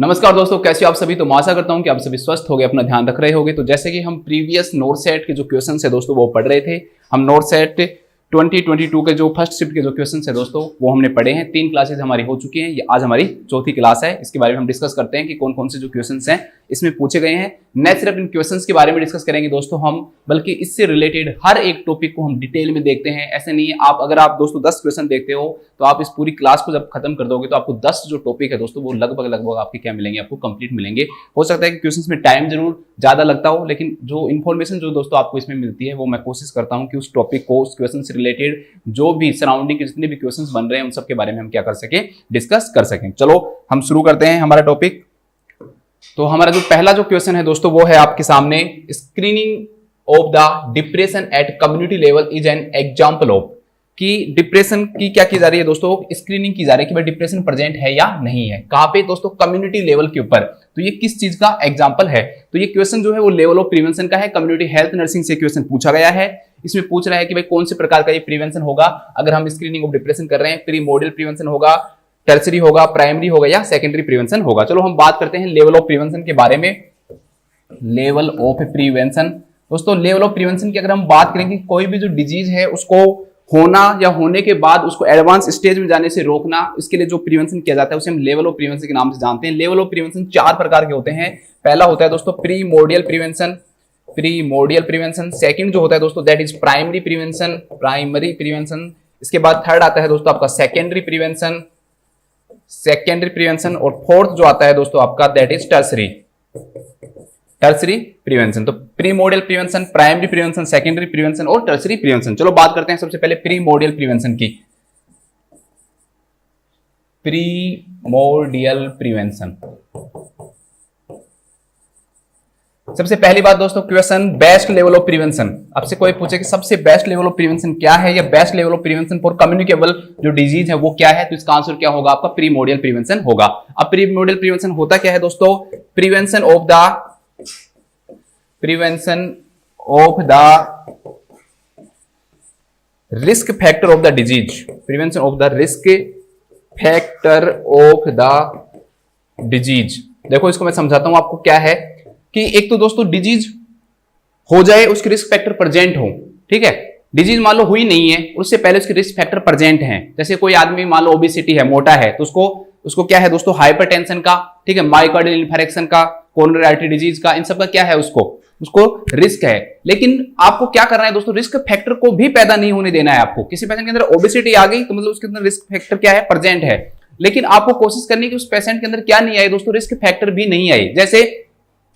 नमस्कार दोस्तों, कैसे हो आप सभी। तो मैं आशा करता हूं कि आप सभी स्वस्थ होंगे, अपना ध्यान रख रहे होंगे। तो जैसे कि हम प्रीवियस नोट सेट के जो क्वेश्चन है दोस्तों वो पढ़ रहे थे। हम नोट सेट 2022 के जो फर्स्ट शिफ्ट के जो क्वेश्चन है दोस्तों वो हमने पढ़े हैं। 3 क्लासेज हमारी हो चुकी हैं, ये आज हमारी चौथी क्लास है। इसके बारे में हम डिस्कस करते हैं कि कौन कौन से जो क्वेश्चन हैं इसमें पूछे गए हैं। न सिर्फ इन क्वेश्चन के बारे में डिस्कस करेंगे दोस्तों हम, बल्कि इससे रिलेटेड हर एक टॉपिक को हम डिटेल में देखते हैं। ऐसे नहीं है अगर आप दोस्तों 10 क्वेश्चन देखते हो तो आप इस पूरी क्लास को जब खत्म कर दोगे तो आपको 10 जो टॉपिक है दोस्तों वो लगभग आपके क्या मिलेंगे, आपको कंप्लीट मिलेंगे। हो सकता है कि क्वेश्चंस में टाइम जरूर ज्यादा लगता हो, लेकिन जो इन्फॉर्मेशन जो दोस्तों आपको इसमें मिलती है वो मैं कोशिश करता हूं कि उस टॉपिक को, उस क्वेश्चन से रिलेटेड जो भी सराउंडिंग के जितने भी क्वेश्चंस बन रहे हैं उन सब के बारे में हम क्या कर सके, डिस्कस कर सकें। चलो हम शुरू करते हैं हमारा टॉपिक। तो हमारा जो पहला जो क्वेश्चन है दोस्तों वो है आपके सामने, screening of the depression at community level is an example of. कि डिप्रेशन की क्या की जा रही है दोस्तों, स्क्रीनिंग की जा रही है कि भाई डिप्रेशन प्रेजेंट है या नहीं है। कहां पे दोस्तों, कम्युनिटी लेवल के ऊपर। तो ये किस चीज का एग्जांपल है? तो ये क्वेश्चन जो है वो लेवल ऑफ प्रिवेंशन का है। कम्युनिटी हेल्थ नर्सिंग से क्वेश्चन पूछा गया है। इसमें पूछ रहा है कि भाई कौन से प्रकार का ये प्रिवेंशन होगा अगर हम स्क्रीनिंग ऑफ डिप्रेशन कर रहे हैं। प्रीमोडियल प्रिवेंशन होगा, टर्सरी होगा, प्राइमरी होगा या सेकेंडरी प्रिवेंशन होगा। चलो हम बात करते हैं लेवल ऑफ प्रिवेंशन के बारे में। लेवल ऑफ प्रिवेंशन दोस्तों, लेवल ऑफ प्रिवेंशन की अगर हम बात करेंगे, कोई भी जो डिजीज है उसको होना या होने के बाद उसको एडवांस स्टेज में जाने से रोकना, इसके लिए जो प्रिवेंशन किया जाता है उसे हम लेवल ऑफ प्रिवेंशन के नाम से जानते हैं। लेवल ऑफ प्रिवेंशन 4 प्रकार के होते हैं। पहला होता है दोस्तों primordial prevention, primordial prevention. Second जो होता है दोस्तों that is primary prevention, primary prevention. इसके बाद थर्ड आता है दोस्तों आपका सेकेंडरी प्रिवेंशन, सेकेंडरी प्रिवेंशन। और फोर्थ जो आता है दोस्तों आपका that is tertiary, tertiary prevention. तो primordial prevention, primary prevention, secondary prevention और टर्सरी प्रिवेंशन। चलो बात करते हैं सबसे पहले प्रीमोडियल प्रिवेंशन की। प्रीमोडियल प्रिवेंशन, सबसे पहली बात दोस्तों question based level of prevention. आपसे कोई पूछे कि सबसे बेस्ट लेवल ऑफ प्रिवेंशन क्या है या best level of prevention for communicable जो डिजीज है वो क्या है, तो इसका आंसर क्या होगा आपका प्रीमोडियल प्रिवेंशन होगा। अब प्रीमोडियल प्रिवेंशन होता क्या है दोस्तों, prevention of the risk factor of the disease, prevention of the risk factor of the disease. देखो इसको मैं समझाता हूं आपको क्या है कि एक तो दोस्तों डिजीज हो जाए, उसके रिस्क फैक्टर प्रेजेंट हो, ठीक है। डिजीज मान लो हुई नहीं है, उससे पहले उसके रिस्क फैक्टर प्रेजेंट हैं। जैसे कोई आदमी मान लो ओबेसिटी है, मोटा है, तो उसको क्या है दोस्तों हाइपरटेंशन का, ठीक है, मायोकार्डियल इन्फारेक्शन का, कोरोनरी आर्टरी डिजीज का, इन सब का क्या है उसको रिस्क है। लेकिन आपको क्या करना है दोस्तों, रिस्क फैक्टर को भी पैदा नहीं होने देना है। आपको किसी पेशेंट के अंदर ओबेसिटी आ गई तो मतलब उसके अंदर रिस्क फैक्टर क्या है, प्रेजेंट है। लेकिन आपको कोशिश करनी है कि उस पेशेंट के अंदर क्या नहीं आए दोस्तों, रिस्क फैक्टर भी नहीं आए।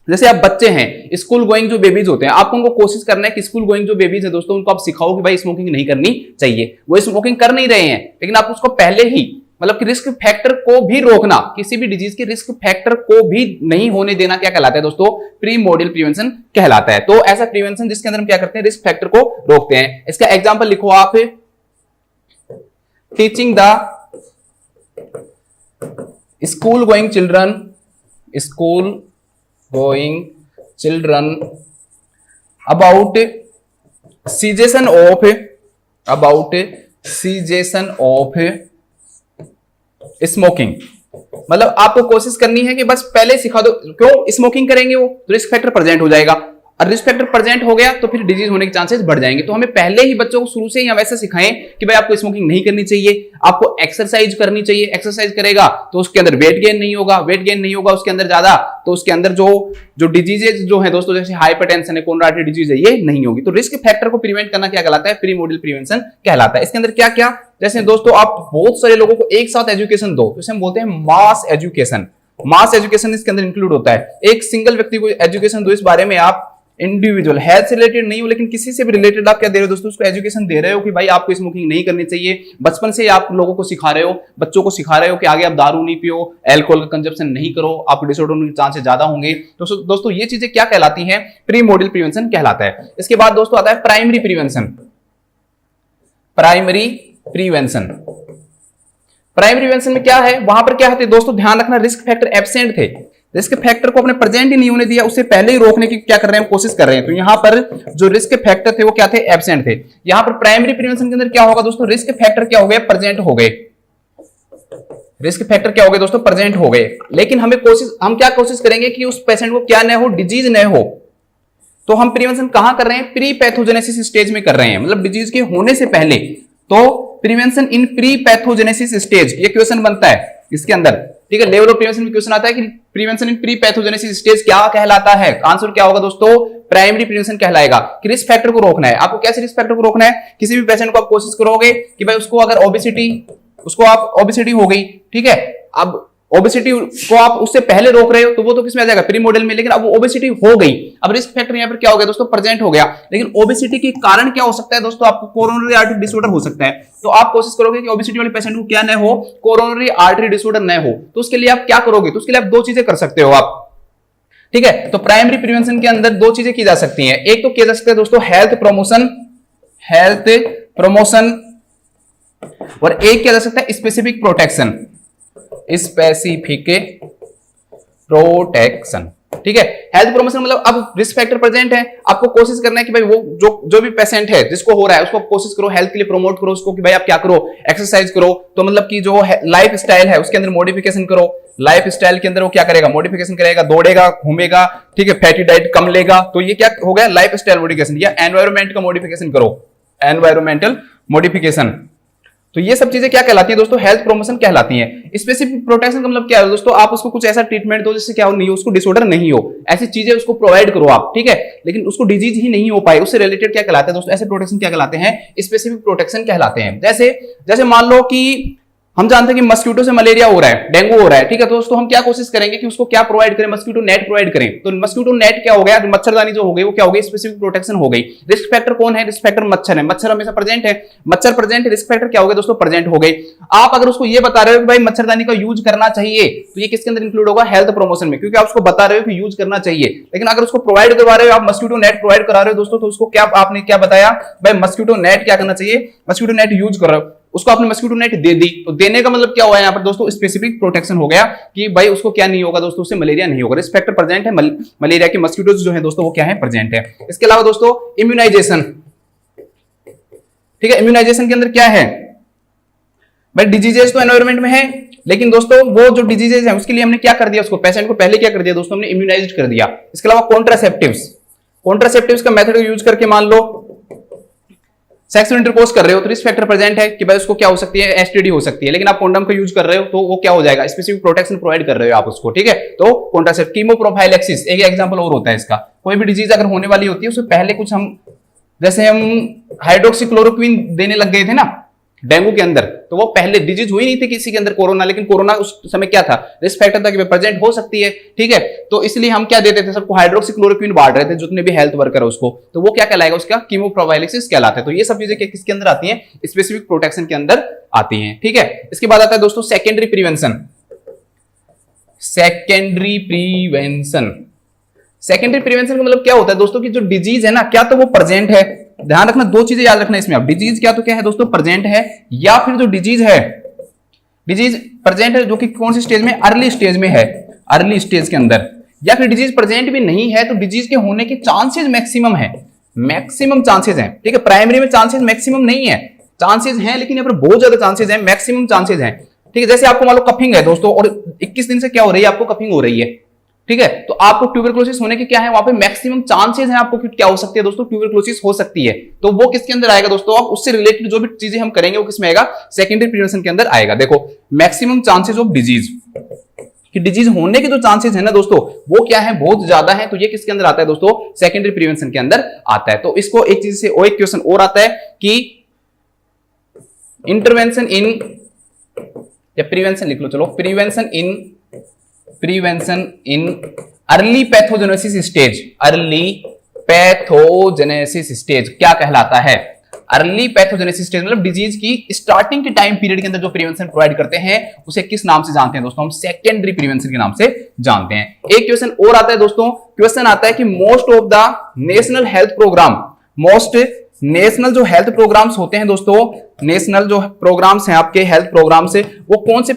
जैसे आप बच्चे हैं, स्कूल गोइंग जो बेबीज होते हैं, आपको उनको कोशिश करना है कि स्कूल गोइंग जो बेबीज है दोस्तों उनको आप सिखाओ कि भाई स्मोकिंग नहीं करनी चाहिए। वो स्मोकिंग कर नहीं रहे हैं, लेकिन आप उसको पहले ही मतलब कि रिस्क फैक्टर को भी रोकना, किसी भी डिजीज के रिस्क फैक्टर को भी नहीं होने देना क्या कहलाता है दोस्तों, प्रीमोडियल प्रिवेंशन कहलाता है। तो ऐसा प्रिवेंशन जिसके अंदर हम क्या करते हैं, रिस्क फैक्टर को रोकते हैं। इसका एग्जांपल लिखो आप, teaching the school going children about cessation of smoking. मतलब आपको कोशिश करनी है कि बस पहले सिखा दो, क्यों स्मोकिंग करेंगे वो तो रिस्क फैक्टर प्रेजेंट हो जाएगा, और रिस्क फैक्टर प्रेजेंट हो गया तो फिर डिजीज होने के चांसेस बढ़ जाएंगे। तो हमें पहले ही बच्चों को शुरू से ही हम ऐसा सिखाएं कि भाई आपको स्मोकिंग नहीं करनी चाहिए, आपको एक्सरसाइज करनी चाहिए। एक्सरसाइज करेगा तो उसके अंदर वेट गेन नहीं होगा, वेट गेन नहीं होगा उसके अंदर ज्यादा, तो उसके अंदर जो डिजीजेज जो है दोस्तों, जैसे हाइपरटेंशन है, कोरोनरी आर्टरी डिजीज है, ये नहीं होगी। तो रिस्क फैक्टर को प्रिवेंट करना क्या कहलाता है, प्रीमोडियल प्रिवेंशन कहलाता है। इसके अंदर क्या क्या, जैसे दोस्तों आप बहुत सारे लोगों को एक साथ एजुकेशन दो, तो इसे हम बोलते हैं मास एजुकेशन। मास एजुकेशन इसके अंदर इंक्लूड होता है। एक सिंगल व्यक्ति को एजुकेशन दो, इस बारे में आप इंडिविजुअल हेल्थ से रिलेटेड नहीं हो लेकिन किसी से भी रिलेटेड आप क्या दे रहे हो दोस्तों, उसको एजुकेशन दे रहे हो कि भाई आपको स्मोकिंग नहीं करनी चाहिए। बचपन से आप लोगों को सिखा रहे हो, बच्चों को सिखा रहे हो कि आगे आप दारू नहीं पियो, अल्कोहल का कंजप्शन नहीं करो, आपको डिसऑर्डर होने के चांसेस ज्यादा होंगे। तो दोस्तों ये चीजें क्या कहलाती हैं, प्रीमोडियल प्रिवेंशन कहलाता है। इसके बाद दोस्तों आता है primary prevention. Primary prevention, primary prevention में क्या है, वहां पर क्या होते दोस्तों, ध्यान रखना रिस्क फैक्टर एब्सेंट थे, रिस्क फैक्टर को अपने प्रेजेंट ही नहीं होने दिया, उससे पहले ही रोकने की क्या कर रहे हैं, कोशिश कर रहे हैं। तो यहां पर जो रिस्क फैक्टर थे वो क्या थे, एब्सेंट थे। यहां पर प्राइमरी प्रिवेंशन के अंदर क्या होगा दोस्तों, रिस्क फैक्टर क्या हो गए, प्रेजेंट हो गए। रिस्क फैक्टर क्या हो गए दोस्तों, प्रेजेंट हो गए। लेकिन हम क्या कोशिश करेंगे कि उस पेशेंट को क्या न हो, डिजीज न हो। तो हम प्रिवेंशन कहां कर रहे हैं, प्री पैथोजेनेसिस स्टेज में कर रहे हैं, मतलब डिजीज के होने से पहले। तो प्रिवेंशन इन प्री पैथोजेनेसिस स्टेज, ये क्वेश्चन बनता है इसके अंदर, ठीक है। लेवल ऑफ प्रिवेंशन में क्वेश्चन आता है कि प्रिवेंशन इन प्री पैथोजेनेसिस स्टेज क्या कहलाता है। आंसर क्या होगा दोस्तों, प्राइमरी प्रिवेंशन कहलाएगा। कि रिस्क फैक्टर को रोकना है आपको। कैसे रिस्क फैक्टर को रोकना है, किसी भी पेशेंट को आप कोशिश करोगे कि भाई उसको अगर ओबेसिटी हो गई, ठीक है। अब ओबेसिटी को आप उससे पहले रोक रहे हो तो वो तो किसमें आ जाएगा, प्री मॉडल में। लेकिन अब वो ओबेसिटी हो गई, अब रिस्क फैक्टर यहां पर क्या हो गया दोस्तों, प्रेजेंट हो गया। लेकिन ओबेसिटी के कारण क्या हो सकता है दोस्तों, आपको कोरोनरी आर्टरी डिसऑर्डर हो सकता है। तो आप कोशिश करोगे कि ओबेसिटी वाले पेशेंट को क्या न हो, कोरोनरी आर्टरी डिसऑर्डर न हो। तो उसके लिए आप क्या करोगे, तो उसके लिए आप दो चीजें कर सकते हो आप, ठीक है। तो प्राइमरी प्रिवेंशन के अंदर दो चीजें की जा सकती हैं। एक तो किया जा सकता है दोस्तों हेल्थ प्रमोशन, और एक किया जा सकता है स्पेसिफिक प्रोटेक्शन, ठीक है। हेल्थ प्रमोशन मतलब अब रिस्क फैक्टर प्रेजेंट है, आपको कोशिश करना है कि भाई वो जो भी पेशेंट है जिसको हो रहा है उसको कोशिश करो हेल्थ के लिए प्रमोट करो उसको, कि भाई आप क्या करो, एक्सरसाइज करो। तो मतलब कि जो लाइफ स्टाइल है उसके अंदर मॉडिफिकेशन करो। लाइफ स्टाइल के अंदर वो क्या करेगा, मॉडिफिकेशन करेगा, दौड़ेगा, घूमेगा, ठीक है, फैटी डाइट कम लेगा। तो ये क्या हो गया, लाइफ स्टाइल मॉडिफिकेशन। या एनवायरमेंट का मॉडिफिकेशन करो, एनवायरमेंटल मॉडिफिकेशन। तो ये सब चीजें क्या कहलाती है दोस्तों, हेल्थ प्रमोशन कहलाती हैं। स्पेसिफिक प्रोटेक्शन का मतलब क्या है दोस्तों, आप उसको कुछ ऐसा ट्रीटमेंट दो जिससे क्या हो, नहीं हो उसको डिसऑर्डर नहीं हो, ऐसी चीजें उसको प्रोवाइड करो आप, ठीक है। लेकिन उसको डिजीज ही नहीं हो पाए, उससे रिलेटेड क्या कहलाते हैं दोस्तों, ऐसे प्रोटेक्शन क्या कहलाते हैं, स्पेसिफिक प्रोटेक्शन कहलाते हैं। जैसे मान लो कि हम जानते हैं कि मस्क्यूटो से मलेरिया हो रहा है, डेंगू हो रहा है, ठीक है। तो दोस्तों हम क्या कोशिश करेंगे कि उसको क्या प्रोवाइड करें, मस्क्यूटो नेट प्रोवाइड करें। तो मस्क्यूटो नेट क्या हो गया, मच्छरदानी जो हो गई वो क्या हो गई, स्पेसिफिक प्रोटेक्शन हो गई। रिस्क फैक्टर कौन है, रिस्क फैक्टर मच्छर है, मच्छर हमेशा प्रेजेंट है, मच्छर प्रेजेंट है, रिस्क फैक्टर क्या हो गया दोस्तों, प्रेजेंट हो गई। आप अगर उसको ये बता रहे हो कि भाई मच्छरदानी का यूज करना चाहिए, तो ये किसके अंदर इंक्लूड होगा, हेल्थ प्रमोशन में, क्योंकि आप उसको बता रहे हो कि यूज करना चाहिए। लेकिन अगर उसको प्रोवाइड करवा रहे हो आप, मस्क्यूटो नेट प्रोवाइड करा रहे हो दोस्तों, तो उसको क्या आपने क्या बताया, भाई मस्क्यूटो नेट क्या करना चाहिए, मस्क्यूटो नेट यूज कर रहे हो, उसको आपने मस्क्यूटो नेट दे दी। तो देने का मतलब क्या हुआ यहाँ पर दोस्तों, स्पेसिफिक प्रोटेक्शन हो गया कि भाई उसको क्या नहीं होगा दोस्तों, उससे मलेरिया नहीं होगा। रिस्क फैक्टर प्रेजेंट है, मलेरिया के मस्क्यूटोज जो है दोस्तों वो क्या है, प्रेजेंट है। इसके अलावा दोस्तों इम्यूनाइजेशन, ठीक है। इम्यूनाइजेशन के अंदर क्या है भाई, डिजीजेस तो एनवायरमेंट में है, लेकिन दोस्तों वो जो डिजीजेस है उसके लिए हमने क्या कर दिया, उसको पेशेंट को पहले क्या कर दिया दोस्तों, हमने इम्यूनाइज कर दिया। इसके अलावा कॉन्ट्रासेप्टिव्स का मेथड यूज करके मान लो सेक्सुअल इंटरकोर्स कर रहे हो, तो रिस्क फैक्टर प्रेजेंट है कि भाई उसको क्या हो सकती है, एसटीडी हो सकती है। लेकिन आप कॉन्डम का यूज कर रहे हो तो वो क्या हो जाएगा, स्पेसिफिक प्रोटेक्शन प्रोवाइड कर रहे हो आप उसको, ठीक है। तो कॉन्ट्रासेप्टिव, कीमोप्रोफाइलैक्सिस एक एग्जांपल और होता है इसका। कोई भी डिजीज अगर होने वाली होती है उससे पहले कुछ हम हाइड्रोक्सीक्लोरोक्विन देने लग गए थे ना डेंगू के अंदर, तो वो पहले डिजीज हुई नहीं थी किसी के अंदर कोरोना, लेकिन कोरोना उस समय क्या था, रिस्क फैक्टर था कि प्रेजेंट हो सकती है, ठीक है। तो इसलिए हम क्या देते थे, सबको हाइड्रोक्सीक्लोरोक्विन बांट रहे थे, जितने भी हेल्थ वर्कर है उसको, तो वो क्या कहलाएगा, उसका कीमोप्रोफाइलैक्सिस कहलाता है। तो ये सब चीजें किसके अंदर आती हैं, स्पेसिफिक प्रोटेक्शन के अंदर आती हैं, ठीक है। इसके बाद आता है दोस्तों सेकेंडरी प्रिवेंशन। सेकेंडरी प्रिवेंशन का मतलब क्या होता है दोस्तों, कि जो डिजीज है ना, क्या तो वो प्रेजेंट है, ध्यान रखना दो चीजें याद रखना इसमें आप, डिजीज क्या तो क्या है दोस्तों, प्रेजेंट है, या फिर जो डिजीज प्रेजेंट है जो कि कौन सी स्टेज में, अर्ली स्टेज में है, अर्ली स्टेज के अंदर, या फिर डिजीज प्रेजेंट भी नहीं है तो डिजीज के होने के चांसेस मैक्सिमम है, मैक्सिमम चांसेस हैं, ठीक है। प्राइमरी में चांसेस मैक्सिमम नहीं है, चांसेस हैं लेकिन यहाँ पर बहुत ज्यादा चांसेस हैं, मैक्सिमम चांसेस हैं, ठीक है। जैसे आपको मान लो कफिंग है दोस्तों और 21 दिन से क्या हो रही है, आपको कफिंग हो रही है, ठीक है। तो आपको ट्यूबरकुलोसिस होने के क्या है, वहां पे मैक्सिमम चांसेस हैं आपको क्या हो सकती है दोस्तों, ट्यूबरकुलोसिस हो सकती है। तो वो किसके अंदर आएगा दोस्तों, आप उससे रिलेटेड जो भी चीजें हम करेंगे वो किसमें आएगा, सेकेंडरी प्रिवेंशन के अंदर आएगा। देखो मैक्सिमम चांसेस ऑफ डिजीज, कि डिजीज होने के जो चांसेस है ना दोस्तों वो क्या है, बहुत ज्यादा है। तो ये किसके अंदर आता है दोस्तों, सेकेंडरी प्रिवेंशन के अंदर आता है। तो इसको एक चीज से और एक क्वेश्चन और आता है कि इंटरवेंशन इन, या प्रिवेंशन लिख लो, चलो prevention in early pathogenesis stage, early pathogenesis stage क्या कहलाता है, अर्ली पैथोजेनेसिस स्टेज मतलब डिजीज की स्टार्टिंग के टाइम पीरियड के अंदर जो प्रिवेंशन प्रोवाइड करते हैं उसे किस नाम से जानते हैं दोस्तों, हम सेकेंडरी प्रिवेंशन के नाम से जानते हैं। एक क्वेश्चन और आता है दोस्तों, क्वेश्चन आता है कि most of the national health program, most national जो हेल्थ प्रोग्राम्स होते हैं दोस्तों, नेशनल जो प्रोग्राम्स हैं आपके हेल्थ प्रोग्राम से, वो कौन से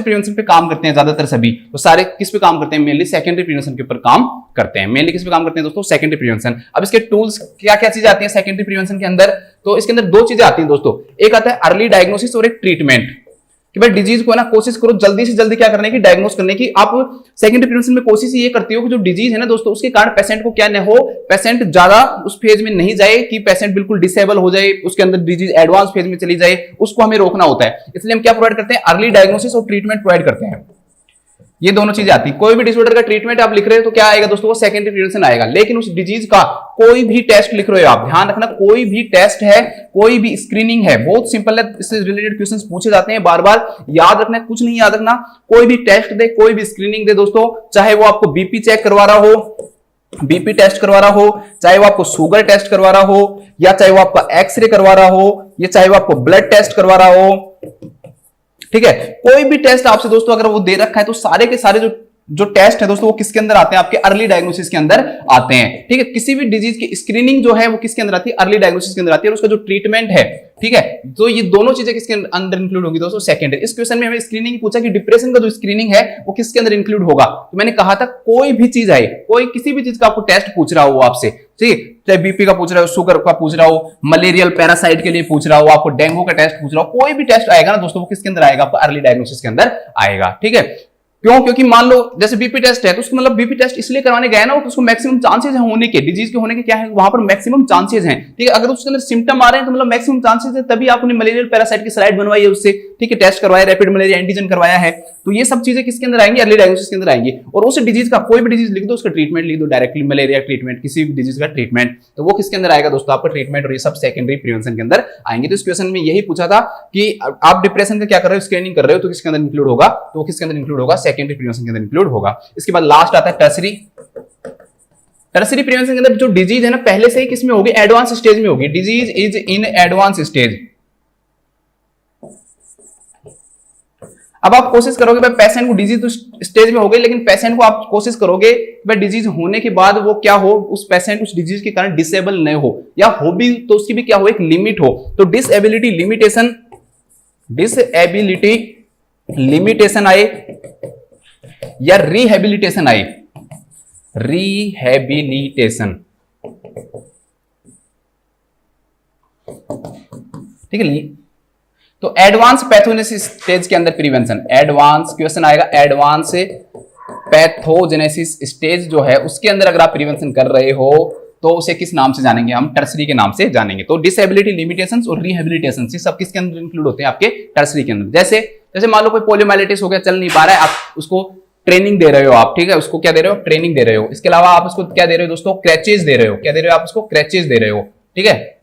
प्रिवेंशन पे काम करते हैं, ज्यादातर सभी तो सारे किस पे काम करते हैं, मेनली सेकेंडरी प्रिवेंशन के ऊपर काम करते हैं। मेनली किस पे काम करते हैं दोस्तों, सेकेंडरी प्रिवेंशन। अब इसके टूल्स क्या क्या चीजें आती हैं सेकेंडरी प्रिवेंशन के अंदर, तो इसके अंदर दो चीजें आती हैं दोस्तों, एक आता है अर्ली डायग्नोसिस और एक ट्रीटमेंट। कि भाई डिजीज को है ना कोशिश करो जल्दी से जल्दी क्या करने की, डायग्नोस करने की। आप सेकेंडरी प्रिवेंशन में कोशिश ये करती हो कि जो डिजीज है ना दोस्तों उसके कारण पेशेंट को क्या न हो, पेशेंट ज्यादा उस फेज में नहीं जाए कि पेशेंट बिल्कुल डिसेबल हो जाए, उसके अंदर डिजीज एडवांस फेज में चली जाए, उसको हमें रोकना होता है। इसलिए हम क्या प्रोवाइड करते हैं, अर्ली डायग्नोसिस और ट्रीटमेंट प्रोवाइड करते हैं। ये दोनों चीजें आती है। कोई भी डिसऑर्डर का ट्रीटमेंट आप लिख रहे हो तो क्या आएगा दोस्तों, वो सेकेंडरी प्रिवेंशन आएगा। लेकिन उस डिजीज का कोई भी टेस्ट लिख रहे हो आप, ध्यान रखना कोई भी टेस्ट है, कोई भी स्क्रीनिंग है, बहुत सिंपल है, इससे रिलेटेड क्वेश्चंस पूछे जाते हैं बार बार, याद रखना, कुछ नहीं याद रखना। कोई भी टेस्ट दे, कोई भी स्क्रीनिंग दे दोस्तों, चाहे वो आपको बीपी चेक करवा रहा हो, बीपी टेस्ट करवा रहा हो, चाहे वो आपको शुगर टेस्ट करवा रहा हो, या चाहे वो आपका एक्सरे करवा रहा हो, या चाहे वो आपको ब्लड टेस्ट करवा रहा हो, ठीक है, कोई भी टेस्ट आपसे दोस्तों अगर वो दे रखा है तो सारे के सारे जो टेस्ट है दोस्तों वो किसके अंदर आते हैं, आपके अर्ली डायग्नोसिस के अंदर आते हैं। ठीक है, किसी भी डिजीज की स्क्रीनिंग जो है वो किसके अंदर आती है, अर्ली डायग्नोसिस के अंदर आती है, और उसका जो ट्रीटमेंट है, ठीक है, तो ये दोनों चीजें किसके अंदर इंक्लूड होगी दोस्तों, सेकेंडरी। इस क्वेश्चन में हमें स्क्रीनिंग पूछा कि डिप्रेशन का जो स्क्रीनिंग है वो किसके अंदर इंक्लूड होगा, तो मैंने कहा था कोई भी चीज आए, कोई किसी भी चीज का आपको टेस्ट पूछ रहा हो आपसे, ठीक है, चाहे बीपी का पूछ रहा हो, शुगर का पूछ रहा हो, मलेरियल पैरासाइट के लिए पूछ रहा हो, आपको डेंगू का टेस्ट पूछ रहा हो, कोई भी टेस्ट आएगा ना दोस्तों वो किसके अंदर आएगा, आपको अर्ली डायग्नोसिस के अंदर आएगा। ठीक है, क्यों, क्योंकि मान लो जैसे बीपी टेस्ट है तो उसको मतलब बीपी टेस्ट इसलिए करवाने गए ना, उसको मैक्सिमम चांसेस है होने के, डिजीज के होने के क्या है, वहां पर मैक्सिमम चांसेस हैं। ठीक है, अगर उसके अंदर सिम्टम आ रहे हैं तो मतलब मैक्सिमम चांसेस है, तभी आपने मलेरियल पैरासाइट की स्लाइड बनवाई है उससे, ठीक है, टेस्ट करवाया, रैपिड मलेरिया एंटीजन करवाया है, तो ये सब चीजें किसके अंदर आएंगी, अर्ली डायग्नोसिस के अंदर आएंगी। और उस डिजीज का कोई भी डिजीज लिख दो, उसका ट्रीटमेंट लिख दो, डायरेक्टली मलेरिया ट्रीटमेंट, किसी भी डिजीज का ट्रीटमेंट, तो वो किसके अंदर आएगा दोस्तों, आपका ट्रीटमेंट, और ये सब सेकेंडरी प्रिवेंशन के अंदर आएंगे। तो इस क्वेश्चन में यही पूछा था कि आप डिप्रेशन का क्या कर रहे हो, स्क्रीनिंग कर रहे हो, तो किसके अंदर इंक्लूड होगा, तो किसके अंदर इंक्लूड होगा, सेकेंडरी प्रिवेंशन के अंदर इंक्लूड होगा। इसके बाद लास्ट आता है टर्सरी। टर्सरी प्रिवेंशन के अंदर जो डिजीज है ना पहले से ही किसमें होगी, एडवांस स्टेज में होगी, disease is in advance stage. अब आप कोशिश करोगे भाई पेशेंट को डिजीज तो स्टेज में हो गई, लेकिन पेशेंट को आप कोशिश करोगे भाई डिजीज होने के बाद वो क्या हो, उस पेशेंट उस डिजीज के कारण डिसेबल नहीं हो, या हो भी तो उसकी भी क्या हो, एक लिमिट हो। तो डिसेबिलिटी लिमिटेशन, डिसेबिलिटी लिमिटेशन आए या रिहेबिलिटेशन आए, रिहेबिलिटेशन, ठीक है। तो एडवांस पैथोजेनेसिस स्टेज के अंदर प्रिवेंशन, एडवांस क्वेश्चन आएगा, एडवांस पैथोजेनेसिस स्टेज जो है उसके अंदर अगर आप प्रिवेंशन कर रहे हो तो उसे किस नाम से जानेंगे, हम टर्सरी के नाम से जानेंगे। तो डिसेबिलिटी लिमिटेशंस और रिहेबिलिटेशन ये सब किसके अंदर इंक्लूड होते हैं, आपके टर्सरी के अंदर। जैसे जैसे मान लो कोई पोलियोमाइलिटिस हो गया, चल नहीं पा रहा है, आप उसको ट्रेनिंग दे रहे हो आप, ठीक है, उसको क्या दे रहे हो, ट्रेनिंग दे रहे हो। इसके अलावा आप उसको क्या दे रहे हो दोस्तों, क्रैचेज दे रहे हो, क्या दे रहे हो आप उसको, क्रैचेज दे रहे हो, ठीक है,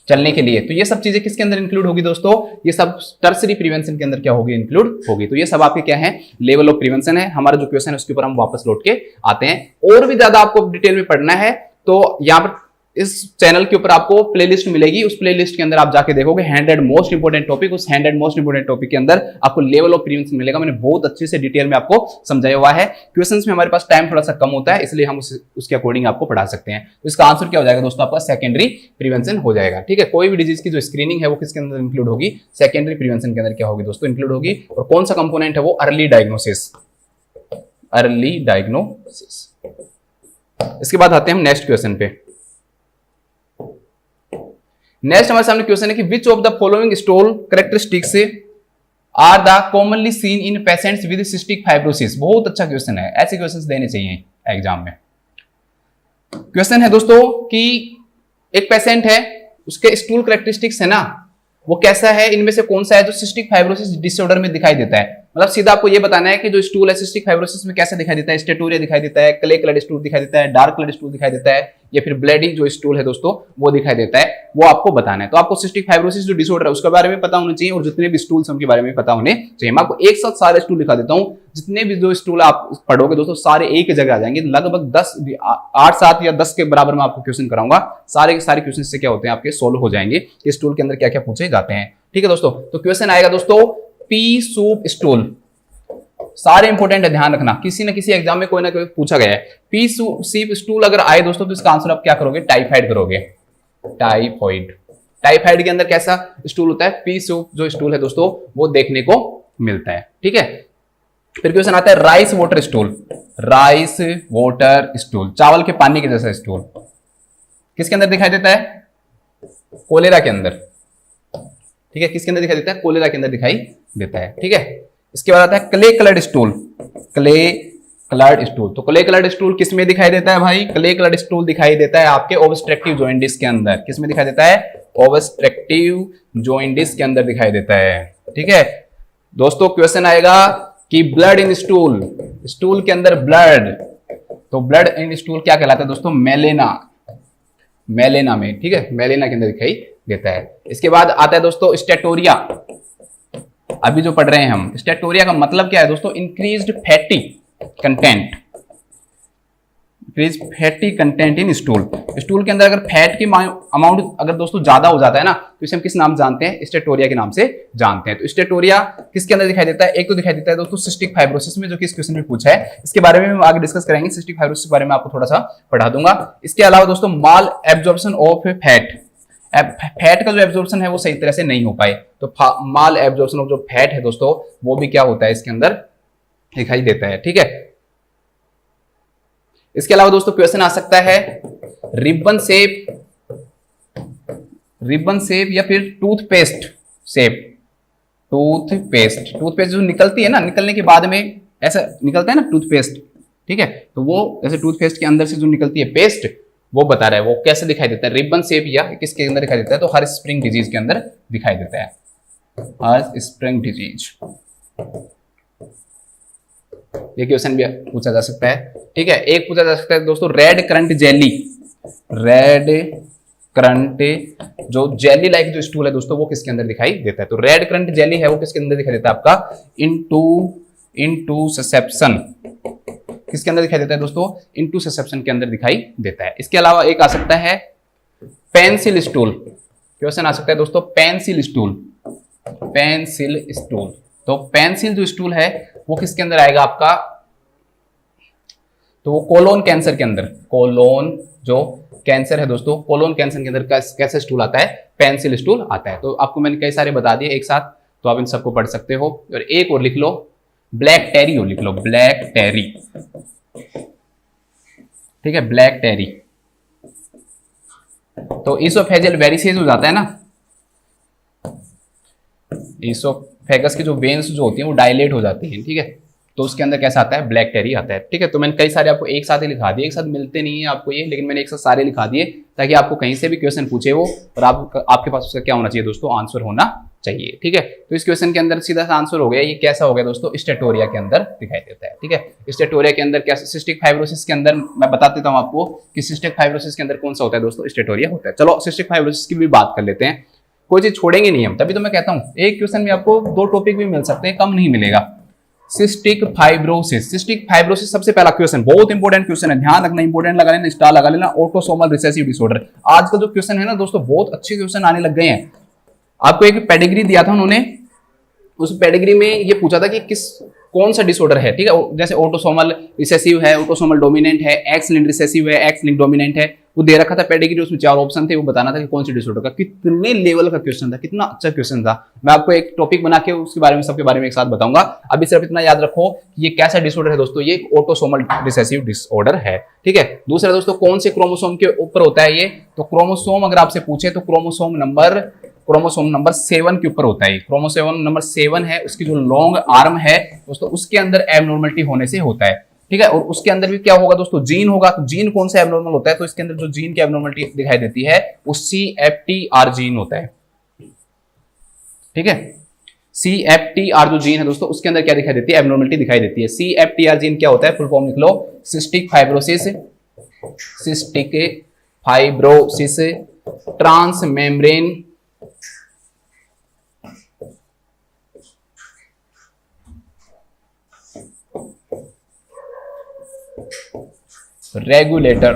चलने के लिए। तो ये सब चीजें किसके अंदर इंक्लूड होगी दोस्तों, ये सब टर्सरी प्रिवेंशन के अंदर क्या होगी, इंक्लूड होगी। तो ये सब आपके क्या है, लेवल ऑफ प्रिवेंशन है। हमारा जो क्वेश्चन है उसके ऊपर हम वापस लौट के आते हैं। और भी ज्यादा आपको डिटेल में पढ़ना है तो यहाँ पर इस चैनल के ऊपर आपको प्लेलिस्ट मिलेगी, उस प्लेलिस्ट के अंदर आप जाके देखोगे 100 मोस्ट इंपोर्टेंट टॉपिक, उस 100 मोस्ट इंपोर्टेंट टॉपिक के अंदर आपको लेवल ऑफ प्रिवेंशन मिलेगा। मैंने बहुत अच्छे से डिटेल में आपको समझाया हुआ है। क्वेश्चंस में हमारे पास टाइम थोड़ा सा कम होता है, इसलिए हम उसके अकॉर्डिंग आपको पढ़ा सकते हैं। तो इसका आंसर क्या हो जाएगा दोस्तों, आपका सेकेंडरी प्रिवेंशन हो जाएगा। ठीक है, कोई भी डिजीज की जो स्क्रीनिंग है वो किसके अंदर इंक्लूड होगी, सेकेंडरी प्रिवेंशन के अंदर क्या होगी दोस्तों, इंक्लूड होगी। और कौन सा कंपोनेंट है वो, अर्ली डायग्नोसिस, अर्ली डायग्नोसिस। इसके बाद आते हैं हम नेक्स्ट क्वेश्चन पे। नेक्स्ट हमारे सामने क्वेश्चन है कि which of the following stool characteristics are the commonly seen in patients with cystic fibrosis. बहुत अच्छा क्वेश्चन है, ऐसे क्वेश्चंस देने चाहिए एग्जाम में। क्वेश्चन है दोस्तों कि एक पेशेंट है, उसके स्टूल कैरेक्टरिस्टिक्स है ना, वो कैसा है, इनमें से कौन सा है जो सिस्टिक फाइब्रोसिस डिसऑर्डर में दिखाई देता है। मतलब सीधा आपको ये बताना है कि जो स्टूल है सिस्टिक फाइब्रोसिस में कैसे दिखाई देता है, स्टेटोरिया दिखाई देता है, क्ले कलर स्टूल दिखाई देता है, डार्क कलर स्टूल दिखाई देता है, या फिर ब्लीडिंग जो स्टूल है दोस्तों वो दिखाई देता है, वो आपको बताना है। तो आपको सिस्टिक फाइब्रोसिस जो डिसऑर्डर है उसके बारे में पता होना चाहिए, और जितने भी स्टूल्स उनके बारे में पता होने चाहिए। मैं आपको एक साथ सारे स्टूल दिखा देता हूँ, जितने भी जो स्टूल आप पढ़ोगे दोस्तों सारे एक जगह आ जाएंगे। लगभग 8 7 या 10 के बराबर में आपको क्वेश्चन कराऊंगा, सारे के सारे क्वेश्चन से क्या होते हैं आपके सोल्व हो जाएंगे कि स्टूल के अंदर क्या क्या पूछे जाते हैं। ठीक है दोस्तों, तो क्वेश्चन आएगा दोस्तों पी सूप स्टूल, सारे इंपोर्टेंट है, ध्यान रखना, किसी न किसी एग्जाम में कोई ना कोई पूछा गया है। पी सूप स्टूल अगर आए दोस्तों तो इसका आंसर आप क्या करोगे, टाइफाइड करोगे, टाइफॉइड। टाइफाइड के अंदर कैसा स्टूल होता है, पी सूप जो स्टूल है दोस्तों वो देखने को मिलता है। ठीक है, फिर क्वेश्चन आता है rice water stool, rice water stool, चावल के पानी के जैसा स्टूल, किसके अंदर दिखाई देता है, कोलेरा के अंदर। ठीक है, किसके अंदर दिखाई देता है? कोलेरा के अंदर दिखाई देता है। ठीक है, इसके बाद आता है clay coloured stool. Clay coloured stool, तो क्ले कलर्ड स्टूल किस में दिखाई देता है भाई? क्ले कलर्ड स्टूल दिखाई देता है आपके ऑब्स्ट्रक्टिव जॉइंटिस के अंदर। किस में दिखाई देता है? ऑब्स्ट्रक्टिव जॉइंटिस के अंदर दिखाई देता है। ठीक है दोस्तों, क्वेश्चन आएगा कि ब्लड इन स्टूल, स्टूल के अंदर ब्लड, तो ब्लड इन स्टूल क्या कहलाता है दोस्तों? मेलेना, मेलेना में। ठीक है, मेलेना के अंदर दिखाई देता है। इसके बाद आता है दोस्तों स्टेटोरिया। अभी जो पढ़ रहे हैं हम, स्टेटोरिया का मतलब क्या है दोस्तों? Increased fatty content, increase fatty content in stool. Stool के अंदर अगर फैट की अमाउंट अगर दोस्तों ज्यादा हो जाता है ना, तो इसे हम किस नाम जानते हैं? स्टेटोरिया के नाम से जानते हैं। तो स्टेटोरिया किसके अंदर दिखाई देता है? एक तो दिखाई देता है दोस्तों सिस्टिक फाइब्रोसिस में, जो कि इस क्वेश्चन में पूछा है। इसके बारे में हम आगे डिस्कस करेंगे, सिस्टिक फाइब्रोसिस के बारे में आपको थोड़ा सा पढ़ा दूंगा। इसके अलावा दोस्तों माल एब्जॉर्प्शन ऑफ फैट, फैट का जो एब्जॉर्प्शन है वो सही तरह से नहीं हो पाए, तो माल एब्जॉर्प्शन ऑफ जो फैट है दोस्तों, वो भी क्या होता है? इसके अंदर दिखाई देता है। ठीक है, इसके अलावा दोस्तों क्वेश्चन आ सकता है रिबन शेप, रिबन शेप या फिर टूथपेस्ट शेप। टूथपेस्ट, टूथपेस्ट जो निकलती है ना, निकलने के बाद में ऐसा निकलता है ना टूथपेस्ट। ठीक है, तो वो जैसे टूथपेस्ट के अंदर से जो निकलती है पेस्ट, वो बता रहा है वो कैसे दिखाई देता है? रिबन शेप या किसके अंदर दिखाई देता है? तो हर स्प्रिंग डिजीज के अंदर दिखाई देता है, हर स्प्रिंग डिजीज। ये क्वेश्चन भी पूछा जा सकता है। ठीक है, एक पूछा जा सकता है दोस्तों red currant jelly. Red current जो जेली लाइक जो स्टूल है दोस्तों, वो किसके अंदर दिखाई देता है? तो रेड करंट जेली है वो किसके अंदर दिखाई देता है? आपका इनटू ससेप्शन। किसके अंदर दिखाई देता है दोस्तों? इनटू ससेप्शन के अंदर दिखाई देता है। इसके अलावा एक आ सकता है पेंसिल स्टूल। क्वेश्चन आ सकता है दोस्तों पेंसिल स्टूल, पेंसिल स्टूल। तो पेंसिल जो स्टूल है वो किसके अंदर आएगा आपका? तो वो कोलोन कैंसर के अंदर, कोलोन जो कैंसर है दोस्तों, कोलोन कैंसर के अंदर कैसे स्टूल आता है? पेंसिल स्टूल आता है। तो आपको मैंने कई सारे बता दिए एक साथ, तो आप इन सबको पढ़ सकते हो। और एक और लिख लो, ब्लैक टेरी हो, लिख लो ब्लैक टेरी। ठीक है, ब्लैक टेरी। तो इसोफेजियल वेरिसेस हो जाता है ना, इसोफेगस की जो वेन्स जो होती हैं वो डायलेट हो जाती हैं। ठीक है, तो उसके अंदर कैसा आता है? ब्लैक टेरी आता है। ठीक है, तो मैंने कई सारे आपको एक साथ ही लिखा दिए, एक साथ मिलते नहीं है आपको ये, लेकिन मैंने एक साथ सारे लिखा दिए ताकि आपको कहीं से भी क्वेश्चन पूछे वो, और आपके पास उसका क्या होना चाहिए दोस्तों? आंसर होना चाहिए। ठीक है, तो इस क्वेश्चन के अंदर सीधा सा आंसर हो गया। ये कैसा हो गया दोस्तों? स्टेटोरिया के अंदर दिखाई देता है। ठीक है, स्टेटोरिया के अंदर क्या? सिस्टिक फाइब्रोसिस के अंदर मैं बता देता हूं आपको कि सिस्टिक फाइब्रोसिस के अंदर कौन सा होता है दोस्तों? स्टेटोरिया होता है। चलो सिस्टिक फाइब्रोसिस की भी बात कर लेते हैं, कोई चीज छोड़ेंगे नहीं हम, तभी तो मैं कहता हूं एक क्वेश्चन में आपको 2 टॉपिक भी मिल सकते हैं, कम नहीं मिलेगा। सिस्टिक फाइब्रोसिस, सिस्टिक फाइब्रोसिस सबसे पहला क्वेश्चन, बहुत इंपॉर्टेंट क्वेश्चन है, ध्यान रखना, इंपॉर्टेंट लगा लेना, स्टार लगा लेना। ऑटोसोमल रिसेसिव डिसऑर्डर, आज का जो क्वेश्चन है ना दोस्तों, बहुत अच्छे क्वेश्चन आने लग गए हैं। आपको एक पेडिग्री दिया था उन्होंने, उस पेडिग्री में ये पूछा था कि कौन सा डिसऑर्डर है। ठीक है, जैसे ऑटोसोमल रिसेसिव है, ऑटोसोमल डोमिनेंट है, एक्स लिंक्ड रिसेसिव है, एक्स लिंक्ड डोमिनेंट है, वो दे रखा था पेडिग्री, उसमें 4 ऑप्शन थे, वो बताना था कि कौन सी डिसऑर्डर का। कितने लेवल का क्वेश्चन था, कितना अच्छा क्वेश्चन था। मैं आपको एक टॉपिक बना के उसके बारे में, सबके बारे में एक साथ बताऊंगा। अभी सिर्फ इतना याद रखो कि ये कैसा डिसऑर्डर है दोस्तों, ये ऑटोसोमल रिसेसिव डिसऑर्डर है। ठीक है, दूसरा दोस्तों कौन से क्रोमोसोम के ऊपर होता है ये? तो क्रोमोसोम अगर आपसे पूछे तो क्रोमोसोम नंबर 7 के ऊपर होता है। क्रोमोसोम नंबर 7 है, उसकी जो लॉन्ग आर्म है दोस्तों, उसके अंदर एबनॉर्मलिटी होने से होता है। ठीक है, और उसके अंदर भी क्या होगा दोस्तों? जीन होगा। तो जीन कौन सा एबनॉर्मल होता है? तो इसके अंदर जो जीन की एबनॉर्मलिटी दिखाई देती है वो CFTR जीन होता है। ठीक है, CFTR जो जीन है दोस्तों, उसके अंदर क्या दिखाई देती है? एबनॉर्मलिटी दिखाई देती है। CFTR जीन क्या होता है? फुल फॉर्म लिख लो, cystic fibrosis, cystic fibrosis transmembrane regulator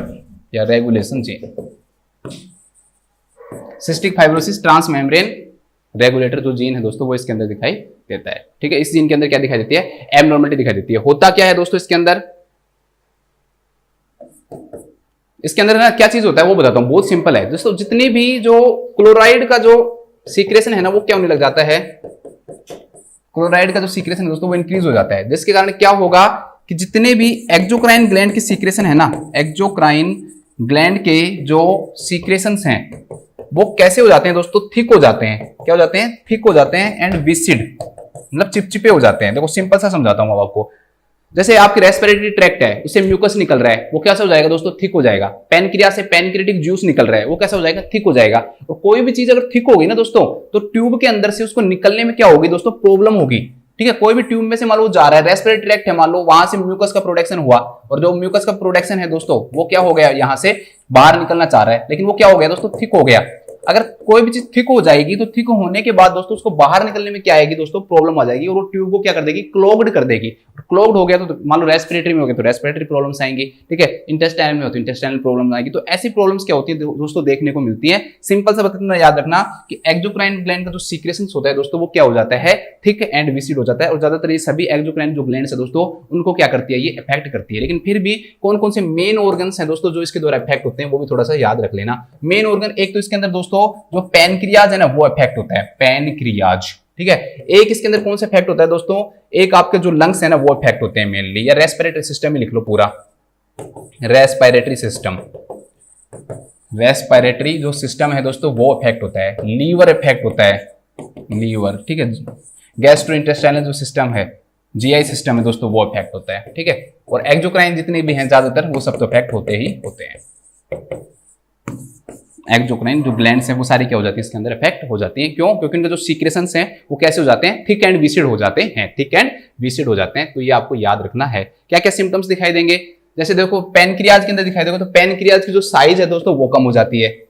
या regulation gene. Cystic fibrosis transmembrane regulator जो जीन है दोस्तों, वो इसके अंदर दिखाई देता है। ठीक है, इस जीन के अंदर क्या दिखाई देती है? एबनॉर्मलिटी दिखाई देती है। होता क्या है दोस्तों इसके अंदर? इसके अंदर ना क्या चीज होता है वो बताता हूं, बहुत सिंपल है दोस्तों। जितनी भी जो क्लोराइड का जो सीक्रेशन है ना, वो क्या होने लग जाता है? क्लोराइड का जो सीक्रेशन है दोस्तों, वो इंक्रीज हो जाता है, जिसके कारण क्या होगा कि जितने भी एक्सोक्राइन ग्लैंड की सीक्रेशन है ना, एक्सोक्राइन ग्लैंड के जो सीक्रेशंस हैं वो कैसे हो जाते हैं दोस्तों, थिक हो जाते हैं। क्या हो जाते हैं, थिक हो जाते हैं एंड विसिड, मतलब चिपचिपे हो जाते हैं। देखो सिंपल सा समझाता हूं आपको। जैसे आपकी रेस्पिरेटरी ट्रैक्ट है, उससे म्यूकस निकल रहा है, वो कैसा हो जाएगा दोस्तों, थिक हो जाएगा। पैनक्रियाज से पैनक्रियाटिक जूस निकल रहा है, वो कैसा हो जाएगा, थिक हो जाएगा। और कोई भी चीज अगर थिक होगी ना दोस्तों, तो ट्यूब के अंदर से उसको निकलने में क्या होगी दोस्तों, प्रॉब्लम होगी। ठीक है, कोई भी ट्यूब में से मान लो जा रहा है, रेस्पिरेटरी ट्रैक्ट है मान लो, वहां से म्यूकस का प्रोडक्शन हुआ, और जो म्यूकस का प्रोडक्शन है दोस्तों वो क्या हो गया, यहां से बाहर निकलना चाह रहा है, लेकिन वो क्या हो गया दोस्तों, थिक हो गया। अगर कोई भी चीज थिक हो जाएगी तो थिक होने के बाद दोस्तों उसको बाहर निकलने में क्या आएगी दोस्तों, प्रॉब्लम आ जाएगी, और वो ट्यूब को क्या कर देगी, क्लोग्ड कर देगी। क्लोग्ड हो गया तो मान लो रेस्पिरेटरी में हो गया तो रेस्पिरेटरी प्रॉब्लम्स आएंगी। ठीक है, इंटेस्टाइनल में होती है इंटेस्टाइनल प्रॉब्लम आएगी। तो ऐसी प्रॉब्लम्स क्या होती है दोस्तों, देखने को मिलती है। सिंपल सा बताना याद रखना कि एक्सोक्राइन ग्लैंड का जो सीक्रेशन होता है दोस्तों, वो क्या हो जाता है, थिक एंड विसिड हो जाता है। और ज्यादातर ये सभी एक्सोक्राइन जो ग्लैंड्स है दोस्तों, उनको क्या करती है, ये इफेक्ट करती है। लेकिन फिर भी कौन कौन से मेन ऑर्गन्स हैं दोस्तों जो इसके द्वारा इफेक्ट होते हैं, वो भी थोड़ा सा याद रख लेना। मेन ऑर्गन एक तो इसके अंदर दोस्तों जो पैनक्रियाज है ना, वो इफेक्ट होता है, पैनक्रियाज। ठीक है, एक इसके अंदर कौन सा इफेक्ट होता है दोस्तों, एक आपके जो लंग्स है ना, वो इफेक्ट होते हैं मेनली, या रेस्पिरेटरी सिस्टम ही लिख लो पूरा, रेस्पिरेटरी सिस्टम। रेस्पिरेटरी जो सिस्टम है दोस्तों वो इफेक्ट होता है। लीवर इफेक्ट होता है, लीवर। ठीक है, गैस्ट्रोइंटेस्टाइनल जो सिस्टम है, जीआई सिस्टम है दोस्तों, वो इफेक्ट होता है। ठीक है, और एक्सोक्राइन जितने भी हैं ज्यादातर वो सब तो इफेक्ट होते ही होते हैं। एक्सोक्राइन जो ग्लैंड्स हैं वो सारी क्या हो जाती है, इसके अंदर इफेक्ट हो जाती हैं। क्यों, क्योंकि इनके जो सीक्रेशंस हैं वो कैसे हो जाते हैं, थिक एंड विसिड हो जाते हैं, थिक एंड विसिड हो जाते हैं। तो ये आपको याद रखना है। क्या क्या सिम्टम्स दिखाई देंगे, जैसे देखो पैनक्रियाज के अंदर दिखाई देगा तो पैनक्रियाज की जो साइज है दोस्तों वो कम हो जाती है।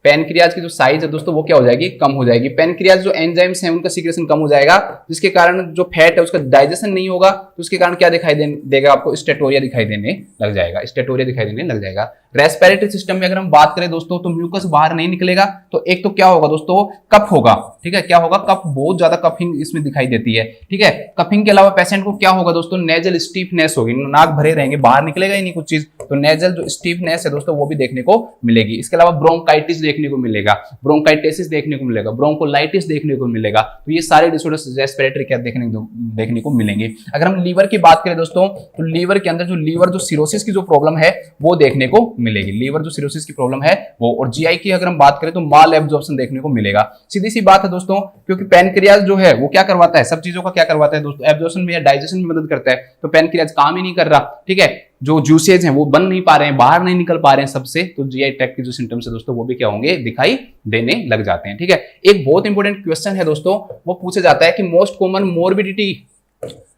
पैनक्रियाज की जो साइज है दोस्तों वो क्या हो जाएगी, कम हो जाएगी। पैनक्रियाज जो एंजाइम्स हैं उनका सीक्रेशन कम हो जाएगा, जिसके कारण जो फैट है उसका डाइजेशन नहीं होगा, तो उसके कारण क्या दिखाई देगा आपको, स्टेटोरिया दिखाई देने लग जाएगा, स्टेटोरिया दिखाई देने लग जाएगा। रेस्पिरेटरी सिस्टम में अगर हम बात करें दोस्तों, तो म्यूकस बाहर नहीं निकलेगा, तो एक तो क्या होगा दोस्तों, कफ होगा। ठीक है, क्या होगा, कफ, बहुत ज्यादा कफिंग इसमें दिखाई देती है। ठीक है, कफिंग के अलावा पेशेंट को क्या होगा दोस्तों, नेजल स्टीफनेस होगी, नाक भरे रहेंगे, बाहर निकलेगा ही नहीं कुछ चीज, तो नेजल जो स्टीफनेस है दोस्तों वो भी देखने को मिलेगी। इसके अलावा ब्रोंकाइटिस देखने को मिलेगा, ब्रोंकाइटिस देखने को मिलेगा, ब्रोंकोलाइटिस देखने को मिलेगा। तो ये सारे डिसऑर्डर्स रेस्पिरेटरी क्या देखने को मिलेंगे। अगर हम लीवर की बात करें दोस्तों, तो लीवर के अंदर जो लीवर जो सिरोसिस की जो प्रॉब्लम है वो देखने को मिलेगी, लीवर जो सिरोसिस की प्रॉब्लम है वो। और जीआई की अगर हम बात करें तो माल एब्जॉर्प्शन देखने को मिलेगा। सीधी सी बात है दोस्तों, क्योंकि पैनक्रियाज जो है वो क्या करवाता है, सब चीजों का क्या करवाता है दोस्तों, एब्जॉर्प्शन में या डाइजेशन में मदद करता है। तो पैनक्रियाज काम ही नहीं कर रहा। ठीक है, जो जूसेज हैं वो बन नहीं पा रहे हैं, बाहर नहीं निकल पा रहे हैं सबसे, तो जीआई ट्रैक्ट के जो सिम्टम्स है दोस्तों वो भी क्या होंगे, दिखाई देने लग जाते हैं। ठीक है, एक बहुत इंपॉर्टेंट क्वेश्चन है दोस्तों, वो पूछा जाता है कि most common morbidity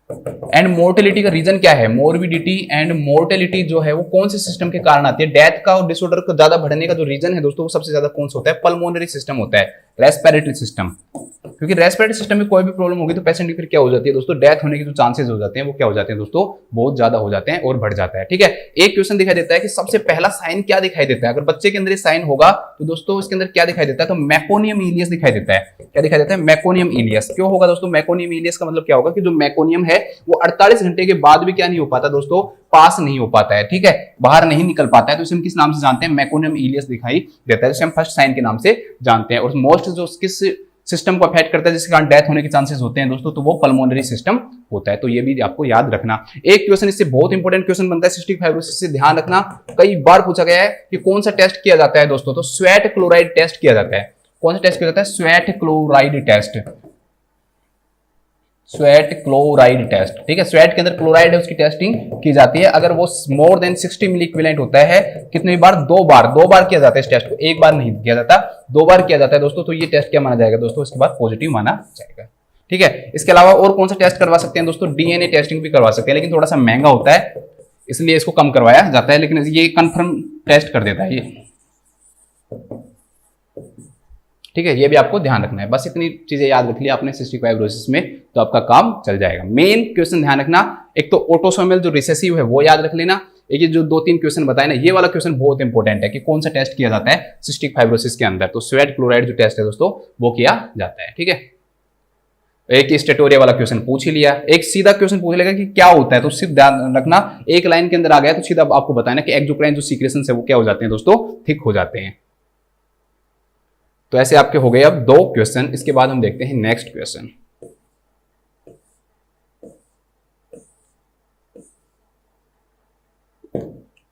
and mortality का रीजन क्या है। मोर्बिडिटी एंड मोर्टेलिटी जो है वो कौन से सिस्टम के कारण आती है, डेथ का और डिसऑर्डर को ज्यादा बढ़ने का जो रीजन है दोस्तों वो सबसे ज्यादा कौन सा होता है, पल्मोनरी सिस्टम होता है, रेस्पिरेटरी सिस्टम। क्योंकि रेस्पिरेटरी सिस्टम में कोई भी प्रॉब्लम होगी तो पेशेंट की फिर क्या हो जाती है दोस्तों, डेथ होने के जो चांसेस हो जाते हैं वो क्या हो जाते हैं दोस्तों, बहुत ज्यादा हो जाते हैं और बढ़ जाता है। ठीक है, एक क्वेश्चन दिखाई देता है कि सबसे पहला साइन क्या दिखाई देता है। अगर बच्चे के अंदर ये साइन होगा तो दोस्तों इसके अंदर क्या दिखाई देता है, तो मैकोनियम इलियस दिखाई देता है। क्या दिखाई देता है, मैकोनियम इलियस। क्यों होगा दोस्तों मैकोनियम इलियस का मतलब क्या होगा कि जो मैकोनियम है वो 48 घंटे के बाद भी क्या नहीं हो पाता दोस्तों, पास नहीं हो पाता है। ठीक है, बाहर नहीं निकल पाता है, तो इसे हम किस नाम से जानते हैं, मैकोनियम इलियस दिखाई देता है, जिसे हम फर्स्ट साइन के नाम से जानते हैं। और मोस्ट जो किस सिस्टम को अफेक्ट करता है जिसके कारण डेथ होने के चांसेस होते हैं दोस्तों, तो वो पल्मोनरी सिस्टम होता है। तो ये भी आपको याद रखना। एक क्वेश्चन इससे बहुत इंपॉर्टेंट क्वेश्चन बनता है सिस्टिक फाइब्रोसिस से, ध्यान रखना, कई बार पूछा गया है कि कौन सा टेस्ट किया जाता है दोस्तों, तो स्वेट क्लोराइड टेस्ट किया जाता है। कौन सा टेस्ट किया जाता है, sweat chloride test, sweat chloride test. ठीक है, स्वेट के अंदर क्लोराइड है उसकी टेस्टिंग की जाती है। अगर वो मोर देन 60 मिली इक्विवेलेंट होता है, कितनी बार, दो बार किया जाता है इस टेस्ट को, एक बार नहीं किया जाता, 2 बार किया जाता है दोस्तों। तो ये टेस्ट क्या माना जाएगा दोस्तों, इसके बाद पॉजिटिव माना जाएगा। ठीक है, इसके अलावा और कौन सा टेस्ट करवा सकते हैं दोस्तों, डीएनए टेस्टिंग भी करवा सकते हैं, लेकिन थोड़ा सा महंगा होता है इसलिए इसको कम करवाया जाता है, लेकिन ये कंफर्म टेस्ट कर देता है ये। ठीक है, ये भी आपको ध्यान रखना है। बस इतनी चीजें याद रख लिया आपने सिस्टिक फाइब्रोसिस में, तो आपका काम चल जाएगा। मेन क्वेश्चन ध्यान रखना, एक तो ऑटोसोमल जो रिसेसिव है वो याद रख लेना। ये जो 2-3 क्वेश्चन बताए ना, ये वाला क्वेश्चन बहुत इंपॉर्टेंट है कि कौन सा टेस्ट किया जाता है सिस्टिक फाइब्रोसिस के अंदर, तो स्वेट क्लोराइड जो टेस्ट है दोस्तों वो किया जाता है। ठीक है, एक स्टेटोरिया वाला क्वेश्चन पूछ ही लिया, एक सीधा क्वेश्चन पूछ लेगा कि क्या होता है, तो सिर्फ ध्यान रखना, एक लाइन के अंदर आ गया तो सीधा आपको बताना कि एक्सोक्राइन जो सीक्रेशन है वो क्या हो जाते हैं दोस्तों, थिक हो जाते हैं। तो ऐसे आपके हो गए अब 2 क्वेश्चन। इसके बाद हम देखते हैं नेक्स्ट क्वेश्चन।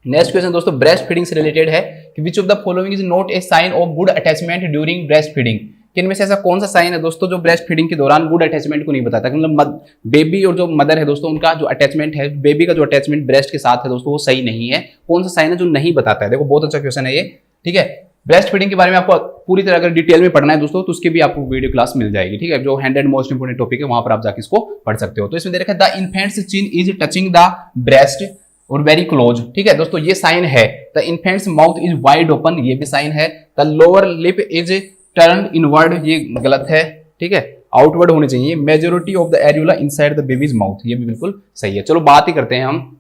नेक्स्ट क्वेश्चन दोस्तों ब्रेस्ट फीडिंग से रिलेटेड है। कि which of the following is not a sign of good attachment during breast feeding, कि इनमें से ऐसा कौन सा साइन है दोस्तों जो ब्रेस्ट फीडिंग के दौरान गुड अटैचमेंट को नहीं बताता, मतलब बेबी और जो मदर है दोस्तों उनका जो अटैचमेंट है, बेबी का जो अटैचमेंट ब्रेस्ट के साथ है दोस्तों वो सही नहीं है। कौन सा साइन है जो नहीं बताता है? देखो बहुत अच्छा क्वेश्चन है ये, ठीक है। ब्रेस्ट फीडिंग के बारे में आपको पूरी तरह अगर डिटेल में पढ़ना है दोस्तों तो उसकी भी आपको वीडियो क्लास मिल जाएगी, ठीक है, जो 100 मोस्ट इंपोर्टेंट टॉपिक है वहां पर आप जाके इसको पढ़ सकते हो। तो इसमें दे रखा है the infants chin is touching the breast और वेरी क्लोज, ठीक है दोस्तों, ये साइन है। The infants mouth is wide open, ये भी साइन है। The lower lip is turn inward, ये गलत है, ठीक है, आउटवर्ड होनी चाहिए। Majority of the areola inside the babies mouth, ये भी बिल्कुल सही है। चलो बात ही करते हैं हम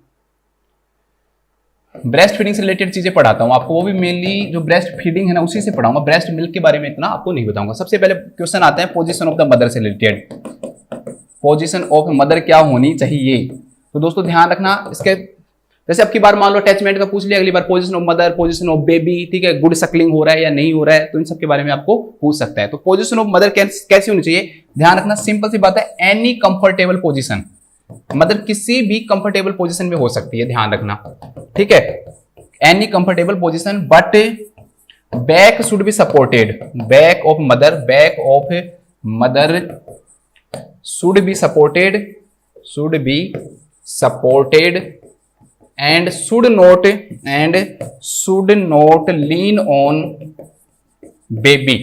ब्रेस्ट फीडिंग से रिलेटेड चीजें पढ़ाता हूं आपको, वो भी मेनली जो ब्रेस्ट फीडिंग है ना उसी से पढ़ाऊंगा, ब्रेस्ट मिल्क के बारे में इतना आपको नहीं बताऊंगा। सबसे पहले क्वेश्चन आते हैं पोजीशन ऑफ द मदर से रिलेटेड, पोजीशन ऑफ मदर क्या होनी चाहिए। तो दोस्तों ध्यान रखना इसके, जैसे अब की बार मान लो अटैचमेंट का पूछ लिया, अगली बार position of mother, position of baby, ठीक है, गुड सकलिंग हो रहा है या नहीं हो रहा है, तो इन सब के बारे में आपको पूछ सकता है। तो पोजीशन ऑफ मदर कैसी होनी चाहिए, ध्यान रखना, सिंपल सी बात है, एनी कंफर्टेबल पोजीशन, मदर किसी भी कंफर्टेबल पोजीशन में हो सकती है, ध्यान रखना, ठीक है, any comfortable position, but back should be supported, back of mother should be supported and should not lean on baby।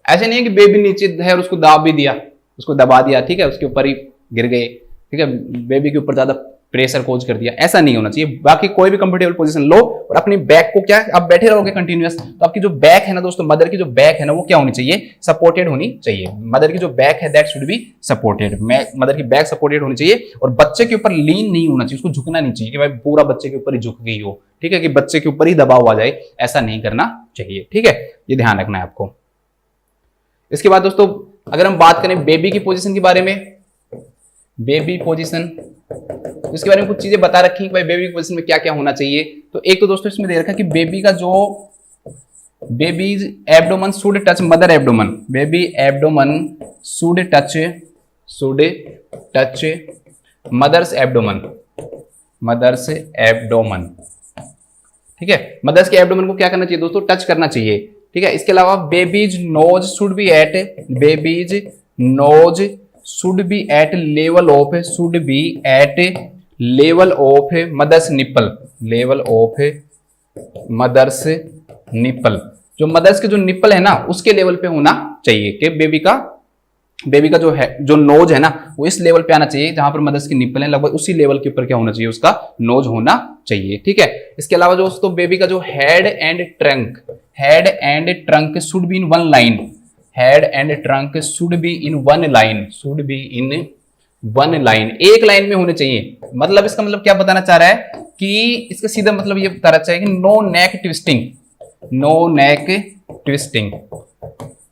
ऐसे नहीं है कि बेबी नीचे है और उसको दाब भी दिया, उसको दबा दिया, ठीक है, उसके ऊपर ही गिर गए, ठीक है, बेबी के ऊपर ज्यादा प्रेशर कोच कर दिया, ऐसा नहीं होना चाहिए। बाकी कोई भी कंफर्टेबल पोजीशन लो और अपनी बैक को क्या आप बैठे रहोगे कंटिन्यूअस, तो आपकी जो बैक है ना दोस्तों, मदर की जो बैक है ना वो क्या होनी चाहिए, सपोर्टेड होनी चाहिए। मदर की जो बैक है that should be supported, mother की बैक सपोर्टेड होनी चाहिए और बच्चे के ऊपर लीन नहीं होना चाहिए, उसको झुकना नहीं चाहिए कि भाई पूरा बच्चे के ऊपर ही झुक गई हो, ठीक है, कि बच्चे के ऊपर ही दबाव आ जाए, ऐसा नहीं करना चाहिए, ठीक है, ये ध्यान रखना है आपको। इसके बाद दोस्तों अगर हम बात करें बेबी की पोजीशन के बारे में, बेबी पोजीशन, इसके बारे में कुछ चीजें बता रखी कि भाई बेबी की पोजीशन में क्या क्या होना चाहिए। तो एक तो दोस्तों इसमें दे रखा कि बेबी का जो baby's abdomen should touch mother abdomen, baby abdomen should touch mother's abdomen, ठीक है, मदर्स के एब्डोमन को क्या करना चाहिए दोस्तों, टच करना चाहिए, ठीक है। इसके अलावा baby's nose should be at level of mother's nipple, जो मदर्स के जो निप्पल है ना उसके लेवल पे होना चाहिए, कि बेबी का जो है जो नोज है ना वो इस लेवल पे आना चाहिए जहां पर मदर्स की निप्पल है, लगभग उसी लेवल के ऊपर क्या होना चाहिए, उसका नोज होना चाहिए, ठीक है। इसके अलावा जो दोस्तों बेबी का जो head and trunk should be in one line, एक लाइन में होने चाहिए। मतलब इसका मतलब क्या बताना चाह रहा है कि इसका सीधा मतलब ये बताना चाहिए कि नो नेक ट्विस्टिंग,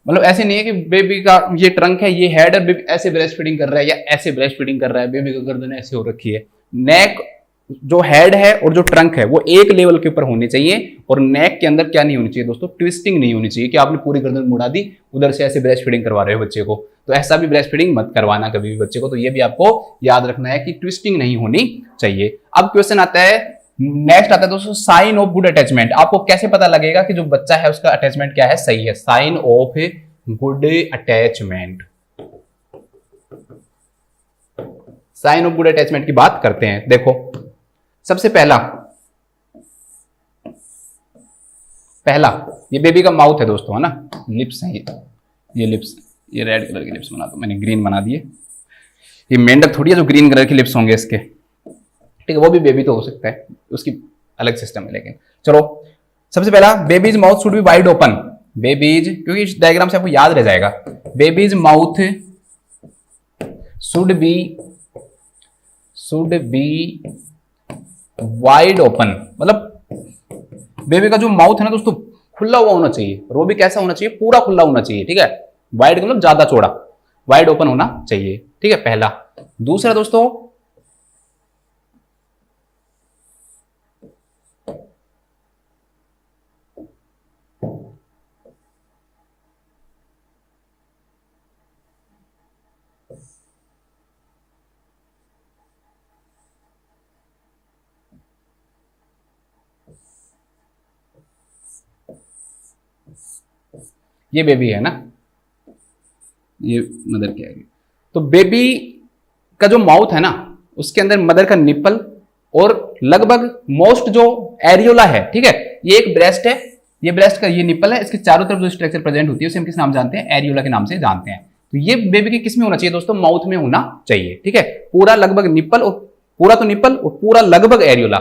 मतलब ऐसे नहीं है कि बेबी का ये ट्रंक है, ये हेड है, बेबी ऐसे ब्रेस्ट फीडिंग कर रहा है या ऐसे ब्रेस्ट फीडिंग कर रहा है, बेबी का गर्दन ऐसे हो रखी है। नेक जो हेड है और जो ट्रंक है वो एक लेवल के ऊपर होने चाहिए, और नेक के अंदर क्या नहीं होनी चाहिए दोस्तों, ट्विस्टिंग नहीं होनी चाहिए कि आपने पूरी गर्दन मुड़ा दी, उधर से ऐसे ब्रेस्ट फीडिंग करवा रहे हो बच्चे को, तो ऐसा भी ब्रेस्ट फीडिंग मत करवाना कभी भी बच्चे को। तो ये भी आपको याद रखना है कि ट्विस्टिंग नहीं होनी चाहिए। अब क्वेश्चन आता है, नेक्स्ट आता है दोस्तों साइन ऑफ गुड अटैचमेंट। आपको कैसे पता लगेगा कि जो बच्चा है उसका अटैचमेंट क्या है, सही है, sign of good attachment. Sign of good attachment की बात करते हैं। देखो सबसे पहला ये बेबी का माउथ है दोस्तों, है ना, लिप्स है, ये लिप्स, ये रेड कलर की लिप्स बना दो, मैंने ग्रीन बना दिए, ये मेंढक थोड़ी है जो ग्रीन कलर के लिप्स होंगे इसके, ठीक है, वो भी बेबी तो हो सकता है, उसकी अलग सिस्टम है। लेकिन चलो सबसे पहला babies mouth should be wide open, babies, क्योंकि इस डायग्राम से आपको याद रह जाएगा, babies mouth should be wide open, मतलब बेबी का जो माउथ है ना दोस्तों खुला हुआ होना चाहिए, और वो भी कैसा होना चाहिए, पूरा खुला होना चाहिए, ठीक है, वाइड मतलब ज्यादा चौड़ा, वाइड ओपन होना चाहिए, ठीक है, पहला। दूसरा दोस्तों ये बेबी है ना, ये मदर की आएगी। तो बेबी का जो माउथ है ना, उसके अंदर मदर का निप्पल और लगभग मोस्ट जो एरियोला है, ठीक है, ये एक ब्रेस्ट है, ये ब्रेस्ट का ये निप्पल है, इसके चारों तरफ जो स्ट्रक्चर प्रेजेंट होती है उसे हम किस नाम जानते हैं, एरियोला के नाम से जानते हैं। तो ये बेबी के किस में होना चाहिए दोस्तों, माउथ में होना चाहिए, ठीक है, पूरा लगभग निप्पल और पूरा तो निप्पल और पूरा लगभग एरियोला।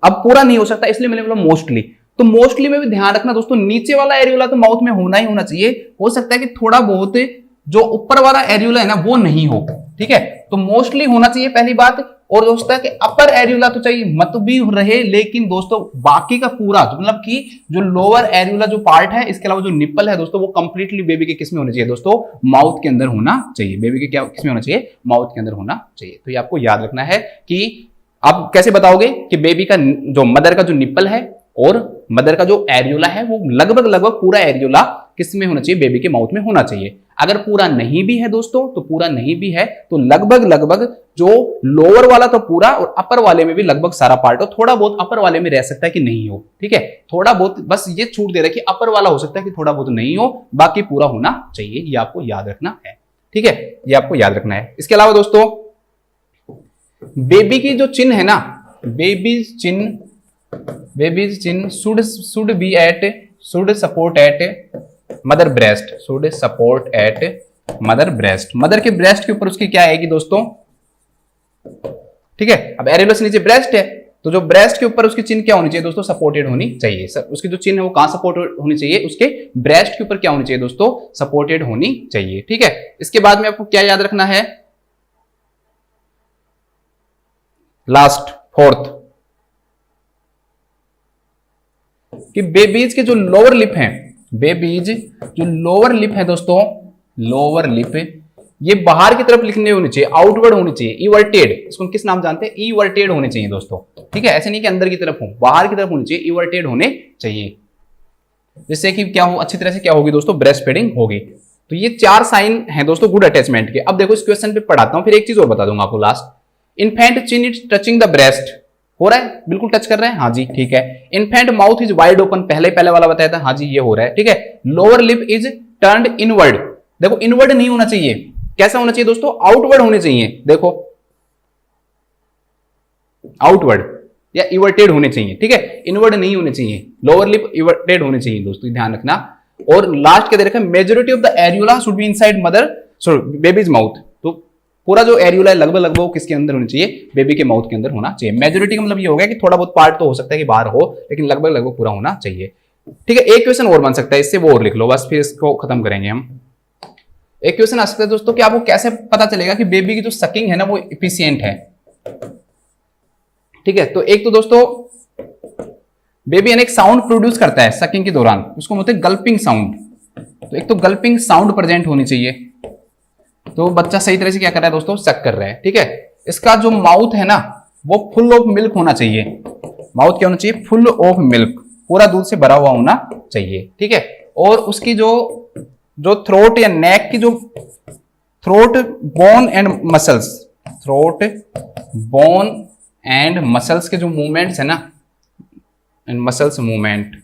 अब पूरा नहीं हो सकता इसलिए मैंने बोला मोस्टली। तो मोस्टली में भी ध्यान रखना दोस्तों, नीचे वाला एरियोला तो माउथ में होना ही होना चाहिए, हो सकता है कि थोड़ा बहुत जो ऊपर वाला एरियोला है ना वो नहीं हो, ठीक है, तो मोस्टली होना चाहिए पहली बात। और दोस्तों कि अपर एरियोला तो चाहिए मत भी रहे, लेकिन दोस्तों बाकी का पूरा मतलब कि जो लोअर एरियोला जो पार्ट है, इसके अलावा जो निप्पल है दोस्तों, वो कंप्लीटली बेबी के किस में होना चाहिए दोस्तों, माउथ के अंदर होना चाहिए। बेबी के क्या किस में होना चाहिए, माउथ के अंदर होना चाहिए। तो ये आपको याद रखना है कि आप कैसे बताओगे कि बेबी का जो मदर का जो निप्पल है और मदर का जो एरियोला है वो लगभग लगभग पूरा एरियोला किस में होना चाहिए, बेबी के माउथ में होना चाहिए। अगर पूरा नहीं भी है दोस्तों, तो पूरा नहीं भी है तो लगभग लगभग जो लोअर वाला तो पूरा और अपर वाले में भी लगभग सारा पार्ट हो, थोड़ा बहुत अपर वाले में रह सकता है कि नहीं हो, ठीक है, थोड़ा बहुत बस ये छूट दे रहा है कि अपर वाला हो सकता है कि थोड़ा बहुत नहीं हो, बाकी पूरा होना चाहिए। ये आपको याद रखना है, ठीक है, ये आपको याद रखना है। इसके अलावा दोस्तों बेबी की जो चिन्ह है ना, बेबीज चिन्ह should support at mother breast, should support at mother breast. Mother के ब्रेस्ट के ऊपर उसकी क्या आएगी दोस्तों, ठीक है, अब एरियोला से नीचे ब्रेस्ट है तो जो ब्रेस्ट के ऊपर उसकी चिन्ह क्या होनी चाहिए दोस्तों, सपोर्टेड होनी चाहिए। उसकी जो चिन्ह है वो कहां सपोर्टेड होनी चाहिए, उसके ब्रेस्ट के ऊपर क्या होनी चाहिए दोस्तों, सपोर्टेड होनी चाहिए, ठीक है। इसके बाद में आपको क्या याद रखना है, लास्ट फोर्थ, कि बेबीज के जो लोअर लिप हैं, बेबीज जो लोअर लिप है दोस्तों, लोअर लिप ये बाहर की तरफ लिखने होनी चाहिए, आउटवर्ड होनी चाहिए, इवर्टेड, इसको हम किस नाम जानते हैं, इवर्टेड होने चाहिए दोस्तों, ठीक है, ऐसे नहीं कि अंदर की तरफ हो, बाहर की तरफ होनी चाहिए, इवर्टेड होने चाहिए, जिससे कि क्या हो, अच्छी तरह से क्या होगी दोस्तों, ब्रेस्ट फीडिंग होगी। तो ये 4 साइन हैं दोस्तों गुड अटैचमेंट के। अब देखो इस क्वेश्चन पे पढ़ाता हूं, फिर एक चीज और बता दूंगा आपको last. Infant chin is touching the breast, हो रहा है, बिल्कुल टच कर रहे हैं, हाँ जी ठीक है। Infant mouth is wide open, पहले वाला बताया था, हाँ जी ये हो रहा है, ठीक है। Lower lip is turned inward, देखो इनवर्ड नहीं होना चाहिए, कैसा होना चाहिए दोस्तों, आउटवर्ड होने चाहिए, देखो आउटवर्ड या इवर्टेड होने चाहिए, ठीक है, इनवर्ड नहीं होने चाहिए, लोअर लिप इवर्टेड होने चाहिए दोस्तों, ध्यान रखना। और लास्ट के दे रखा है majority of the areola should be inside mother sorry babies mouth, तो पूरा जो एरियोला है लगभग लगभग किसके अंदर होना चाहिए, बेबी के माउथ के अंदर होना चाहिए। मेजॉरिटी का मतलब ये हो गया कि थोड़ा बहुत पार्ट तो हो सकता है कि बाहर हो, लेकिन लगभग लगभग पूरा होना चाहिए, ठीक है। एक क्वेश्चन और बन सकता है इससे, वो और लिख लो बस, फिर इसको खत्म करेंगे हम। एक क्वेश्चन आ सकता है दोस्तों कि आपको कैसे पता चलेगा कि बेबी की जो सकिंग है ना वो एफिशिएंट है, ठीक है। तो एक तो दोस्तों बेबी एक साउंड प्रोड्यूस करता है सकिंग के दौरान, उसको बोलते हैं गल्पिंग साउंड, तो एक तो गल्पिंग साउंड प्रेजेंट होनी चाहिए, तो बच्चा सही तरह से क्या कर रहा है दोस्तों, सक कर रहा है, ठीक है। इसका जो माउथ है ना वो फुल ऑफ मिल्क होना चाहिए, माउथ क्या होना चाहिए, फुल ऑफ मिल्क, पूरा दूध से भरा हुआ होना चाहिए, ठीक है। और उसकी जो थ्रोट या नेक की जो throat bone and muscles, throat bone and muscles के जो मूवमेंट्स है ना, एंड मसल्स मूवमेंट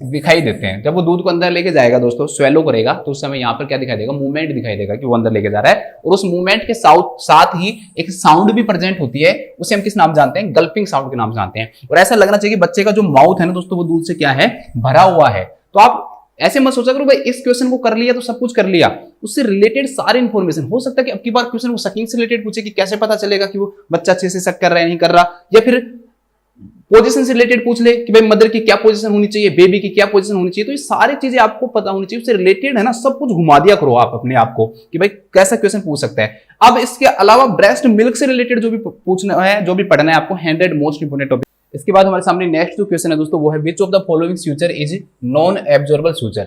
दिखाई देते हैं। जब वो दूध को अंदर लेके जाएगा दोस्तों, स्वेलो करेगा, तो उस समय यहाँ पर क्या दिखाई देगा, मूवमेंट दिखाई देगा कि वो अंदर लेके जा रहा है, और उस मूवमेंट के साथ ही एक साउंड भी प्रेजेंट होती है, उसे हम किस नाम जानते हैं, गल्पिंग साउंड के नाम जानते हैं। और ऐसा लगना चाहिए कि बच्चे का जो माउथ है ना दोस्तों वो दूध से क्या है, भरा हुआ है। तो आप ऐसे मत सोचा करो भाई इस क्वेश्चन को कर लिया तो सब कुछ कर लिया, उससे रिलेटेड सारी इंफॉर्मेशन, हो सकता है कि अब की बार क्वेश्चन वो सकिंग से रिलेटेड पूछे कि कैसे पता चलेगा कि वो बच्चा अच्छे से सक कर रहा है नहीं कर रहा, या फिर पोजीशन से रिलेटेड पूछ ले कि भाई मदर की क्या पोजीशन होनी चाहिए, बेबी की क्या पोजीशन होनी चाहिए। तो ये सारी चीजें आपको पता होनी चाहिए, उससे रिलेटेड है ना, सब कुछ घुमा दिया करो आप अपने आप को कि भाई कैसा क्वेश्चन पूछ सकता है। अब इसके अलावा ब्रेस्ट मिल्क से रिलेटेड जो भी पूछना है, जो भी पढ़ना है आपको, 100 मोस्ट इंपोर्टेंट टॉपिक। इसके बाद हमारे सामने नेक्स्ट जो क्वेश्चन है दोस्तों वो है विच of the following suture is non absorbable suture,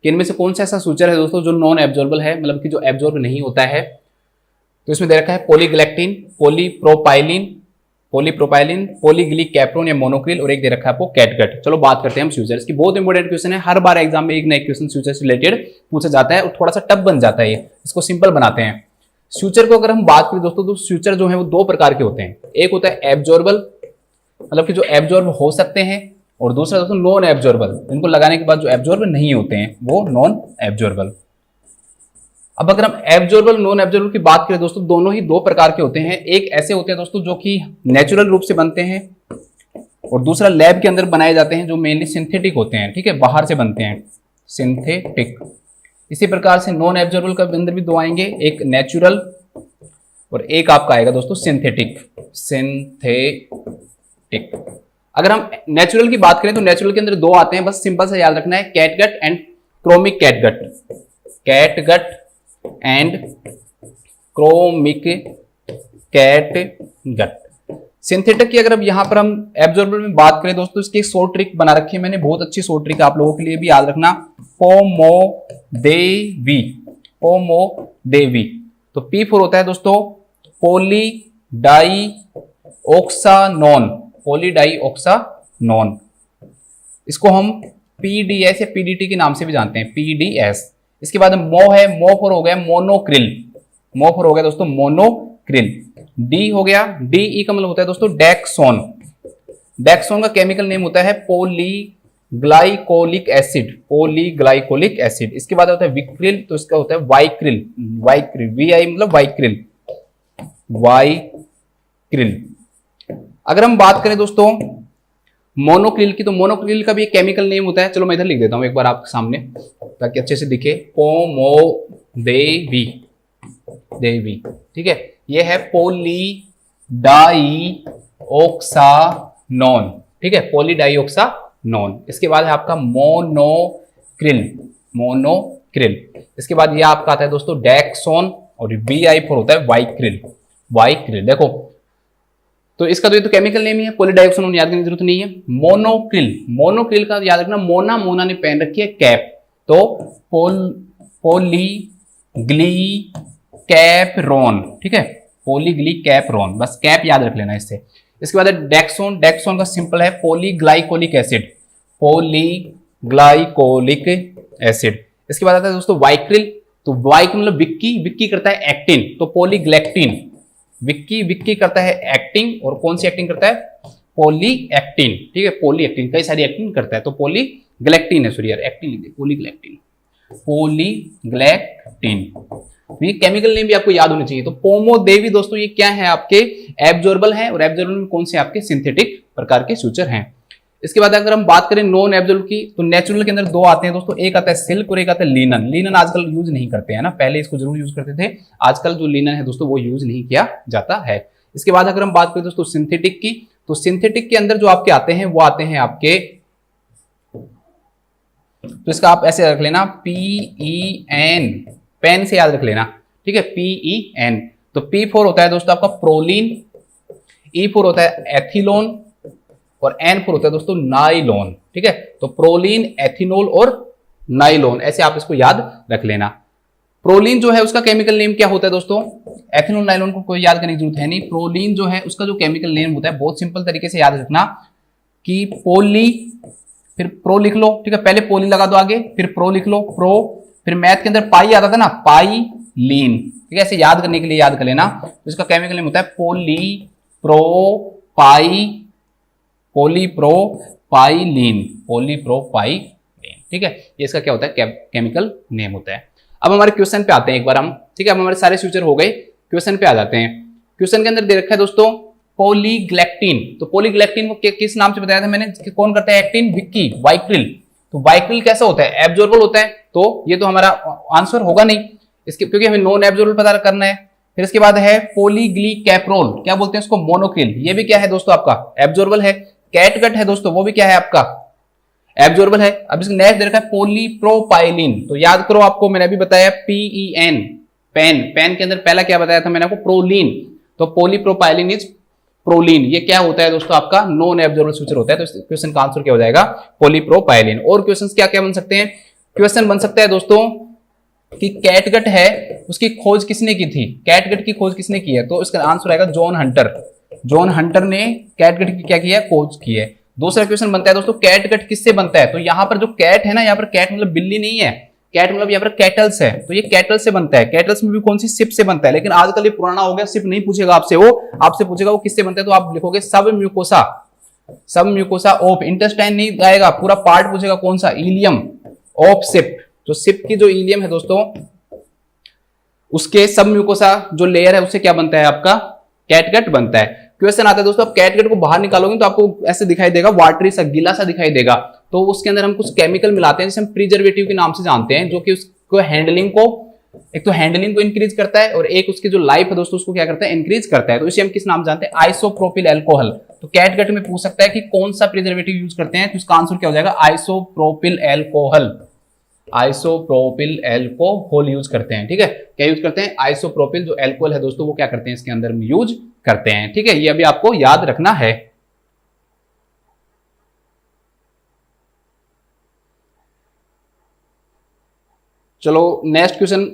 कि इनमें से कौन सा ऐसा सूचर है दोस्तों जो नॉन एब्जॉर्बल है, मतलब कि जो एब्जॉर्ब नहीं होता है। तो इसमें दे रखा है पॉलीग्लैक्टिन, पॉलीप्रोपाइलिन, पॉलीग्लिकैप्रोन या मोनोक्रिल, और एक दे रखा है आपको कैटगट। चलो बात करते हैं हम सूचर्स की, बहुत इंपॉर्टेंट क्वेश्चन है, हर बार एग्जाम में एक ना एक क्वेश्चन सूचर से रिलेटेड पूछा जाता है और थोड़ा सा टफ बन जाता है, इसको सिंपल बनाते हैं। सूचर को अगर हम बात करें दोस्तों तो सूचर जो है वो 2 प्रकार के होते हैं, एक होता है एब्जॉर्बल, मतलब कि जो एब्जॉर्ब हो सकते हैं, और दूसरा दोस्तों नॉन एब्जॉर्बल, इनको लगाने के बाद जो एब्जॉर्ब नहीं होते हैं वो नॉन एब्जॉर्बल। अब अगर हम एब्जॉर्बल नॉन एब्जॉर्बल की बात करें दोस्तों, दोनों ही दो प्रकार के होते हैं। एक ऐसे होते हैं दोस्तों जो कि नेचुरल रूप से बनते हैं, और दूसरा लैब के अंदर बनाए जाते हैं जो मेनली सिंथेटिक होते हैं, ठीक है, बाहर से बनते हैं, सिंथेटिक। इसी प्रकार से नॉन एब्जॉर्बल के अंदर भी दो आएंगे, एक नेचुरल और एक आपका आएगा दोस्तों सिंथेटिक। सिंथेटिक अगर हम नेचुरल की बात करें तो नेचुरल के अंदर दो आते हैं, बस सिंपल से याद रखना है, catgut and chromic catgut. Catgut and chromic catgut. Synthetic की अगर अब यहां पर हम एब्जॉर्बर में बात करें दोस्तों, इसकी एक शॉर्ट ट्रिक बना रखी है मैंने, बहुत अच्छी शॉर्ट ट्रिक आप लोगों के लिए भी याद रखना, पोमोदेवी। पोमोदेवी। तो P4 होता है दोस्तों पॉलीडाइऑक्सानोन। पॉलीडाइऑक्सानोन, इसको हम PDS या PDT के नाम से भी जानते हैं, PDS। इसके बाद मो है, मो फॉर हो गया मोनोक्रिल। मो फॉर हो गया दोस्तों मोनोक्रिल। डी हो गया, DE का मतलब होता है दोस्तों डेक्सोन। डेक्सोन का केमिकल नेम होता है पॉलीग्लाइकोलिक एसिड। पॉलीग्लाइकोलिक एसिड। इसके बाद होता है विक्रिल, तो इसका होता है वाइक्रिल। वाइक्रिल, VI मतलब वाइक्रिल। वाइक्रिल। अगर हम बात करें दोस्तों मोनोक्रिल की, तो मोनोक्रिल का भी एक केमिकल नेम होता है, चलो मैं इधर लिख देता हूं एक बार आपके सामने ताकि अच्छे से दिखे, पोमोदेवी। देवी, ठीक है, ये है पॉलीडाइऑक्सानोन, ठीक है, पॉलीडाइऑक्सानोन। इसके बाद है आपका मोनोक्रिल। मोनोक्रिल। इसके बाद ये आपका आता है दोस्तों डेक्सोन, और VI4 होता है वाइक्रिल। वाइक्रिल। देखो तो इसका तो ये तो केमिकल नेम ही है, पॉलीडाइऑक्सानोन याद करने की जरूरत नहीं है। मोनोक्रिल। मोनोक्रिल का याद रखना, मोना, मोना ने पहन रखी है कैप, तो पॉलीग्लीकैपरोन, ठीक है, पॉलीग्लीकैपरोन, बस कैप याद रख लेना इससे। इसके बाद डेक्सोन। डेक्सोन का सिंपल है पॉलीग्लाइकोलिक एसिड। पॉलीग्लाइकोलिक एसिड। इसके बाद आता है दोस्तों वाइक्रिल, तो वाइक मतलब विक्की, विक्की करता है एक्टिन, तो पॉलीग्लैक्टिन। विक्की, विक्की करता है एक्टिंग, और कौन सी एक्टिंग करता है, पॉली एक्टिन, ठीक है, पॉली एक्टिन, कई सारी एक्टिंग करता है, तो पॉलीग्लैक्टिन है, सॉरी यार एक्टिन लिख दे, पॉलीग्लैक्टिन। पॉलीग्लैक्टिन। ये केमिकल नेम भी आपको याद होने चाहिए। तो पोमोदेवी दोस्तों ये क्या है, आपके एब्जॉर्बल है, और एब्जॉर्बल में कौन से आपके सिंथेटिक प्रकार के फ्यूचर हैं। इसके बाद अगर हम बात करें नॉन एब्जॉर्बल की, तो नेचुरल के अंदर दो आते हैं दोस्तों, एक आता है सिल्क और एक आता है लिनन। लिनन आजकल यूज नहीं करते हैं ना, पहले इसको जरूर यूज करते थे, आजकल जो लिनन है दोस्तों वो यूज नहीं किया जाता है। इसके बाद अगर हम बात करें दोस्तों सिंथेटिक की, तो सिंथेटिक के अंदर जो आपके आते हैं वो आते हैं आपके, तो इसका आप ऐसे रख लेना PEN, पेन से याद रख लेना, ठीक है, PEN। तो P4 होता है दोस्तों आपका प्रोलीन, E4 होता है एथिलोन, और N4 होता है दोस्तों नाइलोन, ठीक है। तो प्रोलीन, एथिनोल और नाइलोन, ऐसे आप इसको याद रख लेना। प्रोलीन जो है उसका केमिकल नेम क्या होता है दोस्तों, एथिनोल नाइलोन को कोई याद करने की जरूरत है नहीं। प्रोलीन जो है उसका जो केमिकल नेम होता है बहुत सिंपल तरीके से याद रखना कि पोली, फिर प्रो लिख लो, ठीक है, पहले पोली लगा दो आगे, फिर प्रो लिख लो, प्रो, फिर मैथ के अंदर पाई आता था ना, पाई लीन, ठीक है, ऐसे याद करने के लिए याद कर लेना। तो इसका केमिकल नेम होता है पॉलीप्रोपाइलीन। पॉलीप्रोपाइलीन, ठीक है, ये इसका क्या होता है, केमिकल नेम होता है। अब हमारे क्वेश्चन पे आते हैं एक बार हम, ठीक है, अब हमारे सारे फ्यूचर हो गए, क्वेश्चन पे आ जाते हैं। क्वेश्चन के अंदर दे रखा है दोस्तों पॉलीग्लैक्टिन। तो पॉलीग्लैक्टिन को किस नाम से बताया था मैंने, कौन करता है एक्टिन, विक्की, वाइक्रिल। तो वाइक्रिल कैसा होता है, एब्जॉर्बल होता है, तो ये तो हमारा आंसर होगा नहीं इसके, क्योंकि हमें नॉन एब्जॉर्बल पता करना है। फिर इसके बाद है पॉलीग्लीकैप्रोल, क्या बोलते हैं इसको, मोनोक्रिल, ये भी क्या है दोस्तों आपका एब्जॉर्बल है। कैटगट है दोस्तों, वो भी क्या है आपका एब्जॉर्बल है। अब इसका नेक्स्ट दे रखा है पॉलीप्रोपाइलीन, तो याद करो, आपको मैंने अभी बताया PEN, पेन, पेन के अंदर पहला क्या बताया था मैंने आपको, प्रोलीन, तो पॉलीप्रोपाइलीन इज प्रोलीन। ये क्या होता है दोस्तों आपका नॉन एब्जॉर्बल फ्यूचर होता है, तो इस क्वेश्चन का आंसर क्या हो जाएगा, पॉलीप्रोपाइलीन। और क्वेश्चंस क्या क्या बन सकते हैं, क्वेश्चन बन सकता है दोस्तों कि कैटगट है उसकी खोज किसने की थी, कैटगट की खोज किसने की है, तो इसका आंसर आएगा जॉन हंटर। जॉन हंटर ने कैटगट की क्या किया है, खोज की है। दूसरा क्वेश्चन बनता है दोस्तों कैटगट किससे बनता है, तो यहाँ पर जो कैट है ना, यहाँ पर कैट मतलब बिल्ली नहीं है, कैट मतलब यहाँ पर कैटल्स है, तो ये कैटल्स से बनता है। कैटल्स में भी कौन सी, शिप से बनता है, लेकिन आजकल ये पुराना हो गया, शिप नहीं पूछेगा आपसे, वो आपसे पूछेगा वो किससे बनता है, तो आप लिखोगे सब म्यूकोसा। सब म्यूकोसा ऑफ, इंटेस्टाइन नहीं आएगा, पूरा पार्ट पूछेगा कौन सा, इलियम ऑफ सिप, जो सिप की जो इलियम है दोस्तों उसके सब म्यूकोसा जो लेयर है उससे क्या बनता है आपका, कैटगट बनता है। क्वेश्चन आता है दोस्तों, आप कैटगट को बाहर निकालोगे तो आपको ऐसे दिखाई देगा, वाटरी सा गीला सा दिखाई देगा, तो उसके अंदर हम कुछ केमिकल मिलाते हैं जिसे हम प्रिजर्वेटिव के नाम से जानते हैं, जो कि उसको हैंडलिंग को, एक तो हैंडलिंग को इंक्रीज करता है और एक उसकी जो लाइफ है दोस्तों उसको क्या करता है, इंक्रीज करता है। तो इसे हम किस नाम जानते हैं, आइसोप्रोपिल एल्कोहल। तो कैटगट में पूछ सकता है कि कौन सा प्रिजर्वेटिव यूज करते हैं, तो इसका आंसर क्या हो जाएगा, isopropyl alcohol, isopropyl alcohol use करते हैं। ठीक है, क्या यूज करते हैं, आइसोप्रोपिल जो एल्कोहल है दोस्तों वो क्या करते हैं, इसके अंदर यूज करते हैं। ठीक है, ये अभी आपको याद रखना है। चलो नेक्स्ट क्वेश्चन,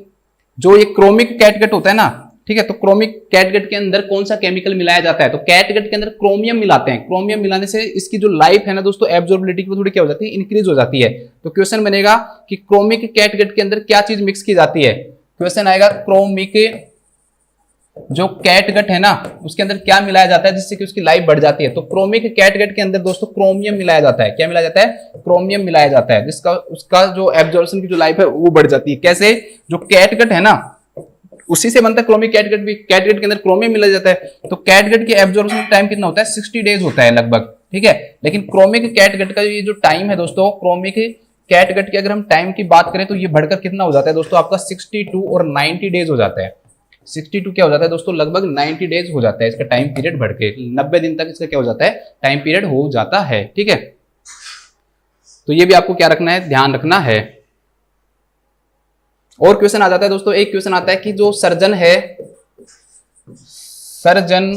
जो ये क्रोमिक कैटगट होता है ना, ठीक है, तो क्रोमिक कैटगट के अंदर कौन सा केमिकल मिलाया जाता है, तो कैटगट के अंदर क्रोमियम मिलाते हैं। क्रोमियम मिलाने से इसकी जो लाइफ है ना दोस्तों, एब्जॉर्बिलिटी की थोड़ी क्या हो जाती है, इंक्रीज हो जाती है। तो क्वेश्चन बनेगा कि क्रोमिक कैटगट के अंदर क्या चीज मिक्स की जाती है, क्वेश्चन आएगा क्रोमिक जो कैटगट है ना उसके अंदर क्या मिलाया जाता है जिससे कि उसकी लाइफ बढ़ जाती है। तो क्रोमिक कैटगट के अंदर दोस्तों क्रोमियम मिलाया जाता है, क्या मिलाया जाता है, क्रोमियम मिलाया जाता है, जिसका उसका जो एब्जॉर्प्शन की जो लाइफ है वो बढ़ जाती है। कैसे, जो कैटगट है ना उसी से बनता है क्रोमिक कैटगट भी, कैटगट के अंदर क्रोमियम मिलाया जाता है। तो कैटगट के एब्जॉर्प्शन टाइम कितना होता है, 60 डेज होता है लगभग। ठीक है, लेकिन क्रोमिक कैटगट का ये जो टाइम है दोस्तों, क्रोमिक कैटगट की अगर हम टाइम की बात करें तो ये बढ़कर कितना हो जाता है दोस्तों, आपका 62 और 90 डेज हो जाता है। 62 क्या हो जाता है दोस्तों, लगभग 90 डेज हो जाता है इसका टाइम पीरियड, बढ़ के 90 दिन तक इसका क्या हो जाता है, टाइम पीरियड हो जाता है। ठीक है, तो ये भी आपको क्या रखना है, ध्यान रखना है। और क्वेश्चन आ जाता है दोस्तों, एक क्वेश्चन आता है कि जो सर्जन है, सर्जन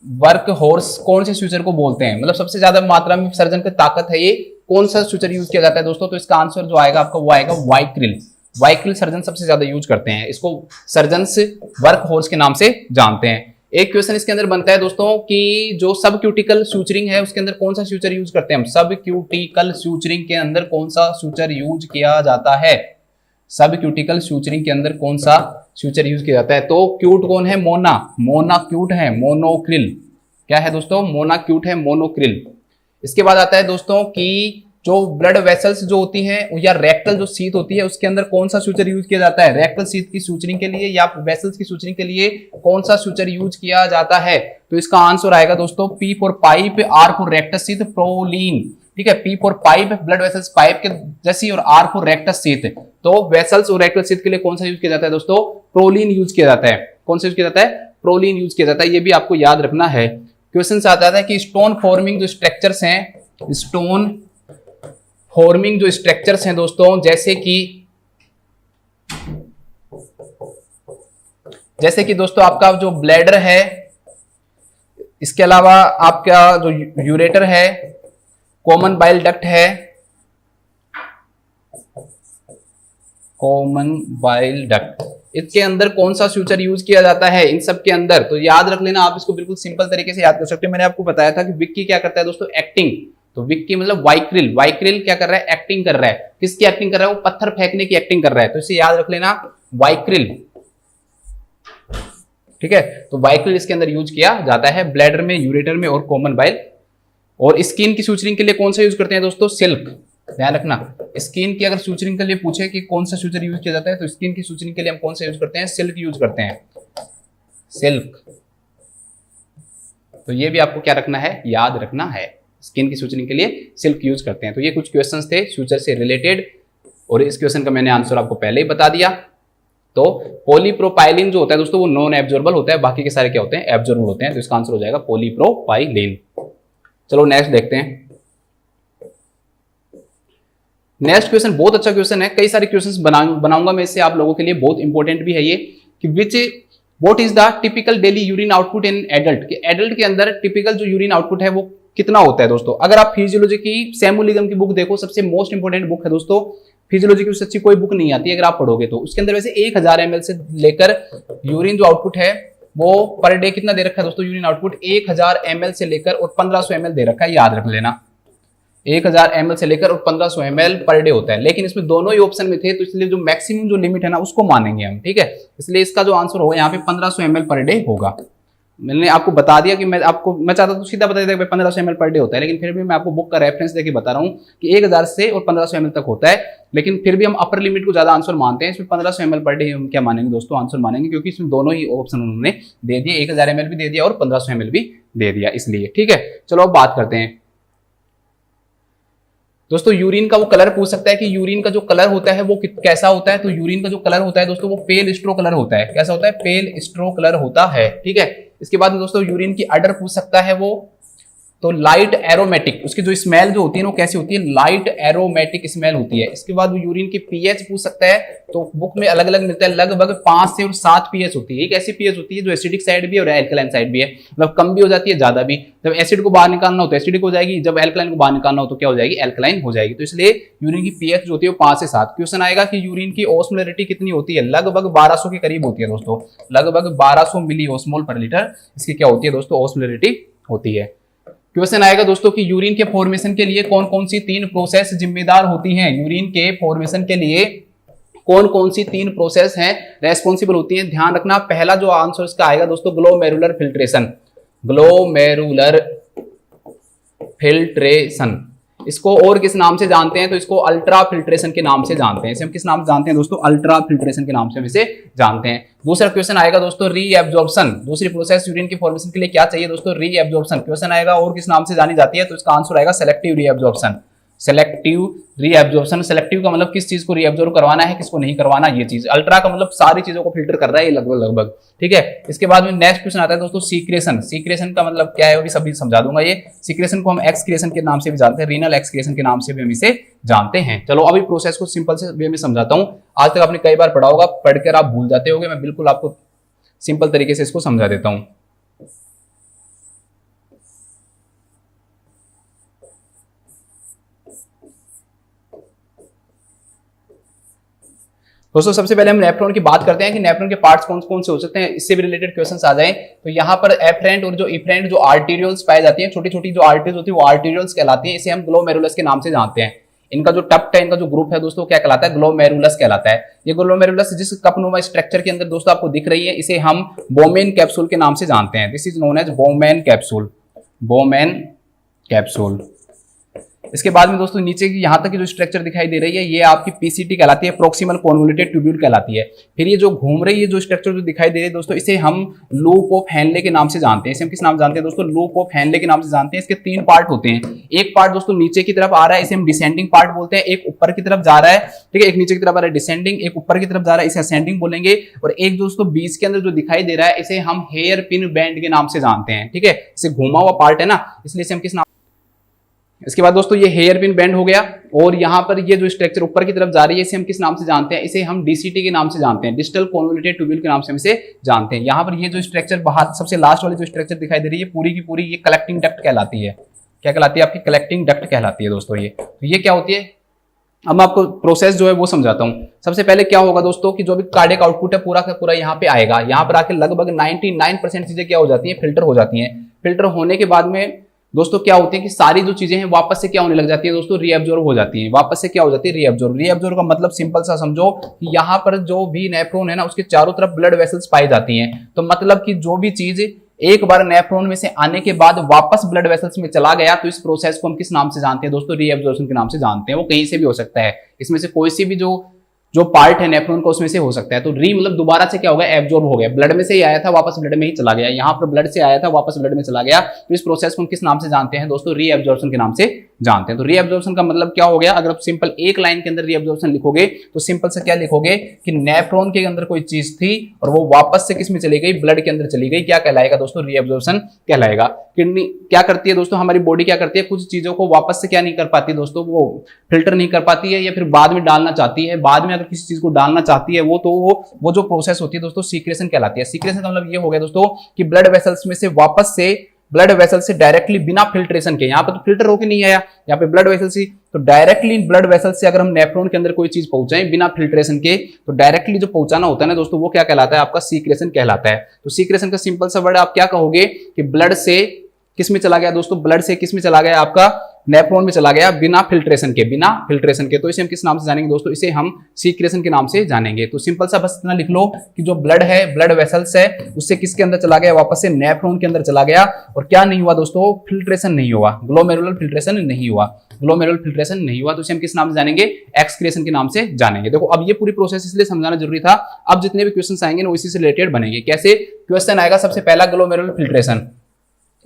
वर्क हॉर्स कौन से स्विचर को बोलते हैं, मतलब सबसे ज्यादा मात्रा में सर्जन की ताकत है, ये कौन सा स्विचर यूज किया जाता है दोस्तों, तो इसका आंसर जो आएगा आपका वो आएगा वाइक्रिल। वाइक्रिल सर्जन सबसे ज्यादा यूज करते हैं, इसको सर्जन्स वर्क हॉर्स के नाम से जानते हैं। एक क्वेश्चन इसके अंदर बनता है दोस्तों कि जो सब क्यूटिकल स्यूचरिंग है उसके अंदर कौन सा स्यूचर यूज करते हैं हम, सब क्यूटिकल स्यूचरिंग के अंदर कौन सा स्यूचर यूज किया जाता है, सब क्यूटिकल स्यूचरिंग के अंदर कौन सा स्यूचर यूज किया जाता है। तो क्यूट कौन है, मोना, मोना क्यूट है, मोनोक्रिल, क्या है दोस्तों, मोना क्यूट है, मोनोक्रिल। इसके बाद आता है दोस्तों कि जो ब्लड वेसल्स जो होती है या रेक्टल जो सीथ होती है उसके अंदर कौन सा स्यूचर यूज किया जाता है, रेक्टल सीथ की सूचरिंग के लिए या वेसल्स की सूचरिंग के लिए कौन सा स्यूचर यूज किया जाता है, तो इसका आंसर आएगा दोस्तों P for pipe, R for rectus sheath, proline. ठीक है, P for pipe, blood vessels pipe के जैसी, और R फॉर रेक्टस सीथ। तो वेसल्स और रेक्टल सीथ के लिए कौन सा यूज किया जाता है दोस्तों, प्रोलीन यूज किया जाता है। कौन सा यूज किया जाता है, प्रोलीन यूज किया जाता है, ये भी आपको याद रखना है। क्वेश्चन आता है कि स्टोन फॉर्मिंग जो स्ट्रक्चर्स हैं, स्टोन फॉर्मिंग जो स्ट्रक्चर्स हैं दोस्तों, जैसे कि दोस्तों आपका जो ब्लैडर है, इसके अलावा आपका जो यूरेटर है, कॉमन बाइल डक्ट है, कॉमन बाइल डक्ट, इसके अंदर कौन सा स्यूचर यूज किया जाता है इन सब के अंदर, तो याद रख लेना आप इसको, बिल्कुल सिंपल तरीके से याद कर सकते हैं। मैंने आपको बताया था कि विक्की क्या करता है दोस्तों, एक्टिंग, तो विक्की मतलब वाइक्रिल, वाइक्रिल क्या कर रहा है, एक्टिंग कर रहा है, किसकी एक्टिंग कर रहा है, वो पत्थर फेंकने की एक्टिंग कर रहा है, तो इसे याद रख लेना वाइक्रिल। ठीक है, तो वाइक्रिल इसके अंदर यूज किया जाता है ब्लैडर में, यूरेटर में और कॉमन बाइल। और स्किन की सूचरिंग के लिए कौन सा यूज करते हैं दोस्तों, सिल्क, ध्यान रखना। स्किन की अगर सूचरिंग के लिए पूछे कि कौन सा सूचर यूज किया जाता है, तो स्किन की सूचरिंग के लिए हम कौन सा यूज करते हैं, सिल्क यूज करते हैं, सिल्क। तो ये भी आपको क्या रखना है, याद रखना है, स्किन की सूचरिंग के लिए सिल्क यूज करते हैं। तो ये कुछ क्वेश्चंस थे फ्यूचर से रिलेटेड, और इस क्वेश्चन का मैंने आंसर आपको पहले ही बता दिया। तो पॉलीप्रोपाइलिन जो होता है दोस्तों वो नॉन एब्जॉर्बल होता है, बाकी के सारे क्या होते हैं, एब्जॉर्बल होते हैं, तो इसका आंसर हो जाएगा पॉलीप्रोपाइलिन। चलो नेक्स्ट देखते हैं। नेक्स्ट क्वेश्चन बहुत अच्छा क्वेश्चन है, कई सारे क्वेश्चंस बनाऊंगा मैं इससे आप लोगों के लिए, बहुत इंपॉर्टेंट भी है ये, कि what is the typical daily urine output in adult, कि एडल्ट के अंदर टिपिकल जो यूरिन आउटपुट है वो कितना होता है दोस्तों। अगर आप फिजियोलॉजी की सैमुलिगम की बुक देखो, सबसे मोस्ट इंपोर्टेंट बुक है दोस्तों, फिजियोलॉजी की सच्ची कोई बुक नहीं आती अगर आप पढ़ोगे तो। उसके अंदर वैसे 1000 ml से लेकर यूरिन जो आउटपुट है वो पर डे कितना दे रखा है दोस्तों, यूरिन आउटपुट 1000 ml से लेकर और 1500 ml दे रखा है, याद रख लेना। 1000 ml से लेकर और 1500 ml पर डे होता है, लेकिन इसमें दोनों ही ऑप्शन में थे, तो इसलिए जो मैक्सिमम जो लिमिट है ना उसको मानेंगे हम। ठीक है, इसलिए इसका जो आंसर होगा यहाँ पे 1500 ml पर डे होगा। मैंने आपको बता दिया कि मैं चाहता तो सीधा बता देता कि 1500 ml पर डे होता है, लेकिन फिर भी मैं आपको बुक का रेफरेंस देके बता रहा हूँ कि 1000 से और 1500 ml तक होता है। लेकिन फिर भी हम अपर लिमिट को ज्यादा आंसर मानते हैं, इसमें 1500 ml पर डे हम क्या मानेंगे दोस्तों, आंसर मानेंगे, क्योंकि इसमें दोनों ही ऑप्शन उन्होंने दे दिए, 1000 ml भी दे दिया और 1500 ml भी दे दिया, इसलिए ठीक है। चलो अब बात करते हैं दोस्तों, यूरिन का वो कलर पूछ सकता है कि यूरिन का जो कलर होता है वो कैसा होता है। तो यूरिन का जो कलर होता है दोस्तों वो पेल स्ट्रो कलर होता है। कैसा होता है? पेल स्ट्रो कलर होता है, ठीक है। इसके बाद में दोस्तों यूरिन की अडर पूछ सकता है वो, तो लाइट एरोमेटिक, उसकी जो स्मेल जो होती है वो कैसी होती है? लाइट एरोमेटिक स्मेल होती है। इसके बाद वो यूरिन की पीएच पूछ सकता है, तो बुक में अलग अलग मिलता है, लगभग 5 से और 7 पीएच होती है। एक ऐसी पीएच होती है जो एसिडिक साइड भी है और एल्कलाइन साइड भी है, मतलब कम भी हो जाती है ज्यादा भी। जब एसिड को बाहर निकालना हो तो एसिडिक हो जाएगी, जब एल्कलाइन को बाहर निकालना हो तो क्या हो जाएगी? एल्कलाइन हो जाएगी। तो इसलिए यूरिन की पीएच जो होती है वो 5 से 7। क्वेश्चन आएगा कि यूरिन की ऑस्मोलरिटी कितनी होती है? लगभग 1200 के करीब होती है दोस्तों, लगभग 1200 मिली ऑस्मोल पर लीटर इसकी क्या होती है दोस्तों? ऑस्मोलरिटी होती है। क्वेश्चन आएगा दोस्तों कि यूरिन के फॉर्मेशन के लिए कौन कौन सी 3 प्रोसेस जिम्मेदार होती हैं? यूरिन के फॉर्मेशन के लिए कौन कौन सी 3 प्रोसेस हैं रेस्पॉन्सिबल होती हैं? ध्यान रखना, पहला जो आंसर इसका आएगा दोस्तों ग्लोमेरुलर फिल्ट्रेशन। ग्लोमेरुलर फिल्ट्रेशन, इसको और किस नाम से जानते हैं? तो इसको अल्ट्रा फिल्ट्रेशन के नाम से जानते हैं। इसे हम किस नाम से जानते हैं दोस्तों? अल्ट्रा फिल्ट्रेशन के नाम से हम इसे जानते हैं। दूसरा क्वेश्चन आएगा दोस्तों रीएब्जॉर्प्शन। दूसरी प्रोसेस यूरिन की फॉर्मेशन के लिए क्या चाहिए दोस्तों? रीएब्जॉर्प्शन। क्वेश्चन आएगा और किस नाम से जानी जाती है? तो इसका आंसर आएगा selective reabsorption. Selective reabsorption, selective का मतलब किस चीज को रीएब्जॉर्ब करवाना है, किसको नहीं करवाना, ये चीज। अल्ट्रा का मतलब सारी चीजों को फिल्टर कर रहा है लगभग, ठीक है। इसके बाद में नेक्स्ट क्वेश्चन आता है दोस्तों सीक्रेशन। सीक्रेशन का मतलब क्या है वो भी सभी समझा दूंगा। ये सीक्रेशन को हम एक्सक्रेशन के नाम से भी जानते हैं, रीनल एक्सक्रेशन के नाम से भी हम इसे जानते हैं। चलो अभी प्रोसेस को सिंपल से वे में समझाता हूँ। आज तक आपने कई बार पढ़ा होगा, पढ़कर आप भूल जाते होगे, मैं बिल्कुल आपको सिंपल तरीके से इसको समझा देता हूँ। दोस्तों सबसे पहले हम नेफ्रॉन की बात करते हैं कि नेफ्रॉन के पार्ट्स कौन कौन से हो सकते हैं, इससे भी रिलेटेड क्वेश्चंस आ जाएं। तो यहाँ पर एफरेंट और जो इफरेंट जो आर्टेरियल्स पाई जाती हैं, छोटी छोटी जो आर्टरीज होती है वो आर्टेरियल्स कहलाती है। इसे हम ग्लोमेरुलस के नाम से जानते हैं। इनका जो टप्ट है, इनका जो ग्रुप है दोस्तों क्या कहलाता है? ग्लोमेरुलस कहलाता है। ये ग्लोमेरुलस जिस कपनुमा स्ट्रक्चर के अंदर दोस्तों आपको दिख रही है, इसे हम बोमेन कैप्सूल के नाम से जानते हैं। This is known as Bowman capsule. Bowman capsule. इसके बाद में दोस्तों नीचे की यहाँ तक की जो स्ट्रक्चर दिखाई दे रही है ये आपकी पीसीटी कहलाती है, प्रोक्सिमल कॉन्वोल्यूटेड ट्यूब्यूल कहलाती है। फिर ये जो घूम रही है जो स्ट्रक्चर जो दिखाई दे रही है दोस्तों, इसे हम लूप ऑफ हेनले के नाम से जानते हैं। इसे हम किस नाम जानते हैं दोस्तों? लूप ऑफ हेनले के नाम से जानते हैं। इसके 3 पार्ट होते हैं। एक पार्ट दोस्तों नीचे की तरफ आ रहा है, इसे हम डिसेंडिंग पार्ट बोलते हैं। एक ऊपर की तरफ जा रहा है, ठीक है, एक नीचे की तरफ आ रहा है डिसेंडिंग, एक ऊपर की तरफ जा रहा है, इसे असेंडिंग बोलेंगे। और एक दोस्तों बीच के अंदर जो दिखाई दे रहा है इसे हम हेयर पिन बैंड के नाम से जानते हैं, ठीक है। इसे घुमा हुआ पार्ट है ना, इसलिए इसे हम किस नाम। इसके बाद दोस्तों ये हेयर पिन बैंड हो गया, और यहाँ पर ये जो स्ट्रक्चर ऊपर की तरफ जा रही है इसे हम किस नाम से जानते हैं? इसे हम डीसीटी के नाम से जानते हैं, डिजिटल कॉन्वोल्यूटेड ट्यूब्यूल के नाम से हम इसे जानते हैं। यहाँ पर ये जो स्ट्रक्चर बाहर सबसे लास्ट वाली जो स्ट्रक्चर दिखाई दे रही है पूरी की पूरी ये कलेक्टिंग डक्ट कहलाती है। क्या कहलाती है? आपकी कलेक्टिंग डक्ट कहलाती है दोस्तों। ये क्या होती है? अब मैं आपको प्रोसेस जो है वो समझाता हूँ। सबसे पहले क्या होगा दोस्तों कि जो भी कार्डियक आउटपुट है पूरा का पूरा यहाँ पे आएगा। यहाँ पर आके लगभग 99% चीजें क्या हो जाती हैं? फिल्टर हो जाती हैं। फिल्टर होने के बाद में दोस्तों क्या होती है कि सारी जो चीजें हैं वापस से क्या होने लग जाती है दोस्तों? रीअब्जॉर्ब हो जाती हैं। वापस से क्या हो जाती है? रीअब्जॉर्ब। रीअब्जॉर्ब का मतलब सिंपल सा समझो कि यहाँ पर जो भी नेफ्रॉन है ना उसके चारों तरफ ब्लड वेसल्स पाई जाती हैं। तो मतलब कि जो भी चीज एक बार नेफ्रॉन में से आने के बाद वापस ब्लड वेसल्स में चला गया तो इस प्रोसेस को हम किस नाम से जानते हैं दोस्तों? रीअब्जॉर्प्शन के नाम से जानते हैं। वो कहीं से भी हो सकता है, इसमें से कोई सी भी जो पार्ट है नेफ्रॉन का उसमें से हो सकता है। तो री मतलब दोबारा से क्या हो गया? एब्जॉर्ब हो गया। ब्लड में से ही आया था वापस ब्लड में ही चला गया, यहाँ पर ब्लड से आया था वापस ब्लड में चला गया। तो इस प्रोसेस को हम किस नाम से जानते हैं दोस्तों? रीअब्जॉर्प्शन के नाम से जानते हैं। तो रीअब्जॉर्प्शन का मतलब क्या हो गया? अगर आप सिंपल एक लाइन के अंदर रीअब्जॉर्प्शन लिखोगे तो सिंपल से क्या लिखोगे कि नेफ्रॉन के अंदर कोई चीज थी और वो वापस से किस में चली गई? ब्लड के अंदर चली गई। क्या कहलाएगा दोस्तों? रीअब्जॉर्प्शन कहलाएगा। किडनी क्या करती है दोस्तों? हमारी बॉडी क्या करती है? कुछ चीजों को वापस से क्या नहीं कर पाती दोस्तों? वो फिल्टर नहीं कर पाती है या फिर बाद में डालना चाहती है। बाद में अगर किसी चीज को डालना चाहती है वो जो प्रोसेस होती है दोस्तों सीक्रेशन कहलाती है। सीक्रेशन का मतलब ये हो गया दोस्तों कि ब्लड वेसल्स में से वापस से ब्लड वेसल से डायरेक्टली बिना फिल्ट्रेशन के, यहाँ पर तो फिल्टर होके नहीं आया, यहाँ पे ब्लड वेसल से, तो डायरेक्टली ब्लड वेसल से अगर हम नेफ्रॉन के अंदर कोई चीज पहुंचाएं बिना फिल्ट्रेशन के तो डायरेक्टली जो पहुंचाना होता है ना दोस्तों वो क्या कहलाता है? आपका सीक्रेशन कहलाता है। तो सीक्रेशन का सिंपल सा वर्ड आप क्या कहोगे कि ब्लड से किस में चला गया दोस्तों? ब्लड से किस में चला गया? आपका नेफ्रॉन में चला गया बिना फिल्ट्रेशन के, तो इसे हम किस नाम से जानेंगे दोस्तों? इसे हम सीक्रेशन के नाम से जानेंगे। तो सिंपल सा बस इतना लिख लो कि जो ब्लड है, ब्लड वेसल्स है, उससे किसके अंदर चला गया? वापस से नेफ्रॉन के अंदर चला गया। और क्या नहीं हुआ दोस्तों? फिल्ट्रेशन नहीं हुआ, ग्लोमेरुलर फिल्ट्रेशन नहीं हुआ, तो इसे हम किस नाम से जानेंगे? एक्सक्रीशन के नाम से जानेंगे। देखो अब ये पूरी प्रोसेस इसलिए समझाना जरूरी था, अब जितने भी क्वेश्चन आएंगे ना इसी से रिलेटेड बनेंगे। कैसे क्वेश्चन आएगा? सबसे पहला ग्लोमेरुलर फिल्ट्रेशन,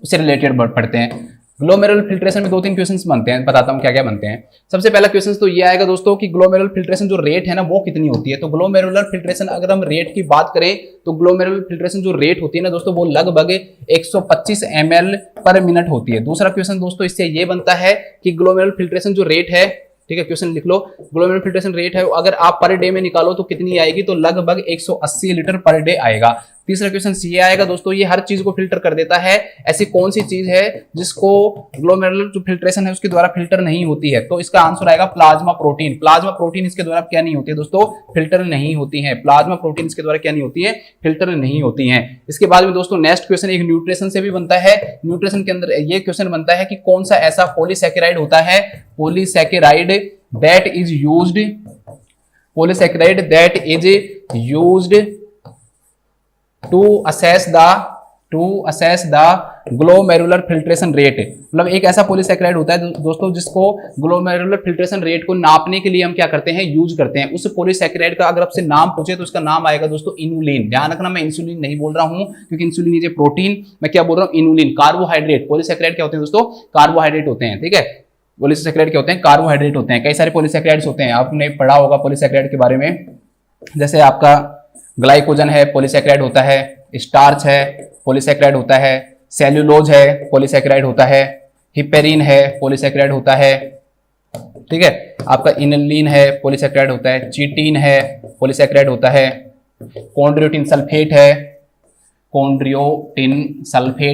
उससे रिलेटेड पढ़ते हैं। ग्लोमेरुलर फिल्ट्रेशन में 2-3 क्वेश्चंस बनते हैं, बताता हूं क्या क्या बनते हैं। सबसे पहला क्वेश्चन तो ये आएगा दोस्तों कि ग्लोमेरुलर फिल्ट्रेशन जो रेट है ना वो कितनी होती है। तो ग्लोमेरुलर फिल्ट्रेशन अगर हम रेट की बात करें तो ग्लोमेरुलर फिल्ट्रेशन जो रेट होती है ना दोस्तों वो लगभग 125 ml पर मिनट होती है। दूसरा क्वेश्चन दोस्तों इससे ये बनता है कि ग्लोमेरुलर फिल्ट्रेशन जो रेट है, ठीक है, क्वेश्चन लिख लो, ग्लोमेरुलर फिल्ट्रेशन रेट है अगर आप पर डे में निकालो तो कितनी आएगी? तो लगभग 180 लीटर पर डे आएगा। तीसरा क्वेश्चन ये आएगा दोस्तों, ये हर चीज को फिल्टर कर देता है, ऐसी कौन सी चीज है जिसको ग्लोमेरुलर जो फिल्ट्रेशन है उसके द्वारा फिल्टर नहीं होती है? तो इसका आंसर आएगा प्लाज्मा प्रोटीन। प्लाज्मा प्रोटीन इसके द्वारा क्या नहीं होती है दोस्तों? फिल्टर नहीं होती है। प्लाज्मा प्रोटीन इसके द्वारा क्या नहीं होती है? फिल्टर नहीं होती है। इसके बाद में दोस्तों नेक्स्ट क्वेश्चन एक न्यूट्रिशन से भी बनता है। न्यूट्रिशन के अंदर ये क्वेश्चन बनता है कि कौन सा ऐसा पॉलीसैकेराइड होता है, polysaccharide that is used to assess the glomerular filtration rate. मतलब एक ऐसा पॉलीसैकेराइड होता है दोस्तों जिसको ग्लोमेरुलर फिल्ट्रेशन रेट को नापने के लिए हम क्या करते हैं? यूज करते हैं। उस पॉलीसैकेराइड का अगर आपसे नाम पूछे तो उसका नाम आएगा दोस्तों इनुलिन। ध्यान रखना मैं इंसुलिन नहीं बोल रहा हूं क्योंकि इंसुलिन इज ए प्रोटीन, मैं क्या बोल रहा हूं? इनुलिन। कार्बोहाइड्रेट, पॉलीसैकेराइड क्या होते हैं दोस्तों? कार्बोहाइड्रेट होते हैं, ठीक है। पॉलीसैकेराइड क्या होते हैं? कार्बोहाइड्रेट होते हैं। कई सारे पॉलीसैकेराइड्स होते हैं, आपने पढ़ा होगा पॉलीसैकेराइड के बारे में। जैसे आपका ग्लाइकोजन है, पॉलीसैकेराइड होता है, स्टार्च है, पॉलीसैकेराइड होता है, सेल्यूलोज है, पॉलीसैकेराइड होता है, हिपेरिन है, पॉलीसैकेराइड होता है, ठीक है। आपका इनलिन है, पॉलीसैकेराइड होता है, चीटीन है, पॉलीसैकेराइड होता है, कॉन्ड्रियोटिन सल्फेट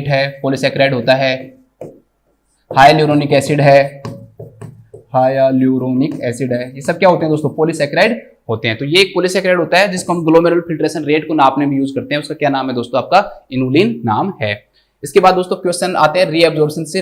है, पॉलीसैकेराइड होता है, हाइलुरोनिक एसिड है, ये सब क्या होते हैं दोस्तों? पॉलीसैकेराइड होते हैं। तो ये एक पॉलीसैकेराइड होता है जिसको हम ग्लोमेरुलर फिल्ट्रेशन रेट को नापने में यूज करते हैं। उसका क्या नाम है दोस्तों? आपका इनुलिन नाम है। इसके बाद दोस्तों क्वेश्चन आते हैं रीएब्जॉर्प्शन से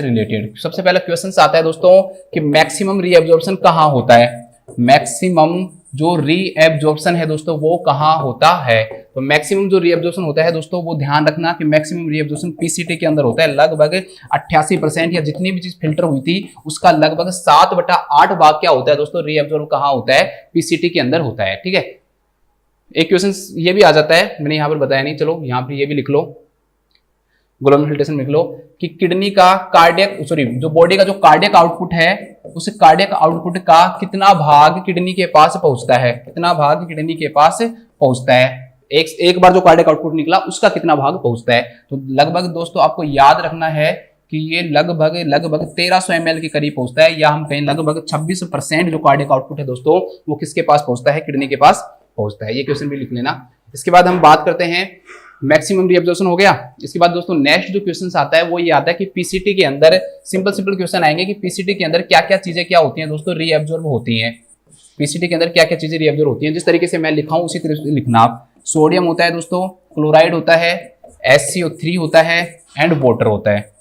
रिलेटेड। सबसे पहला क्वेश्चन आता है दोस्तों कि मैक्सिमम रीएब्जॉर्प्शन कहां होता है? मैक्सिमम जो रीएब्जॉर्प्शन है दोस्तों वो कहां होता है? तो मैक्सिमम जो रीएब्जॉर्प्शन होता है दोस्तों वो ध्यान रखना कि मैक्सिमम रीएब्जॉर्प्शन पीसीटी के अंदर होता है। लगभग 88% या जितनी भी चीज फिल्टर हुई थी उसका लगभग 7/8 भाग क्या होता है दोस्तों? रीएब्जॉर्ब कहां होता है? पीसीटी के अंदर होता है, ठीक है। एक क्वेश्चन ये भी आ जाता है, मैंने यहां पर बताया नहीं, चलो यहां पर ये भी लिख लो, ग्लोमेरुलर फिल्ट्रेशन लिख लो कि किडनी का जो बॉडी का जो कार्डियक आउटपुट है उस कार्डियक आउटपुट का कितना भाग किडनी के पास पहुंचता है? कितना भाग किडनी के पास पहुंचता है? एक बार जो कार्डियक आउटपुट निकला उसका कितना भाग पहुंचता है? तो लगभग दोस्तों आपको याद रखना है कि ये लगभग 1300 ml के करीब पहुंचता है, या हम कहें लगभग 26% जो कार्डियक आउटपुट है दोस्तों वो किसके पास पहुंचता है? किडनी के पास पहुंचता है। ये क्वेश्चन भी लिख लेना। इसके बाद हम बात करते हैं, मैक्सिमम रीएब्जॉर्प्शन हो गया। इसके बाद दोस्तों नेक्स्ट जो क्वेश्चन आता है वो ये आता है कि पीसीटी के अंदर सिंपल क्वेश्चन आएंगे कि पीसीटी के अंदर क्या क्या चीजें क्या होती हैं दोस्तों? रीएब्जॉर्ब होती हैं। पीसीटी के अंदर क्या क्या चीजें रीएब्जॉर्ब होती हैं? जिस तरीके से मैं लिखा हूं उसी तरीके से लिखना आप। सोडियम होता है दोस्तों, क्लोराइड होता है, SCO3 होता है एंड वाटर होता है।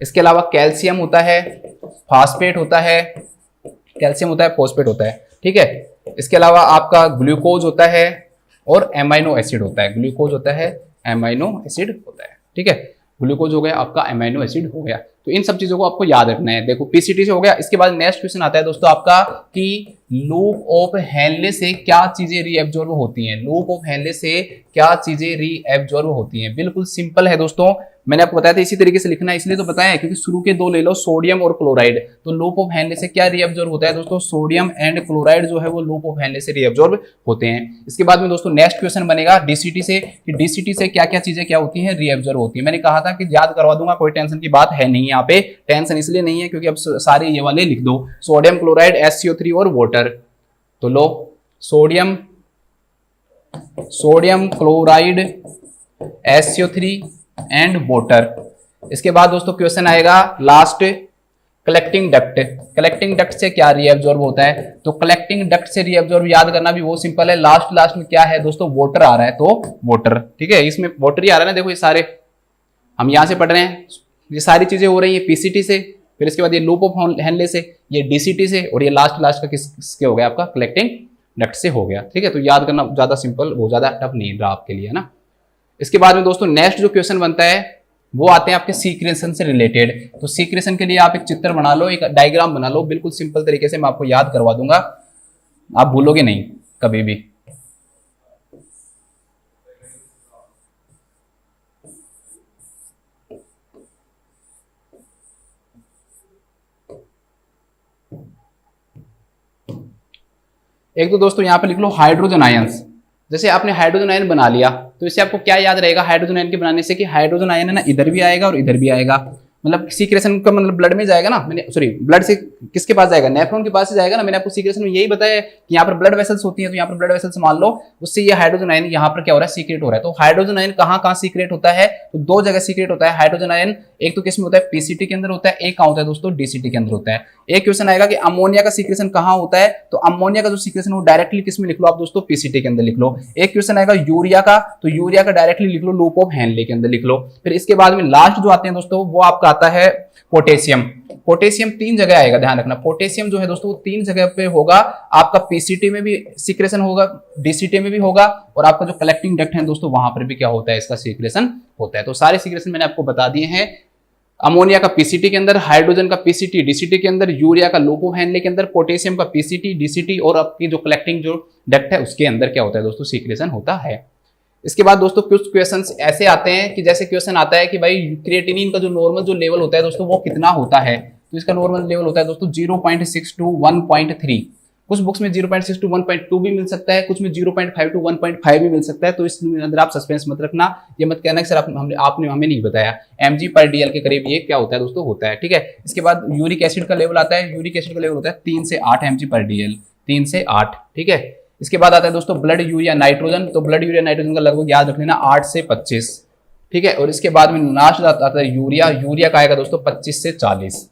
इसके अलावा कैल्शियम होता है, फास्फेट होता है, फॉस्फेट होता है, ठीक है। इसके अलावा आपका ग्लूकोज होता है और एमाइनो एसिड होता है। ठीक है। ग्लूकोज हो गया, आपका एमाइनो एसिड हो गया। तो इन सब चीजों को आपको याद रखना है। देखो पीसीटी से हो गया। इसके बाद नेक्स्ट क्वेश्चन आता है दोस्तों आपका कि लूप ऑफ हेनले से क्या चीजें रीएब्जॉर्ब होती हैं? लूप ऑफ हेनले से क्या चीजें रीएब्जॉर्ब होती हैं? बिल्कुल सिंपल है दोस्तों, मैंने आपको बताया था इसी तरीके से लिखना है, इसलिए तो बताया क्योंकि शुरू के दो ले लो, सोडियम और क्लोराइड। तो लूप ऑफ हेनले से क्या रीएब्जॉर्ब होता है दोस्तों? सोडियम एंड क्लोराइड जो है वो लूप ऑफ हेनले से रीएब्जॉर्ब होते हैं। इसके बाद में दोस्तों नेक्स्ट क्वेश्चन बनेगा डीसीटी से, कि डीसीटी से क्या क्या चीजें क्या होती हैं? रीएब्जॉर्ब होती है। मैंने कहा था कि याद करवा दूंगा, कोई टेंशन की बात है नहीं यहाँ पे। टेंशन इसलिए नहीं है क्योंकि अब सारे ये वाले लिख दो, सोडियम, क्लोराइड, SCO3 और वाटर। तो लो sodium, chloride, SCO3 and water. इसके बाद दोस्तों क्वेश्चन आएगा last, collecting duct. Collecting duct से क्या रीएब्जॉर्ब होता है? तो कलेक्टिंग डक्ट से रीएब्जॉर्ब याद करना भी वो सिंपल है। लास्ट में क्या है दोस्तों? वाटर आ रहा है, तो वाटर, ठीक है। इसमें वाटर ही आ रहा है ना, देखो ये सारे हम यहाँ से पढ़ रहे हैं, ये सारी चीजें हो रही है पीसीटी से, फिर इसके बाद ये लूप ऑफ हेनले से, ये डीसीटी से, और ये लास्ट का किसके हो गया आपका कलेक्टिंग डक्ट से हो गया। ठीक है, तो याद करना ज्यादा सिंपल, वो ज्यादा टफ नहीं रहा आपके लिए, है ना। इसके बाद में दोस्तों नेक्स्ट जो क्वेश्चन बनता है वो आते हैं आपके सीक्रेशन से रिलेटेड। तो सीक्रेशन के लिए आप एक चित्र बना लो, एक डायग्राम बना लो, बिल्कुल सिंपल तरीके से मैं आपको याद करवा दूंगा, आप भूलोगे नहीं कभी भी। एक तो दोस्तों यहाँ पे लिख लो हाइड्रोजन आयंस। जैसे आपने हाइड्रोजन आयन बना लिया तो इससे आपको क्या याद रहेगा हाइड्रोजन आयन के बनाने से, कि हाइड्रोजन आयन है ना इधर भी आएगा और इधर भी आएगा, मतलब सीक्रेशन का मतलब ब्लड में जाएगा ना, मैंने सॉरी ब्लड से किसके पास जाएगा, नेफ्रॉन के पास से जाएगा ना। मैंने आपको सीक्रेशन में यही बताया कि यहाँ पर ब्लड वेसल्स होती हैं, तो यहाँ पर ब्लड वेसल्स मान लो, उससे ये हाइड्रोजन आयन यहाँ पर क्या हो रहा है सीक्रेट हो रहा है। तो हाइड्रोजन आयन कहाँ कहाँ सीक्रेट होता है, तो दो जगह सीक्रेट होता है हाइड्रोजन आयन, एक तो किस में होता है पीसीटी के अंदर होता है, एक कहाँ होता है दोस्तों डीसीटी के अंदर होता है। एक क्वेश्चन आएगा कि अमोनिया का सीक्रेशन कहाँ होता है, तो अमोनिया का जो सीक्रेशन वो डायरेक्टली किस में लिख लो आप दोस्तों पीसीटी के अंदर लिख लो। एक क्वेश्चन आएगा यूरिया का, तो यूरिया का डायरेक्टली लिख लो लूप ऑफ हेनले के अंदर लिख लो। फिर इसके बाद में लास्ट जो आते हैं दोस्तों वो आपका आता है पोटेशियम। पोटेशियम तीन जगह आएगा, ध्यान रखना। पोटेशियम जो है दोस्तों वो तीन जगह पे होगा, आपका पीसीटी में भी सीक्रेशन होगा, डीसीटी में भी होगा, और आपका जो कलेक्टिंग डक्ट है दोस्तों वहां पर भी क्या होता है इसका सीक्रेशन होता है। तो सारे सीक्रेशन मैंने आपको बता दिए हैं। अमोनिया का पीसीटी के अंदर, हाइड्रोजन का पीसीटी डीसीटी के अंदर, यूरिया का लूप ऑफ हेनले के अंदर, पोटेशियम का पीसीटी डीसीटी, और आपकी जो कलेक्टिंग जो डक्ट है उसके अंदर क्या होता है दोस्तों सीक्रेशन होता है। इसके बाद दोस्तों कुछ क्वेश्चंस ऐसे आते हैं कि जैसे क्वेश्चन आता है कि भाई क्रिएटिनिन का जो नॉर्मल जो लेवल होता है दोस्तों वो कितना होता है, तो इसका नॉर्मल लेवल होता है दोस्तों 0.6 to 1.3। कुछ बुक्स में 0.6 to 1.2 भी मिल सकता है, कुछ में 0.5 to 1.5 भी मिल सकता है। तो इस अंदर आप सस्पेंस मत रखना, ये मत कहना कि सर आपने हमें नहीं बताया, mg/dl के करीब ये क्या होता है दोस्तों होता है। ठीक है, इसके बाद यूरिक एसिड का लेवल आता है, यूरिक एसिड का लेवल होता है 3 से 8 mg/dl, 3 से 8। ठीक है, इसके बाद आता है दोस्तों ब्लड यूरिया नाइट्रोजन, तो ब्लड यूरिया नाइट्रोजन का लगभग याद रख लेना 8 से 25। ठीक है, और इसके बाद में लास्ट आता है यूरिया, यूरिया का आएगा दोस्तों 25 से 40।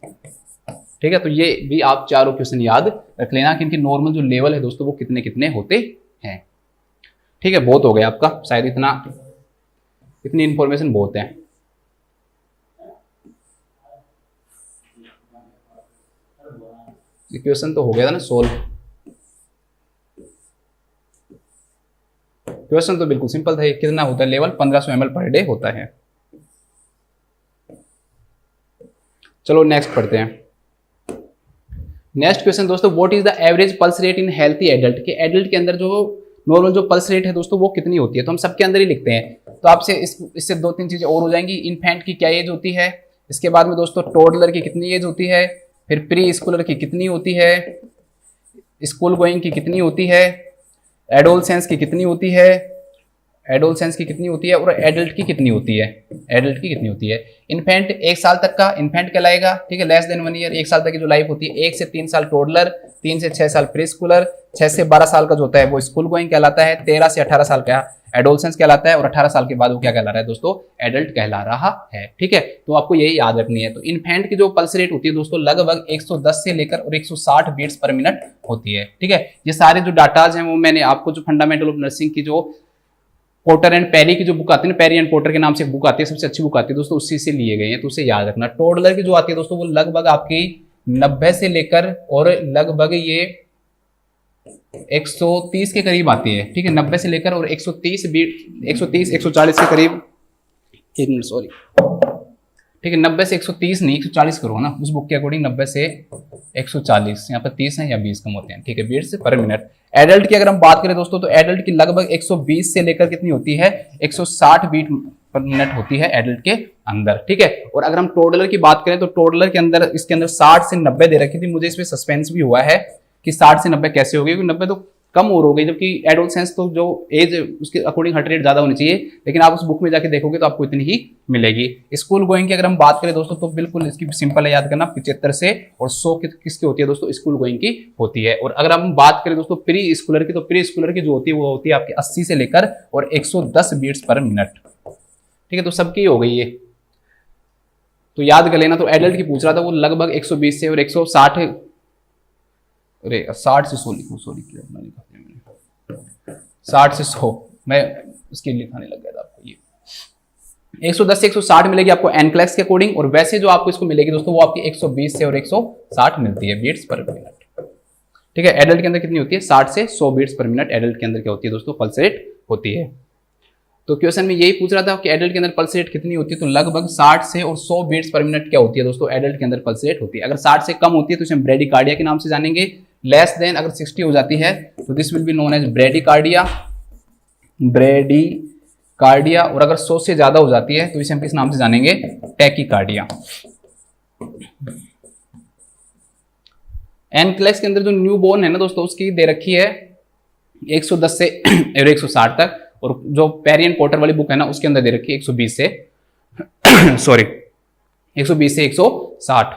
ठीक है, तो ये भी आप चारों क्वेश्चन याद रख लेना कि इनके नॉर्मल जो लेवल है दोस्तों वो कितने कितने होते हैं। ठीक है, बहुत हो गया आपका, शायद इतनी इंफॉर्मेशन बहुत है। क्वेश्चन तो हो गया था ना सोल्व, क्वेश्चन तो बिल्कुल सिंपल था। कितना होता है लेवल 1500 ml पर डे होता है। चलो नेक्स्ट पढ़ते हैं। नेक्स्ट क्वेश्चन दोस्तों, what is the average pulse rate in healthy adult, के एडल्ट के अंदर जो नॉर्मल जो पल्स रेट है दोस्तों वो कितनी होती है, तो हम सबके अंदर ही लिखते हैं। तो आपसे इससे दो तीन चीजें और हो जाएंगी। इन्फेंट की क्या एज होती है, इसके बाद में दोस्तों टोडलर की कितनी एज होती है, फिर प्री स्कूलर की कितनी होती है, स्कूल गोइंग की कितनी होती है, एडोलसेंस की कितनी होती है, एडोलसेंस की कितनी होती है, और एडल्ट की कितनी होती है, एडल्ट की कितनी होती है। इन्फेंट 1 साल तक का इन्फेंट कहलाएगा। ठीक है, लेस देन 1 ईयर, 1 साल तक की जो लाइफ होती है। 1 से 3 साल टोडलर, 3 से 6 साल प्री स्कूलर, 6 से 12 साल का जो होता है वो स्कूल गोइंग कहलाता है, 13 से 18 साल का एडोलसेंस कहलाता है, और 18 साल के बाद वो क्या कहला रहा है दोस्तों एडल्ट कहला रहा है। ठीक है, तो आपको यही याद रखनी है। तो इन्फेंट की जो पल्स रेट होती है दोस्तों लगभग 110 से लेकर और 160 बीट्स पर मिनट होती है। ठीक है, ये सारे जो डाटाज हैं वो मैंने आपको जो फंडामेंटल ऑफ नर्सिंग की जो पोर्टर एंड पेरी की जो बुक आती है ना, पेरी एंड पोर्टर के नाम से बुक आती है, सबसे अच्छी बुक आती है दोस्तों, उसी से लिए गए हैं, तो उसे याद रखना। टोडलर की जो आती है दोस्तों वो लगभग आपकी 90 से लेकर और लगभग ये 130 के करीब आती है। ठीक है, 90 से लेकर और 130 140 के करीब, एक मिनट सॉरी, ठीक है 90 से 130 नहीं 140 करो ना, उस बुक के अकॉर्डिंग 90 से 140, यहाँ पर 30 है या 20 कम होते हैं। ठीक है, बीट्स पर मिनट। एडल्ट की अगर हम बात करें दोस्तों तो एडल्ट की लगभग 120 से लेकर कितनी होती है 160 बीट पर मिनट होती है एडल्ट के अंदर। ठीक है, और अगर हम टोडलर की बात करें तो टोडलर के अंदर इसके अंदर 60 से 90 दे रखी थी। मुझे इसमें सस्पेंस भी हुआ है कि 60 से 90 कैसे हो गई, क्योंकि 90 तो कम और हो गई, जबकि एडोलसेंस तो जो एज उसके अकॉर्डिंग हार्ट रेट ज्यादा होनी चाहिए, लेकिन आप उस बुक में जाके देखोगे तो आपको इतनी ही मिलेगी। स्कूल गोइंग की अगर हम बात करें दोस्तों तो बिल्कुल इसकी सिंपल है याद करना, 75 से और 100 किसकी होती है दोस्तों स्कूल गोइंग की होती है। और अगर हम बात करें दोस्तों प्री स्कूलर की, तो प्री स्कूलर की जो होती है वो होती है आपकी 80 से लेकर और 110 बीट्स पर मिनट। ठीक है, तो सबकी हो गई है, तो याद कर लेना। तो एडल्ट की पूछ रहा था, वो लगभग 120 से और 160, अरे 60 से 100 लिखो, सॉरी कितना लिखा था मैंने, 60 से 100 मैं इसके लिखाने लग गया था आपको। ये 110 से 160 मिलेगी आपको एनक्लेक्स के अकॉर्डिंग, और वैसे जो आपको इसको मिलेगी दोस्तों वो आपकी 120 से और 160 मिलती है बीट्स पर मिनट। ठीक है, एडल्ट के अंदर कितनी होती है? 60 से 100 बीट्स पर मिनट एडल्ट के अंदर क्या होती है दोस्तों? पल्स रेट होती है। तो क्वेश्चन में यही पूछ रहा था कि एडल्ट के अंदर पल्स रेट कितनी होती है, तो लगभग 60 से और 100 बीट्स पर मिनट क्या होती है दोस्तों? एडल्ट के अंदर पल्स रेट होती है। अगर 60 से कम होती है तो इसे हम ब्रेडिकार्डिया के नाम से जानेंगे। लेस देन अगर 60 हो जाती है तो this will be known as bradycardia, bradycardia. और अगर 100 से ज्यादा हो जाती है तो इसे हम किस नाम से जानेंगे? टैकीकार्डिया। एनक्लेक्स के अंदर जो न्यू बोर्न है ना दोस्तों, उसकी दे रखी है 110 से 160 तक, और जो पेरियन पोर्टर वाली बुक है ना उसके अंदर दे रखी है 120 से सॉरी 120 से 160।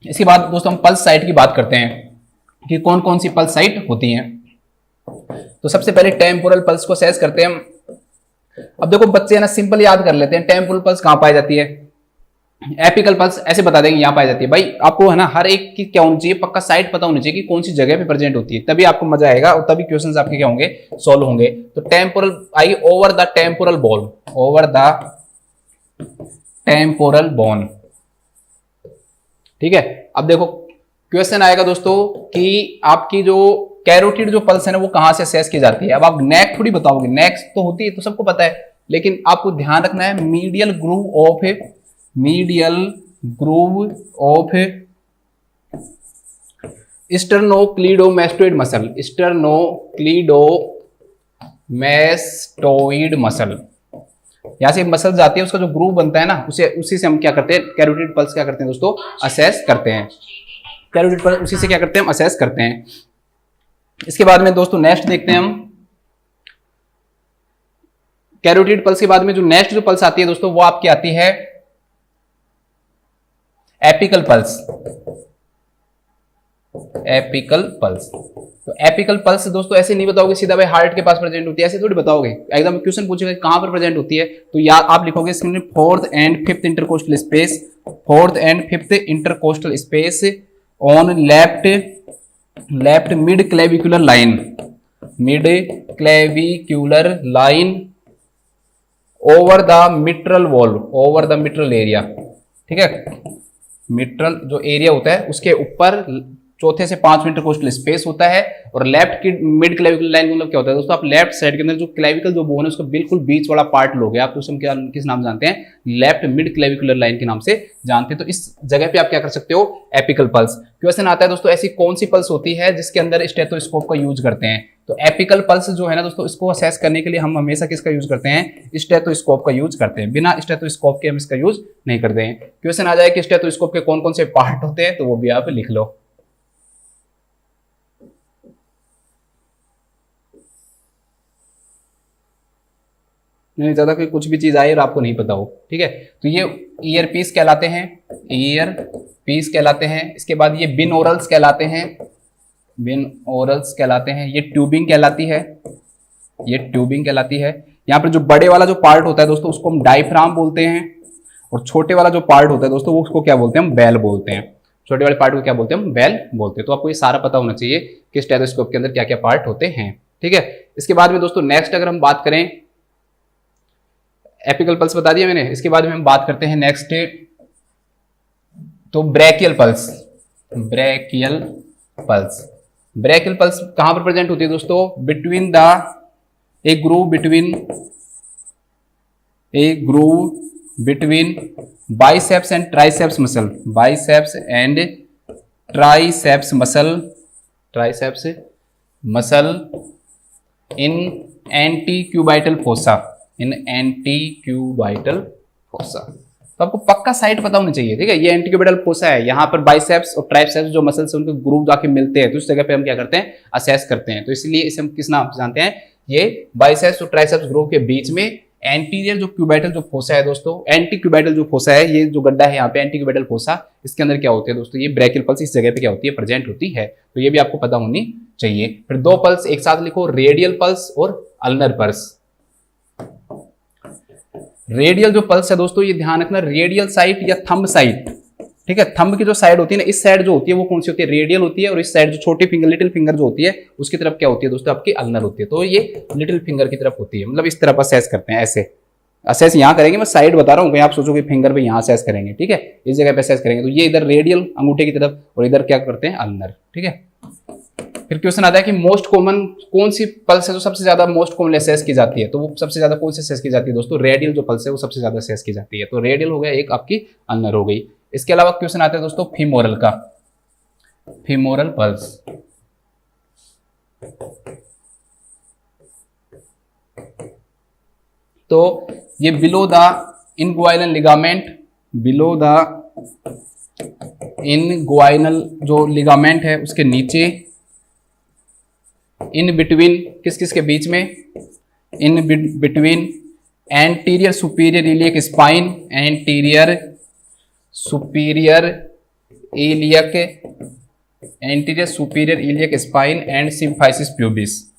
इसके बाद दोस्तों हम पल्स साइट की बात करते हैं कि कौन कौन सी पल्स साइट होती हैं। तो सबसे पहले टेम्पोरल पल्स को असेस करते हैं हम। अब देखो बच्चे है ना, सिंपल याद कर लेते हैं। टेम्पोरल पल्स कहां पाई जाती है? एपिकल पल्स ऐसे बता देंगे यहां पाई जाती है। भाई आपको है ना हर एक की क्या होनी चाहिए? पक्का साइट पता होनी चाहिए कि कौन सी जगह पे प्रेजेंट होती है, तभी आपको मजा आएगा और तभी क्वेश्चंस आपके क्या होंगे? सॉल्व होंगे। तो temporal I over the temporal bone, over the temporal bone. ठीक है, अब देखो क्वेश्चन आएगा दोस्तों कि आपकी जो कैरोटिड जो पल्स है ना वो कहां से असेस की जाती है। अब आप नेक थोड़ी बताओगे, नेक तो होती है तो सबको पता है, लेकिन आपको ध्यान रखना है medial groove of, medial groove of sternocleidomastoid muscle, sternocleidomastoid muscle. यहां से मसल जाती है, उसका जो ग्रूव बनता है ना उसी से हम क्या करते हैं? कैरोटिड पल्स क्या करते हैं दोस्तों? असेस करते हैं। कैरोटिड पल्स उसी से क्या करते हैं? हम असेस करते हैं। इसके बाद में दोस्तों नेक्स्ट देखते हैं हम। कैरोटिड पल्स के बाद में जो नेक्स्ट जो पल्स आती है दोस्तों वो आपकी आती है एपिकल पल्स। एपिकल पल्स, तो एपिकल पल्स दोस्तों ऐसे नहीं बताओगे सीधा भाई हार्ट के पास प्रेजेंट होती है, ऐसे थोड़ी बताओगे। एकदम क्वेश्चन पूछेगा कहां पर प्रेजेंट होती है, तो या आप लिखोगे इसमें fourth and fifth intercostal space, fourth and fifth intercostal space on left mid clavicular line, mid clavicular line over the mitral valve, over the mitral area. ठीक है, मिट्रल जो एरिया होता है उसके ऊपर चौथे से 5 इंटरकोस्टल स्पेस होता है। और लेफ्ट की मिड क्लेविकुलर लाइन मतलब क्या होता है दोस्तों? आप लेफ्ट साइड के अंदर जो क्लेविकल जो बोन है उसका बिल्कुल बीच वाला पार्ट लोगे आप, तो उसे क्या किस नाम जानते हैं? लेफ्ट मिड क्लेविकुलर लाइन के नाम से जानते हैं। तो इस जगह पे आप क्या कर सकते हो? Apical pulse. क्वेश्चन आता है दोस्तों ऐसी कौन सी पल्स होती है जिसके अंदर स्टेथोस्कोप का यूज करते हैं? तो एपिकल पल्स जो है ना दोस्तों, इसको असेस करने के लिए हम हमेशा किसका यूज करते हैं? स्टेथोस्कोप का यूज करते हैं। बिना स्टेथोस्कोप के हम इसका यूज नहीं करते हैं। क्वेश्चन आ जाए कि स्टेथोस्कोप के कौन कौन से पार्ट होते हैं, तो वो भी आप लिख लो। नहीं ज्यादा कोई कुछ भी चीज आए और आपको नहीं पता हो, ठीक है। तो ये ईयर पीस कहलाते हैं, ईयर पीस कहलाते हैं। इसके बाद ये बिन ओरल्स कहलाते हैं, बिन ओरल्स कहलाते हैं। ये ट्यूबिंग कहलाती है, ये ट्यूबिंग कहलाती है। यहाँ पर जो बड़े वाला जो पार्ट होता है दोस्तों उसको हम डायफ्राम बोलते हैं, और छोटे वाला जो पार्ट होता है दोस्तों वो उसको क्या बोलते हैं? हम बेल बोलते हैं। छोटे वाले पार्ट को क्या बोलते हैं? हम बेल बोलते हैं। तो आपको ये सारा पता होना चाहिए कि स्टेथोस्कोप के अंदर क्या क्या पार्ट होते हैं, ठीक है। इसके बाद में दोस्तों नेक्स्ट अगर हम बात करें, एपिकल पल्स बता दिया मैंने। इसके बाद में हम बात करते हैं नेक्स्ट, तो brachial pulse. Brachial pulse, brachial pulse कहां पर प्रेजेंट होती है दोस्तों? Between the A groove between biceps and triceps muscle, biceps and triceps muscle in antecubital fossa, in antecubital fossa. तो आपको पक्का साइट पता होनी चाहिए, ठीक है। ये एंटीक्यूबाइटल फोसा है, यहाँ पर बाइसेप्स और ट्राइसेप्स जो मसल्स हैं उनके ग्रूव जाके मिलते हैं, तो उस जगह पे हम क्या करते हैं? असेस करते हैं। तो इसलिए इसे हम किस नाम से जानते हैं? ये बाइसेप्स और ट्राइसेप्स ग्रूव के बीच में एंटीरियर जो क्यूबाइटल जो फोसा है दोस्तों, एंटीक्यूबाइटल जो फोसा है, ये जो गड्ढा है यहाँ पे एंटीक्यूबाइटल फोसा, इसके अंदर क्या होते हैं दोस्तों? ये ब्रैकियल पल्स इस जगह पे क्या होती है? प्रेजेंट होती है। तो ये भी आपको पता होनी चाहिए। फिर दो पल्स एक साथ लिखो, रेडियल पल्स और अल्नर पल्स। रेडियल जो पल्स है दोस्तों, ये ध्यान रखना, रेडियल साइट या थंब साइट, ठीक है, थंब की जो साइड होती है ना, इस साइड जो होती है वो कौन सी होती है, रेडियल होती है, और इस साइड जो छोटी फिंगर, लिटिल फिंगर जो होती है, उसकी तरफ क्या होती है दोस्तों, आपकी अल्नर होती है। तो ये लिटिल फिंगर की तरफ होती है, मतलब इस तरफ असेस करते हैं, ऐसे असेस यहाँ करेंगे, मैं साइड बता रहा हूँ, कहीं आप सोचोगे फिंगर पे यहाँ असेस करेंगे, ठीक है, इस जगह पे असेस करेंगे। तो ये इधर रेडियल अंगूठे की तरफ, और इधर क्या करते हैं, अल्नर, ठीक है। फिर क्वेश्चन आता है कि मोस्ट कॉमन कौन सी पल्स है जो सबसे ज्यादा मोस्ट कॉमन असेस की जाती है, तो वो सबसे ज्यादा कौन सी असेस की जाती है दोस्तों, रेडियल जो पल्स है वो सबसे ज्यादा असेस की जाती है। तो रेडियल हो गया एक, आपकी अल्नर हो गई। इसके अलावा क्वेश्चन आता है दोस्तों फीमोरल का, फीमोरल पल्स। तो ये below the inguinal ligament, below the inguinal जो लिगामेंट है उसके नीचे, इन बिटवीन, किस किस के बीच में, in between anterior superior iliac spine, anterior superior iliac, anterior superior iliac spine and symphysis pubis.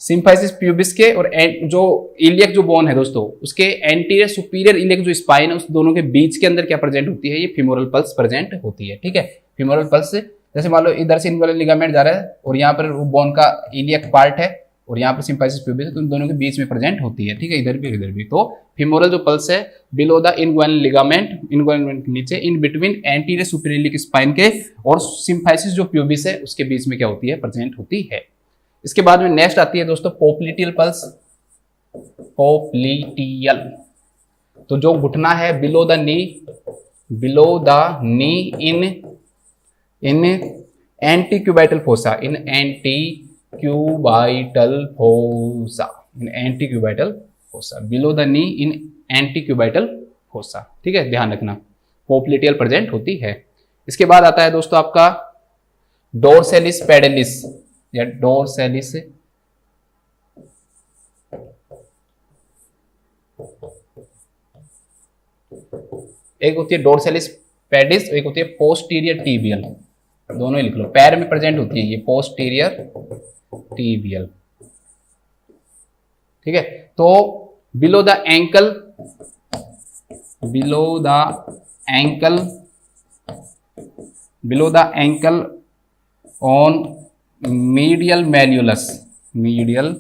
Symphysis pubis के और जो इलियक जो बोन है दोस्तों, उसके एंटीरियर सुपीरियर इलियक जो स्पाइन है, उस दोनों के बीच के अंदर क्या प्रेजेंट होती है, ये फीमोरल पल्स प्रेजेंट होती है, ठीक है। फीमोरल पल्स जैसे मान लो इधर से इनग्वाइनल लिगामेंट जा रहा है और यहाँ पर वो बोन का इलियक पार्ट है और यहाँ पर सिम्फाइसिस प्यूबिस है, तो इन दोनों के बीच में प्रेजेंट होती है, ठीक है, इधर भी इधर भी। तो फीमोरल जो पल्स है below the inguinal ligament, inguinal के नीचे, in between anterior superior iliac spine के और सिम्फाइसिस जो प्यूबिस है उसके बीच में क्या होती है, प्रेजेंट होती है। इसके बाद में नेक्स्ट आती है दोस्तों पोप्लिटियल पल्स, पोप्लिटियल। तो जो घुटना है below the knee, below the knee in anti cubital fossa, in anti cubital fossa, in anti cubital fossa, below the knee in anti cubital fossa, ठीक है, ध्यान रखना, पोप्लिटियल प्रेजेंट होती है। इसके बाद आता है दोस्तों आपका डोर्सेलिस पेडिलिस या डोर्सेलिस एक होती है डोर्सेलिस पेडिस, एक होती है पोस्टीरियर टीबियल, दोनों ही लिख लो, पैर में प्रेजेंट होती है ये पोस्टीरियर टीबियल, ठीक है। तो below the ankle, below the ankle, below the ankle on medial मैल्यूलस, medial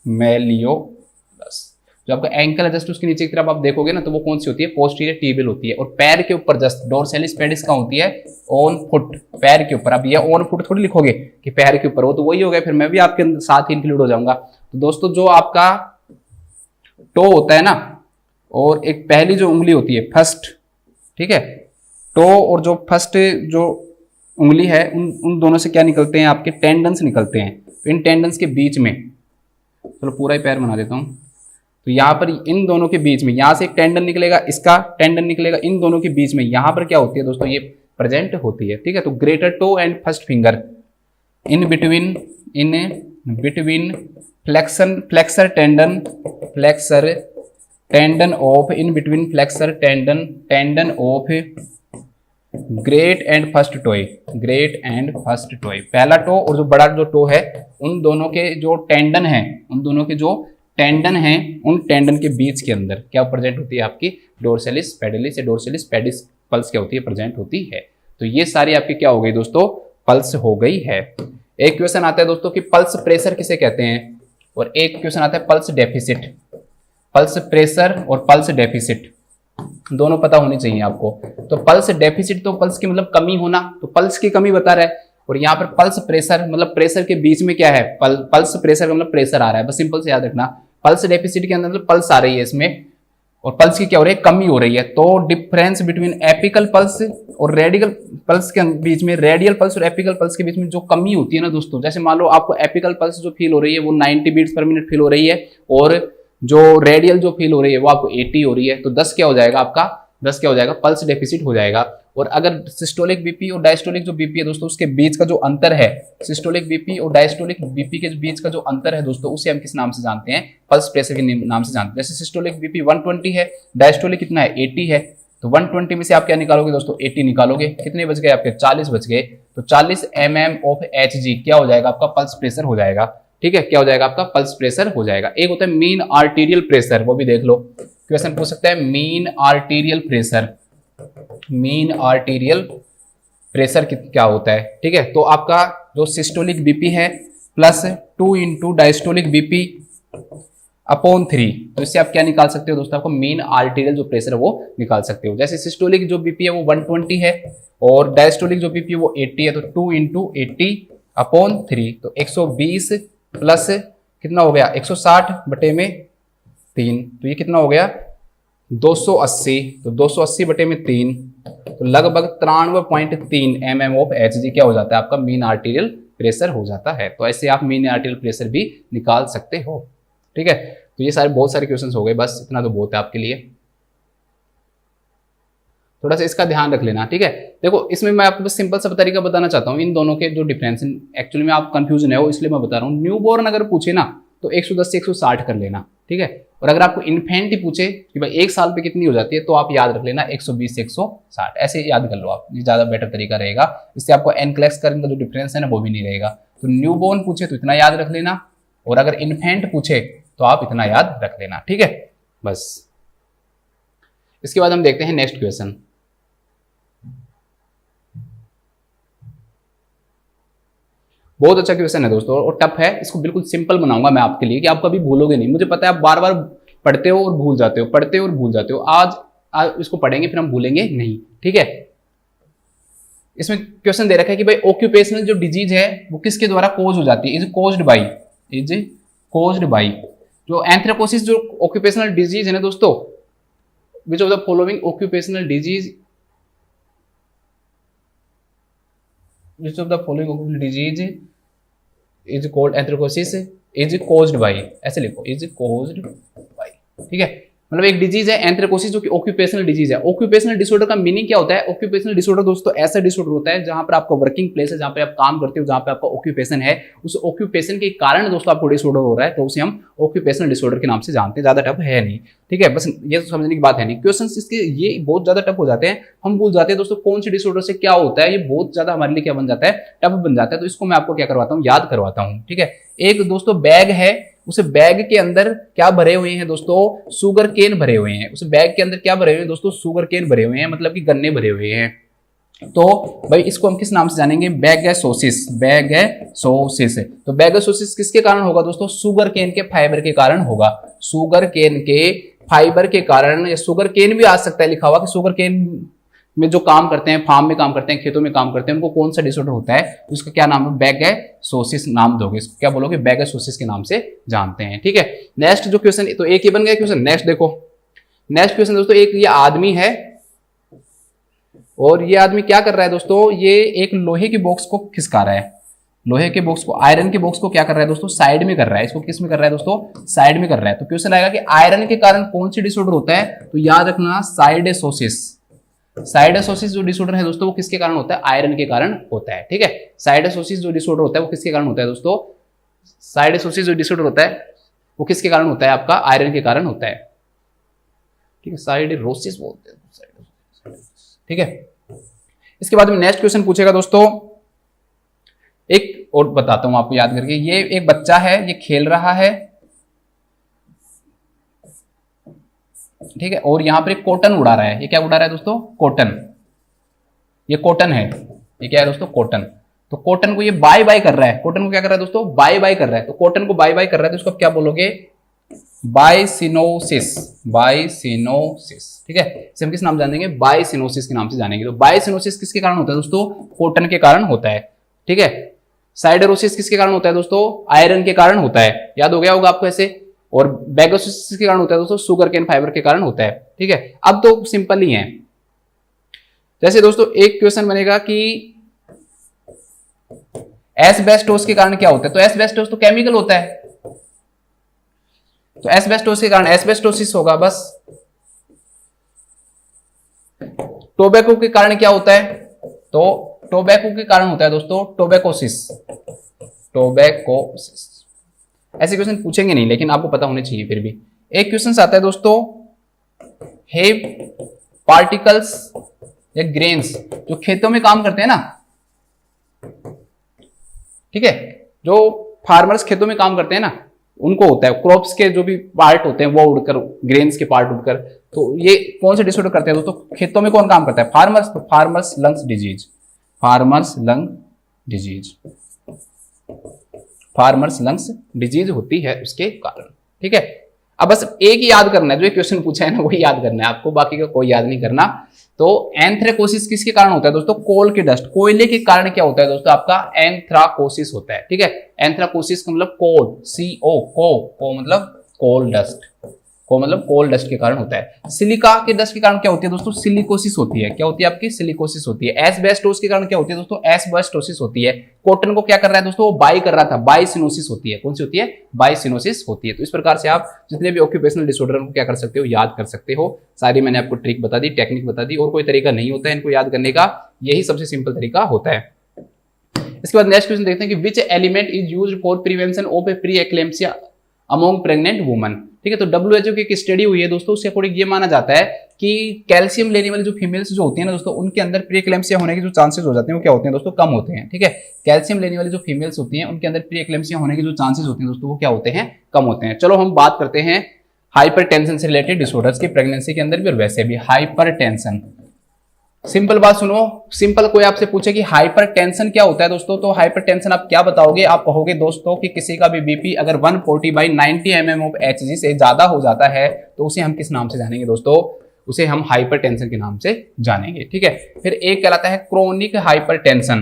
मैल्यूलस, जो आपका एंकल है जस्ट उसके नीचे की तरफ आप देखोगे ना, तो वो कौन सी होती है, पोस्टीरियर टीबियल होती है। और पैर के ऊपर जस्ट डोर्सेलिस पेडिस का होती है ऑन फुट, पैर के ऊपर। अब ये ऑन फुट थोड़ी लिखोगे कि पैर के ऊपर हो, तो वही हो गया, फिर मैं भी आपके साथ ही इंक्लूड हो जाऊंगा। तो दोस्तों जो आपका टो होता है ना, और एक पहली जो उंगली होती है फर्स्ट, ठीक है, टो और जो फर्स्ट जो उंगली है, उन दोनों से क्या निकलते हैं, आपके टेंडन्स निकलते हैं। तो इन टेंडन्स के बीच में, चलो पूरा ही पैर बना देता हूं, तो यहाँ पर इन दोनों के बीच में, यहाँ से एक टेंडन निकलेगा, इसका टेंडन निकलेगा, इन दोनों के बीच में यहाँ पर क्या होती है दोस्तों, ये प्रेजेंट होती है, ठीक है। तो greater toe and first finger in between flexor tendon of, in between flexor tendon of great and first toe, great and first toe, पहला टो और जो बड़ा जो टो है, उन दोनों के जो टेंडन है, उन दोनों के जो टेंडन है, उन टेंडन के बीच के अंदर क्या प्रेजेंट होती है, आपकी डोर्सेलिस पेडिलिस या डोर्सेलिस पेडिस पल्स क्या होती है, प्रेजेंट होती है। तो ये सारी आपकी क्या हो गई दोस्तों, पल्स हो गई है। एक क्वेश्चन आता है दोस्तों कि पल्स प्रेशर किसे कहते हैं, और एक क्वेश्चन आता है पल्स डेफिसिट। पल्स प्रेशर और पल्स डेफिसिट दोनों पता होनी चाहिए आपको। तो पल्स डेफिसिट तो पल्स की मतलब कमी होना, तो पल्स की कमी बता रहा है, और यहाँ पर पल्स प्रेशर मतलब प्रेशर के बीच में क्या है, पल्स प्रेशर का मतलब प्रेशर आ रहा है, बस सिंपल से याद रखना। पल्स डेफिसिट के अंदर मतलब पल्स आ रही है इसमें, और पल्स की क्या हो रही है, कमी हो रही है। तो डिफरेंस बिटवीन एपिकल पल्स और रेडियल पल्स के बीच में, रेडियल पल्स और एपिकल पल्स के बीच में जो कमी होती है ना दोस्तों, जैसे मान लो आपको एपिकल पल्स जो फील हो रही है वो 90 बीट्स पर मिनट फील हो रही है, और जो रेडियल जो फील हो रही है वो आपको 80 हो रही है, तो 10 क्या हो जाएगा आपका, 10 क्या हो जाएगा, पल्स डेफिसिट हो जाएगा। और अगर सिस्टोलिक बीपी और डायस्टोलिक जो बीपी है दोस्तों, उसके बीच का जो अंतर है, सिस्टोलिक बीपी और डायस्टोलिक बीपी के बीच का जो अंतर है दोस्तों, उसे हम किस नाम से जानते हैं, पल्स प्रेशर के नाम से जानते हैं। जैसे सिस्टोलिक बीपी 120 है, डायस्टोलिक कितना है, 80 है, तो 120 में से आप क्या निकालोगे दोस्तों, 80 निकालोगे, कितने बच गए आपके, 40 बच गए। तो 40 mm ऑफ Hg क्या हो जाएगा आपका, पल्स प्रेशर हो जाएगा। ठीक है, क्या हो जाएगा आपका पल्स प्रेशर हो जाएगा। एक होता है मीन आर्टीरियल प्रेशर, वो भी देख लो, क्वेश्चन पूछ सकता है mean arterial pressure. Mean arterial pressure क्या होता है, ठीक है। तो आपका जो सिस्टोलिक बीपी है plus 2 into diastolic BP upon 3, तो इससे आप क्या निकाल सकते हो दोस्तों, आपको मीन आर्टीरियल जो प्रेशर है वो निकाल सकते हो। जैसे सिस्टोलिक जो बीपी है वो 120 है और डायस्टोलिक जो बीपी है वो 80 है, तो 2 इंटू 80 अपॉन 3, तो 120 प्लस कितना हो गया 160 बटे में 3, तो ये कितना हो गया 280, तो 280 बटे में 3, तो लगभग 93.3 mm ऑफ Hg क्या हो जाता है आपका मीन आर्टीरियल प्रेशर हो जाता है। तो ऐसे आप मीन आर्टीरियल प्रेशर भी निकाल सकते हो, ठीक है। तो ये सारे बहुत सारे क्वेश्चंस हो गए, बस इतना तो बहुत है आपके लिए, थोड़ा सा इसका ध्यान रख लेना, ठीक है। देखो इसमें मैं आपको बस सिंपल सा तरीका बताना चाहता हूँ इन दोनों के जो डिफरेंस, एक्चुअली में आप कंफ्यूजन है वो इसलिए मैं बता रहा हूँ। न्यूबॉर्न अगर पूछे ना तो 110 से 160 कर लेना, ठीक है। और अगर आपको इन्फेंट ही पूछे कि भाई 1 साल पे कितनी हो जाती है, तो आप याद रख लेना 120 से 160, ऐसे याद कर लो आप, ये ज़्यादा बेटर तरीका रहेगा। इससे आपको एनक्लेक्स करने का जो डिफरेंस है ना वो भी नहीं रहेगा। तो न्यूबॉर्न पूछे तो इतना याद रख लेना, और अगर इन्फेंट पूछे तो आप इतना याद रख लेना, ठीक है। बस इसके बाद हम देखते हैं नेक्स्ट क्वेश्चन। बहुत अच्छा क्वेश्चन है दोस्तों और टफ है, इसको बिल्कुल सिंपल बनाऊंगा मैं आपके लिए कि आप कभी भूलोगे नहीं। मुझे पता है आप बार बार पढ़ते हो और भूल जाते हो, पढ़ते हो और भूल जाते हो। आज इसको पढ़ेंगे फिर हम भूलेंगे नहीं, ठीक है। इसमें क्वेश्चन दे रखा है कि भाई ऑक्यूपेशनल जो डिजीज है वो किसके द्वारा कोज हो जाती है, इज कोज्ड बाई जो एंथ्रेकोसिस जो ऑक्यूपेशनल डिजीज है ना दोस्तों, विच of the following occupational disease which of the following disease is called anthracosis is caused by, ऐसे लिखो is caused by, ठीक है। मतलब एक डिजीज है एंथ्रेकोसिस जो कि ऑक्यूपेशनल डिजीज है। ऑक्यूपेशनल डिसऑर्डर का मीनिंग क्या होता है, ऑक्यूपेशनल डिसऑर्डर दोस्तों ऐसा डिसऑर्डर होता है जहां पर आपका वर्किंग प्लेस है, जहां पे आप काम करते हो, जहां पे आपका ऑक्यूपेशन है, उस ऑक्यूपेशन के कारण दोस्तों आपको डिसऑर्डर हो रहा है, तो उसे हम ऑक्यूपेशनल डिसऑर्डर के नाम से जानते हैं। ज्यादा टफ है नहीं, ठीक है, बस ये तो समझने की बात है नहीं। क्वेश्चन इसके ये बहुत ज्यादा टफ हो जाते हैं, हम भूल जाते हैं दोस्तों कौन सी डिसऑर्डर से क्या होता है, ये बहुत ज्यादा हमारे लिए क्या बन जाता है, टफ बन जाता है। तो इसको मैं आपको क्या करवाता हूँ, याद करवाता हूँ, ठीक है। एक दोस्तों बैग है, उस बैग के अंदर क्या भरे हुए हैं दोस्तों, शुगर केन भरे हुए हैं। उस बैग के अंदर क्या भरे हुए हैं दोस्तों, शुगर केन भरे हुए हैं, मतलब कि गन्ने भरे हुए हैं। तो भाई इसको हम किस नाम से जानेंगे, बैगैसोसिस। बैगैसोसिस, तो बैगैसोसिस किसके कारण होगा दोस्तों, शुगर केन के फाइबर के कारण होगा। शुगर केन के फाइबर के कारण, या शुगर केन भी आ सकता है लिखा हुआ कि शुगर केन में जो काम करते हैं, फार्म में काम करते हैं, खेतों में काम करते हैं, उनको कौन सा डिसऑर्डर होता है, तो उसका क्या नाम है, बैगैसोसिस नाम दोगे, इसको क्या बोलोगे, बैगैसोसिस के नाम से जानते हैं, ठीक है। नेक्स्ट जो क्वेश्चन, तो एक ही बन गया क्वेश्चन। नेक्स्ट देखो, नेक्स्ट क्वेश्चन दोस्तों, एक ये आदमी है और ये आदमी क्या कर रहा है दोस्तों, ये एक लोहे की बॉक्स को खिसका रहा है, लोहे के बॉक्स को, आयरन के बॉक्स को क्या कर रहा है दोस्तों, साइड में कर रहा है। इसको किस में कर रहा है दोस्तों, साइड में कर रहा है। तो क्वेश्चन आएगा कि आयरन के कारण कौन सी डिसऑर्डर होता है, तो याद रखना साइडेसोसिस। साइडेसोसिस जो डिसऑर्डर है दोस्तों वो किसके कारण होता है, आयरन के कारण होता है, ठीक है। साइडेसोसिस जो डिसऑर्डर होता है वो किसके कारण होता है दोस्तों, साइडेसोसिस जो डिसऑर्डर होता है वो किसके कारण होता है, आपका आयरन के कारण होता है, ठीक है। साइडेरोसिस बोलते हैं, ठीक है। इसके बाद में नेक्स्ट क्वेश्चन पूछेगा दोस्तों, एक और बताता हूं आपको याद करके। ये एक बच्चा है, ये खेल रहा है, ठीक है, और यहां पर एक कॉटन उड़ा रहा है। ये क्या उड़ा रहा है दोस्तों, कॉटन, ये कॉटन है, ये क्या है दोस्तों, कॉटन। तो कॉटन को ये बाय बाय कर रहा है, कॉटन को क्या कर रहा है दोस्तों, बाय बाय कर रहा है। तो कॉटन को बाय बाय कर रहा है तो उसको क्या बोलोगे, बायसिनोसिस, बायसिनोसिस, ठीक है। इसे हम किस नाम जानेंगे, बायसिनोसिस के नाम से जानेंगे। तो बायसिनोसिस किसके कारण होता है दोस्तों, कॉटन के कारण होता है, ठीक है। साइडेरोसिस किसके कारण होता है दोस्तों, आयरन के कारण होता है, याद हो गया होगा आपको ऐसे। और बैगोसिस के कारण होता है दोस्तों, शुगर केन फाइबर के कारण होता है, ठीक है। अब तो सिंपल ही है। जैसे दोस्तों एक क्वेश्चन बनेगा कि एस्बेस्टोस के कारण क्या होता है, तो एस्बेस्टोस तो केमिकल होता है, तो एस्बेस्टोस के कारण एस्बेस्टोसिस होगा बस। टोबैको के कारण क्या होता है, तो टोबैको के कारण होता है दोस्तों टोबैकोसिस, टोबैकोसिस। ऐसे क्वेश्चन पूछेंगे नहीं लेकिन आपको पता होने चाहिए फिर भी। एक क्वेश्चन आता है दोस्तों, हे पार्टिकल्स या ग्रेन्स जो खेतों में काम करते हैं ना, ठीक है, जो फार्मर्स खेतों में काम करते हैं ना, उनको होता है। क्रॉप्स के जो भी पार्ट होते हैं वो उड़कर, ग्रेन्स के पार्ट उड़कर, तो ये कौन से डिसऑर्डर करते हैं दोस्तों? खेतों में कौन काम करता है? फार्मर्स। तो farmers lungs disease, farmers lung disease, farmers lungs disease होती है उसके कारण। ठीक है, अब बस एक ही याद करना है, जो क्वेश्चन पूछा है ना वही याद करना है आपको, बाकी का कोई याद नहीं करना। तो एंथ्रेकोसिस किसके कारण होता है दोस्तों? कोल के डस्ट, कोयले के कारण क्या होता है दोस्तों? आपका एंथ्राकोसिस होता है। ठीक है, एंथ्राकोसिस का मतलब कोल, CO, को मतलब कोल डस्ट, को मतलब कोल डस्ट के कारण होता है। सिलिका के डस्ट के कारण क्या होती है दोस्तों? सिलिकोसिस होती है। क्या होती है आपकी? सिलिकोसिस होती है। एस्बेस्टोस के कारण क्या होती है दोस्तों? एस्बेस्टोसिस होती है। कॉटन को क्या कर रहा है दोस्तों? वो बाई कर रहा था, बाइसिनोसिस होती है। कौन सी होती है? बाइसिनोसिस होती है। तो इस प्रकार से आप जितने भी ऑक्यूपेशनल डिसऑर्डर को क्या कर सकते हो? याद कर सकते हो। सारी मैंने आपको ट्रिक बता दी, टेक्निक बता दी, और कोई तरीका नहीं होता है इनको याद करने का, यही सबसे सिंपल तरीका होता है। इसके बाद नेक्स्ट क्वेश्चन देखते हैं कि which element is used for prevention of A pre eclampsia among pregnant woman. ठीक है, तो WHO की एक स्टडी हुई है दोस्तों, उसके अकॉर्डिंग ये माना जाता है कि कैल्शियम लेने वाली जो फीमेल्स जो होती है ना दोस्तों, उनके अंदर प्री एक्लेम्पसिया होने के जो चांसेस हो जाते हैं वो क्या होते हैं दोस्तों? कम होते हैं। ठीक है, कैल्शियम लेने वाली जो फीमेल्स होती हैं उनके अंदर प्री एक्लेम्पसिया होने के जो चांसेस होते हैं दोस्तों वो क्या होते हैं? कम होते हैं। चलो हम बात करते हैं हाइपरटेंशन से रिलेटेड डिसऑर्डर्स की, प्रेगनेंसी के अंदर भी और वैसे भी। हाइपरटेंशन, सिंपल बात सुनो, सिंपल कोई आपसे पूछे कि हाइपरटेंशन क्या होता है दोस्तों, तो हाइपरटेंशन आप क्या बताओगे? आप कहोगे दोस्तों कि किसी का भी बीपी अगर 140/90 mm ऑफ Hg से ज्यादा हो जाता है तो उसे हम किस नाम से जानेंगे दोस्तों? उसे हम हाइपरटेंशन के नाम से जानेंगे। ठीक है, फिर एक कहलाता है क्रोनिक हाइपरटेंशन,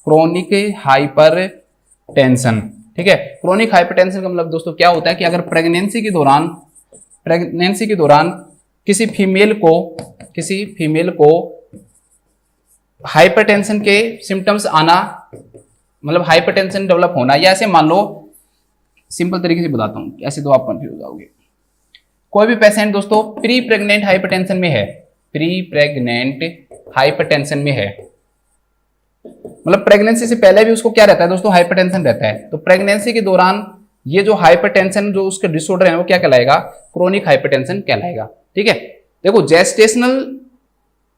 क्रोनिक हाइपरटेंशन। ठीक है, क्रोनिक हाइपरटेंशन का मतलब दोस्तों क्या होता है कि अगर प्रेगनेंसी के दौरान किसी फीमेल को हाइपरटेंशन के सिम्टम्स आना, मतलब हाइपरटेंशन डेवलप होना, या ऐसे मान लो, सिंपल तरीके से बताता हूं, ऐसे तो आप कंफ्यूज हो जाओगे। कोई भी पेशेंट दोस्तों प्री प्रेग्नेंट हाइपरटेंशन में है, प्री प्रेग्नेंट हाइपरटेंशन में है, मतलब प्रेगनेंसी से पहले भी उसको क्या रहता है दोस्तों? हाइपरटेंशन रहता है। तो प्रेगनेंसी के दौरान ये जो हाइपरटेंशन जो उसके डिसऑर्डर है वो क्या कहलाएगा? क्रोनिक हाइपरटेंशन कहलाएगा। ठीक है, देखो जेस्टेशनल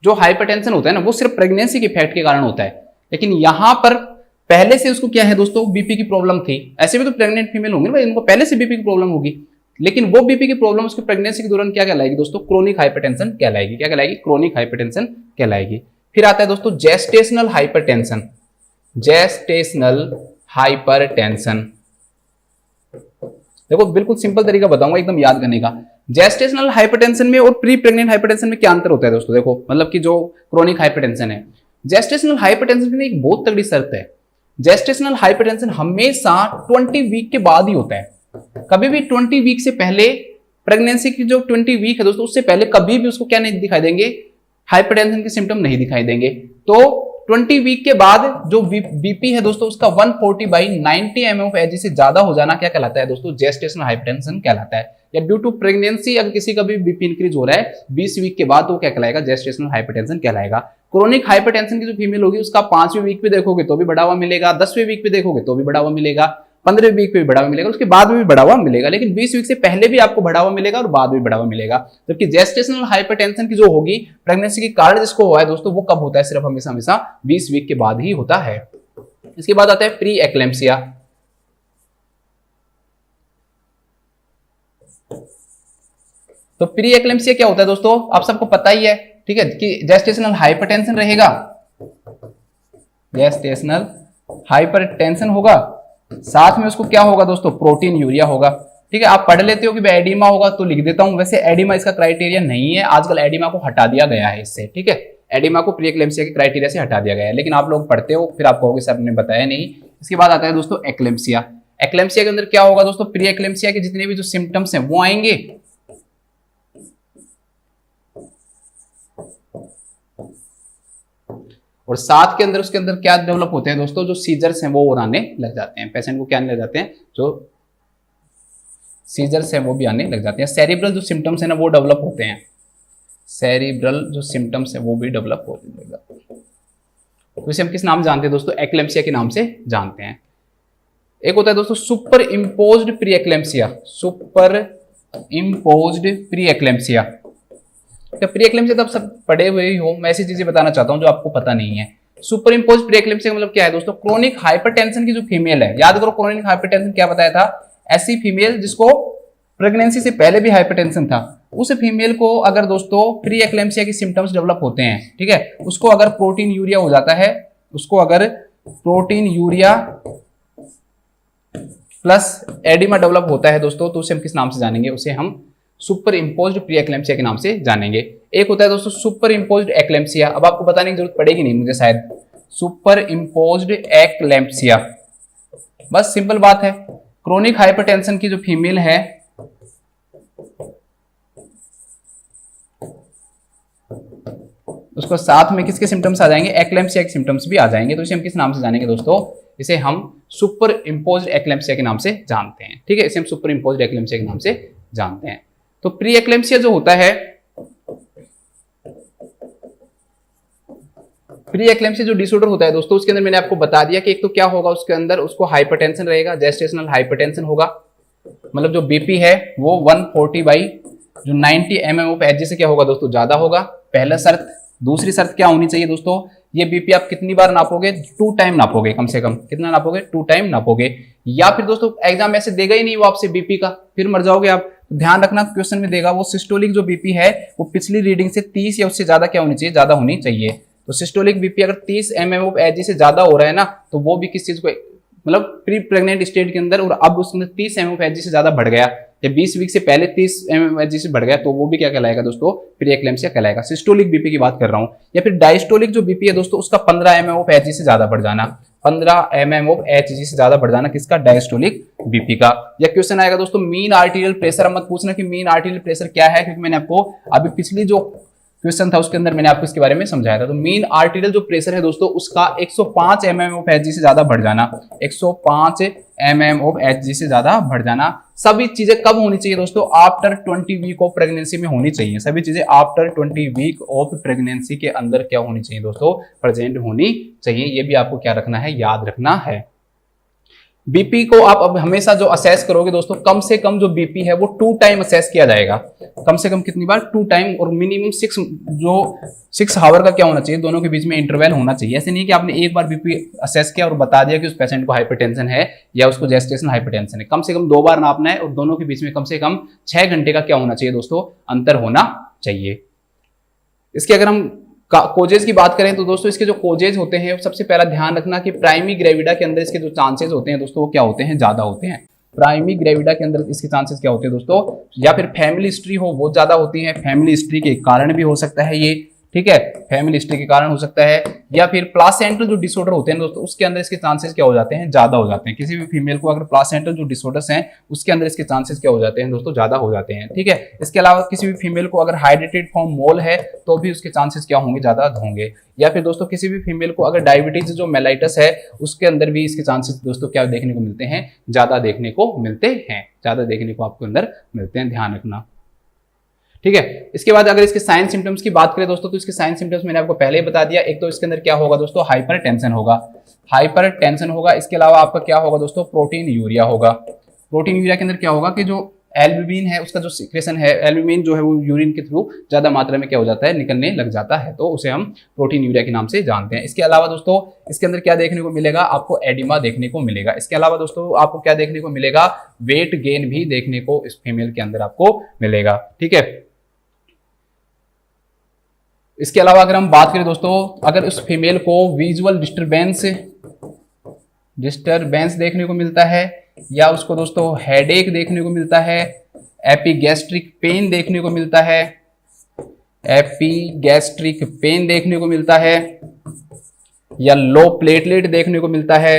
जो हाइपरटेंशन होता है ना वो सिर्फ प्रेगनेंसी के इफेक्ट के कारण होता है, लेकिन यहां पर पहले से उसको क्या है दोस्तों? बीपी की प्रॉब्लम थी। ऐसे भी तो प्रेग्नेंट फीमेल होंगे ना, इनको पहले से बीपी की प्रॉब्लम होगी, लेकिन वो बीपी की प्रॉब्लम उसके प्रेगनेंसी के दौरान क्या कहलाएगी दोस्तों? क्रोनिक हाइपरटेंशन कहलाएगी। क्या कहलाएगी? क्रोनिक हाइपरटेंशन कहलाएगी। फिर आता है दोस्तों जेस्टेशनल हाइपरटेंशन, जेस्टेशनल हाइपरटेंशन। देखो बिल्कुल सिंपल तरीका बताऊंगा एकदम याद करने का। जेस्टेशनल हाइपरटेंशन में और प्री प्रेग्नेंट हाइपरटेंशन में क्या अंतर होता है दोस्तों? देखो मतलब कि जो क्रोनिक हाइपरटेंशन है, जेस्टेशनल हाइपरटेंशन की एक बहुत तगड़ी शर्त है, जेस्टेशनल हाइपरटेंशन हमेशा 20 वीक के बाद ही होता है। कभी भी 20 वीक से पहले, प्रेगनेंसी की जो 20 वीक है दोस्तों उससे पहले कभी भी उसको क्या नहीं दिखाई देंगे? हाइपरटेंशन के सिम्टम नहीं दिखाई देंगे। तो 20 वीक के बाद जो बीपी है दोस्तों उसका 140/90 mm ऑफ Hg से ज्यादा हो जाना क्या कहलाता है दोस्तों? जेस्टेशनल हाइपरटेंशन कहलाता है। या ड्यू टू प्रेगनेंसी अगर किसी का भी बीपी इंक्रीज हो रहा है 20 वीक के बाद तो क्या कहलाएगा? जेस्टेशनल हाइपरटेंशन कहलाएगा। क्रोनिक हाइपरटेंशन की जो फीमेल होगी उसका 5वें वीक पे देखोगे तो भी बढ़ावा मिलेगा, 10वें वीक पे देखोगे तो भी बढ़ावा मिलेगा, 15वें वीक पे भी बढ़ावा मिलेगा, उसके बाद में भी बढ़ावा मिलेगा, लेकिन 20 वीक से पहले भी आपको बढ़ावा मिलेगा और बाद में बढ़ावा मिलेगा। जबकि जेस्टेशनल हाइपरटेंशन की जो होगी प्रेगनेंसी के कारण जिसको हुआ है दोस्तों वो कब होता है? सिर्फ हमेशा 20 वीक के बाद ही होता है। इसके बाद आता है प्री एक्लेम्पसिया। तो प्री एक्लेम्पसिया क्या होता है दोस्तों? आप सबको पता ही है, ठीक है, कि जेस्टेशनल हाइपरटेंशन रहेगा, जेस्टेशनल हाइपरटेंशन होगा, साथ में उसको क्या होगा दोस्तों? प्रोटीन यूरिया होगा। ठीक है, आप पढ़ लेते हो कि एडिमा होगा तो लिख देता हूं, वैसे एडिमा इसका क्राइटेरिया नहीं है, आजकल एडिमा को हटा दिया गया है इससे। ठीक है, एडिमा को प्री एक्लेम्पसिया के क्राइटेरिया से हटा दिया गया है, लेकिन आप लोग पढ़ते हो फिर आप कहोगे सर ने बताया नहीं। इसके बाद आता है दोस्तों एक्लेम्पसिया। एक्लेम्पसिया के अंदर क्या होगा दोस्तों? प्री एक्लेम्पसिया के जितने भी जो सिम्टम्स हैं वो आएंगे, और साथ के अंदर उसके अंदर क्या डेवलप होते हैं दोस्तों? जो सीजर्स हैं वो आने लग जाते हैं, पेशेंट को क्या आने लग जाते हैं? जो सीजर्स हैं वो भी आने लग जाते हैं। सेरिब्रल जो सिम्टम्स है ना वो डेवलप होते हैं, सेरिब्रल जो सिम्टम्स है वो भी डेवलप होने लग जाते हैं। तो इसे हम किस नाम जानते हैं दोस्तों? एक्लेम्पसिया के नाम से जानते हैं। एक होता है दोस्तों super imposed pre eclampsia, super imposed pre eclampsia. Pre eclampsia तो आप सब पढ़े हुए ही हो, मैं ऐसी चीजें बताना चाहता हूं जो आपको पता नहीं है। सुपर इम्पोज प्री एक्लेम्पसिया का मतलब क्या है दोस्तों, क्रोनिक हाइपरटेंशन की जो फीमेल है, याद करो क्रोनिक हाइपरटेंशन क्या बताया था, ऐसी फीमेल जिसको प्रेगनेंसी से पहले भी हाइपरटेंशन था, उस फीमेल को अगर दोस्तों प्री एक्लेम्पसिया की सिम्टम्स डेवलप होते हैं, ठीक है, उसको अगर प्रोटीन यूरिया हो जाता है, उसको अगर protein urea plus oedema develop होता है दोस्तों, तो उसे हम किस नाम से जानेंगे, उसे हम सुपर इम्पोज्ड प्री एक्लेम्पसिया के नाम से जानेंगे। एक होता है दोस्तों सुपर इम्पोज्ड एक्लेम्पसिया, अब आपको बताने की जरूरत पड़ेगी नहीं मुझे शायद, सुपर इम्पोज्ड एक्लेम्पसिया, बस सिंपल बात है, क्रोनिक हाइपरटेंशन की जो फीमेल है उसको साथ में किसके सिम्टम्स आ जाएंगे, एक्लेम्पसिया के सिम्टम्स भी आ जाएंगे, तो इसे हम किस नाम से जानेंगे दोस्तों, इसे हम सुपर इम्पोज्ड एक्लेम्पसिया के नाम से जानते हैं, ठीक है, इसे हम सुपर इम्पोज्ड एक्लेम्पसिया के नाम से जानते हैं। तो प्री एक्लेम्पसिया जो होता है, प्री एक्लेम्पसिया जो डिसऑर्डर होता है दोस्तों, उसके अंदर मैंने आपको बता दिया कि एक तो क्या होगा उसके अंदर, उसको हाइपरटेंशन रहेगा, जेस्टेशनल हाइपरटेंशन होगा, मतलब जो बीपी है वो 140 बाई जो 90 mm ऑफ एच से क्या होगा दोस्तों, ज्यादा होगा, पहला शर्त। दूसरी शर्त क्या होनी चाहिए दोस्तों, ये बीपी आप कितनी बार नापोगे, 2 टाइम नापोगे, कम से कम कितना नापोगे, 2 टाइम नापोगे, या फिर दोस्तों एग्जाम ऐसे देगा ही नहीं वो आपसे बीपी का, फिर मर जाओगे आप, तो ध्यान रखना क्वेश्चन में देगा वो सिस्टोलिक जो बीपी है वो पिछली रीडिंग से 30 या उससे ज्यादा क्या होनी चाहिए, ज्यादा होनी चाहिए। तो सिस्टोलिक बीपी अगर 30 mm ऑफ एच से ज्यादा हो रहा है ना, तो वो भी किस चीज को, मतलब प्री प्रेग्नेंट स्टेट के अंदर, और अब उसमें 30 mm ऑफ एच से ज्यादा बढ़ गया, या 20 वीक से पहले 30 mm एच से बढ़ गया, तो वो भी क्या कहलाएगा दोस्तों, प्री एक्लेम्पसिया कहलाएगा। सिस्टोलिक बीपी की बात कर रहा हूं, या फिर डायस्टोलिक जो बीपी है दोस्तों, उसका 15 mm ऑफ एच से ज्यादा बढ़ जाना, 15 mm ऑफ एच से ज्यादा बढ़ जाना, किसका, डायस्टोलिक बीपी का। या क्वेश्चन आएगा दोस्तों मीन आर्टीरियल प्रेशर, अब मत पूछना कि मीन आर्टीरियल प्रेशर क्या है, क्योंकि मैंने आपको अभी पिछली जो क्वेश्चन था उसके अंदर मैंने आपको इसके बारे में समझाया था। तो मीन आर्टीरियल जो प्रेशर है दोस्तों, उसका 105 mm ऑफ एच से ज्यादा बढ़ जाना, 105 mm ऑफ एच से ज्यादा बढ़ जाना। सभी चीजें कब होनी चाहिए दोस्तों, आफ्टर 20 वीक ऑफ प्रेगनेंसी में होनी चाहिए, सभी चीजें आफ्टर 20 वीक ऑफ प्रेगनेंसी के अंदर क्या होनी चाहिए दोस्तों, प्रेजेंट होनी चाहिए। ये भी आपको क्या रखना है, याद रखना है। बीपी को आप अब हमेशा जो असेस करोगे दोस्तों, कम से कम जो बीपी है वो 2 टाइम असेस किया जाएगा, कम से कम कितनी बार, 2 टाइम, और मिनिमम 6 आवर का क्या होना चाहिए, दोनों के बीच में इंटरवल होना चाहिए। ऐसे नहीं कि आपने एक बार बीपी असेस किया और बता दिया कि उस पेशेंट को हाइपरटेंशन है या उसको जेस्टेशनल हाइपरटेंशन है, कम से कम 2 बार नापना है, और दोनों के बीच में कम से कम 6 घंटे का क्या होना चाहिए दोस्तों, अंतर होना चाहिए। इसके अगर हम कोजेज की बात करें तो दोस्तों, इसके जो कोजेज होते हैं, सबसे पहला ध्यान रखना कि प्राइमरी ग्रेविडा के अंदर इसके जो चांसेस होते हैं दोस्तों, वो क्या होते हैं, ज्यादा होते हैं। प्राइमरी ग्रेविडा के अंदर इसके चांसेस क्या होते हैं दोस्तों, या फिर फैमिली हिस्ट्री हो वो ज्यादा होती है, फैमिली हिस्ट्री के कारण भी हो सकता है ये, ठीक है, फैमिली हिस्ट्री के कारण हो सकता है, या फिर प्लासेंटल जो डिसऑर्डर होते हैं दोस्तों, उसके अंदर इसके चांसेस क्या हो जाते हैं, ज्यादा हो जाते हैं। किसी भी फीमेल को अगर प्लासेंटल जो डिसऑर्डर्स हैं उसके अंदर इसके चांसेस क्या हो जाते हैं दोस्तों, ज्यादा हो जाते हैं, ठीक है। इसके अलावा किसी भी फीमेल को अगर हाइड्रेटेड फॉर्म मोल है तो भी उसके चांसेस क्या होंगे, ज्यादा होंगे। या फिर दोस्तों किसी भी फीमेल को अगर डायबिटीज जो मेलाइटस है उसके अंदर भी इसके चांसेस दोस्तों क्या देखने को मिलते हैं, ज्यादा देखने को मिलते हैं, ज्यादा देखने को आपको अंदर मिलते हैं, ध्यान रखना, ठीक है। इसके बाद अगर इसके साइन सिम्टम्स की बात करें दोस्तों, तो इसके साइन सिम्टम्स मैंने आपको पहले ही बता दिया। एक तो इसके अंदर क्या होगा दोस्तों, हाइपर टेंशन होगा, हाइपर टेंशन होगा। इसके अलावा आपका क्या होगा दोस्तों, प्रोटीन यूरिया होगा। प्रोटीन यूरिया के अंदर क्या होगा कि जो एल्ब्यूमिन है उसका जो सीक्रेशन है, एल्ब्यूमिन जो है वो यूरिन के थ्रू ज्यादा मात्रा में क्या हो जाता है, निकलने लग जाता है, तो उसे हम प्रोटीन यूरिया के नाम से जानते हैं। इसके अलावा दोस्तों इसके अंदर क्या देखने को मिलेगा, आपको एडिमा देखने को मिलेगा। इसके अलावा दोस्तों आपको क्या देखने को मिलेगा, वेट गेन भी देखने को इस फीमेल के अंदर आपको मिलेगा, ठीक है। इसके अलावा अगर हम बात करें दोस्तों, अगर उस फीमेल को विजुअल डिस्टरबेंस देखने को मिलता है, या उसको दोस्तों हेडेक देखने को मिलता है, एपीगैस्ट्रिक पेन देखने को मिलता है, एपीगैस्ट्रिक पेन देखने को मिलता है, या लो प्लेटलेट देखने को मिलता है,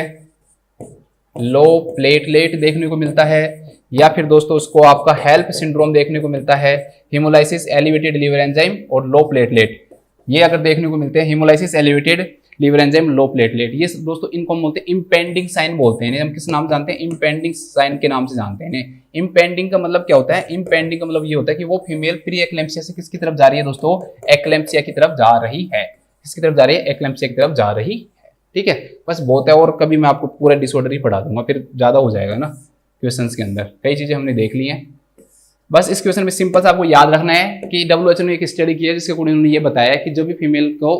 लो प्लेटलेट देखने को मिलता है, या फिर दोस्तों उसको आपका हेल्प सिंड्रोम देखने को मिलता है, हिमोलाइसिस एलिवेटेड लिवर एंजाइम और लो प्लेटलेट, ये अगर देखने को मिलते हैं, haemolysis elevated liver enzyme, low platelet, ये दोस्तों इनको हम बोलते हैं इम्पेंडिंग साइन बोलते हैं। हम किस नाम जानते हैं, इम्पेंडिंग साइन के नाम से जानते हैं। इम्पेंडिंग का मतलब क्या होता है, इम्पेंडिंग का मतलब ये होता है कि वो फीमेल प्री एक्लेम्पसिया से किसकी तरफ जा रही है दोस्तों, एक्लेम्पसिया की तरफ जा रही है। किसकी तरफ जा रही है, एक्लेम्पसिया की तरफ जा रही है, ठीक है। बस बहुत है, और कभी मैं आपको पूरा डिसऑर्डर ही पढ़ा दूंगा, फिर ज्यादा हो जाएगा ना क्वेश्चन के अंदर, कई चीजें हमने देख ली हैं। बस इस क्वेश्चन में सिंपल सा आपको याद रखना है कि WHO ने एक स्टडी की है जिसके अकॉर्डिंग उन्होंने ये बताया कि जो भी फीमेल को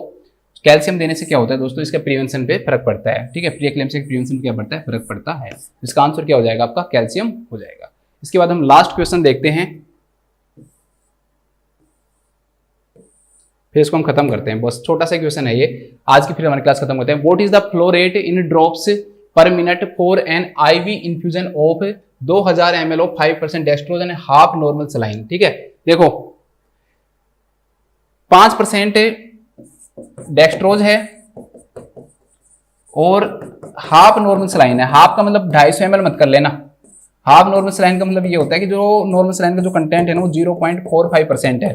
कैल्शियम देने से क्या होता है दोस्तों, इसका प्रिवेंशन पे फर्क पड़ता है। ठीक है, प्री एक्लेम्सिया के प्रिवेंशन पे क्या पड़ता है, फर्क पड़ता है। इसका आंसर क्या हो जाएगा आपका, कैल्शियम हो जाएगा। इसके बाद हम लास्ट क्वेश्चन देखते हैं, फिर इसको हम खत्म करते हैं। बस छोटा सा क्वेश्चन है ये, आज की फिर हमारी क्लास खत्म करते हैं। What is the flow rate in drops per minute for an IV infusion of 2000 ml of 5% dextrose and half normal saline. ठीक है, देखो 5% डेक्सट्रोज है और हाफ नॉर्मल सलाइन है। हाफ का मतलब 250 ml मत कर लेना, हाफ नॉर्मल सलाइन का मतलब ये होता है कि जो नॉर्मल सलाइन का जो कंटेंट है ना वो 0.45% है।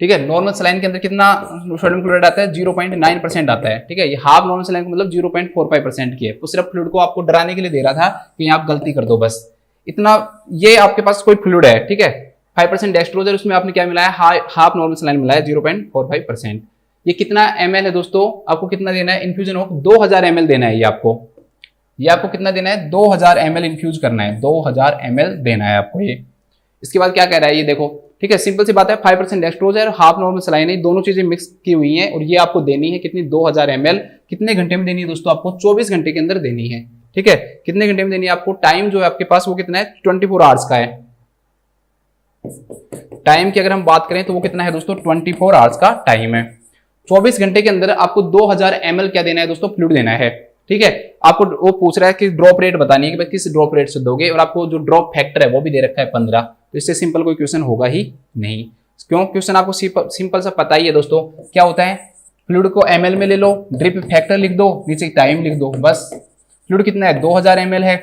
ठीक है, नॉर्मल सलाइन के अंदर कितना सोडियम क्लोराइड आता है, 0.9% आता है। ठीक है, ये हाफ नॉर्मल सलाइन का मतलब 0.45% की है। वो सिर्फ फ्लूइड को आपको डराने के लिए दे रहा था कि आप गलती कर दो बस इतना। ये आपके पास कोई फ्लूइड है, ठीक है, 5% डेक्सट्रोज है, उसमें आपने क्या मिलाया, हाफ नॉर्मल सलाइन मिलाया 0.45%। ये कितना ml है दोस्तों, आपको कितना देना है, इन्फ्यूजन ऑफ 2000 ml देना है। ये आपको कितना देना है, 2000 ml इन्फ्यूज करना है, 2000 ml देना है आपको ये। इसके बाद क्या कह रहा है ये देखो, ठीक है, सिंपल सी बात है, 5% डेक्सट्रोज है और हाफ नॉर्मल सलाइन है, दोनों चीजें मिक्स की हुई हैं और ये आपको देनी है कितनी, 2000 ml। कितने घंटे में देनी है दोस्तों, आपको 24 घंटे के अंदर देनी है। ठीक है, कितने घंटे में देनी है आपको, टाइम जो है आपके पास वो कितना है, 24 आवर्स का है। टाइम की अगर हम बात करें तो वो कितना है दोस्तों, 24 आवर्स का टाइम है। 24 घंटे के अंदर आपको 2000 ml क्या देना है दोस्तों, फ्लूइड देना है। ठीक है, आपको वो पूछ रहा है कि ड्रॉप रेट बतानी है कि भाई किस ड्रॉप रेट से दोगे, और आपको जो ड्रॉप फैक्टर है वो भी दे रखा है 15। तो इससे सिंपल कोई क्वेश्चन होगा ही नहीं। क्यों, क्वेश्चन आपको सिंपल सा पता ही है दोस्तों, क्या होता है, फ्लूइड को ml में ले लो, ड्रिप फैक्टर लिख दो, नीचे टाइम लिख दो, बस। फ्लूइड कितना है, 2000 ml है।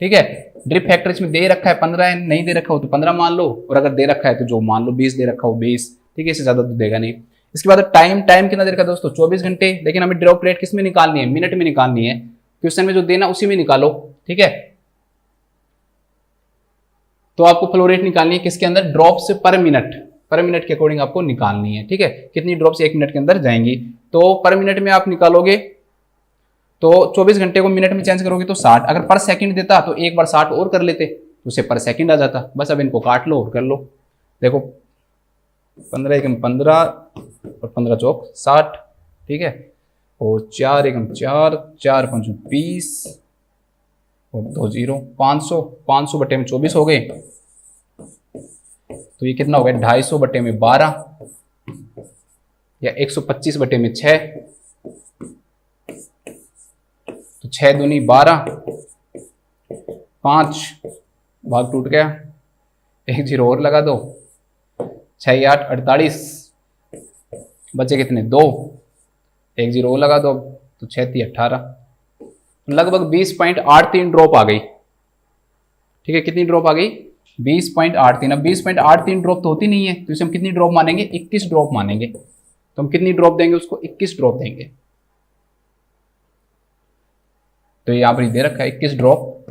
ठीक है, ड्रिप फैक्टर इसमें दे रखा है 15 है, नहीं दे रखा हो तो 15 मान लो, और अगर दे रखा है तो जो मान लो 20 दे रखा हो 20। ठीक है, इससे ज्यादा तो देगा नहीं। इसके बाद टाइम कितना दे रखा है दोस्तों, 24 घंटे। लेकिन हमें ड्रॉप रेट किस में निकालनी है, मिनट में निकालनी है। क्वेश्चन में जो देना उसी में निकालो। ठीक है, तो आपको फ्लो रेट निकालनी है किसके अंदर, ड्रॉप्स पर मिनट के अकॉर्डिंग आपको निकालनी है। ठीक है, कितनी ड्रॉप्स 1 मिनट के अंदर जाएंगी, तो पर मिनट में आप निकालोगे तो 24 घंटे को मिनट में चेंज करोगे तो 60। अगर पर सेकंड देता तो एक बार 60 और कर लेते तो उसे पर सेकंड आ जाता। बस अब इनको काट लो और कर लो। देखो 15 एकम 15 और 15 चौक 60। ठीक है, और 4 एकम 4, 4 5 20 और 2 0 500, 500 बटे में 24 हो गए। तो ये कितना हो गया, 250 बटे में 12 या 125 बटे में 6। तो 6 दूनी 12, 5 भाग टूट गया, 1 0 और लगा दो, 6 8 48, बचे कितने 2, 1 0 और लगा दो, तो 6 3 18, लगभग 20.83 ड्रॉप आ गई। ठीक है, कितनी ड्रॉप आ गई, 20.83। अब 20.83 ड्रॉप तो होती नहीं है, तो इसे हम कितनी ड्रॉप मानेंगे, 21 ड्रॉप मानेंगे। तो हम कितनी ड्रॉप देंगे उसको, 21 ड्रॉप देंगे। तो यहाँ पर दे रखा है 21 ड्रॉप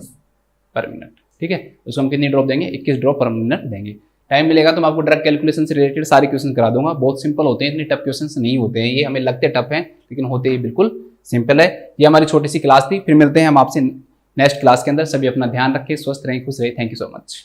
पर मिनट। ठीक है, उसको हम कितनी ड्रॉप देंगे, 21 ड्रॉप पर मिनट देंगे। टाइम मिलेगा तो मैं आपको ड्रग कैलकुलेशन से रिलेटेड सारे क्वेश्चन करा दूंगा। बहुत सिंपल होते हैं, इतने टफ क्वेश्चन नहीं होते हैं ये, हमें लगते टफ हैं लेकिन होते ही बिल्कुल सिंपल है। ये हमारी छोटी सी क्लास थी, फिर मिलते हैं हम आपसे नेक्स्ट क्लास के अंदर। सभी अपना ध्यान रखें, स्वस्थ रहें, खुश रहें। Thank you so much.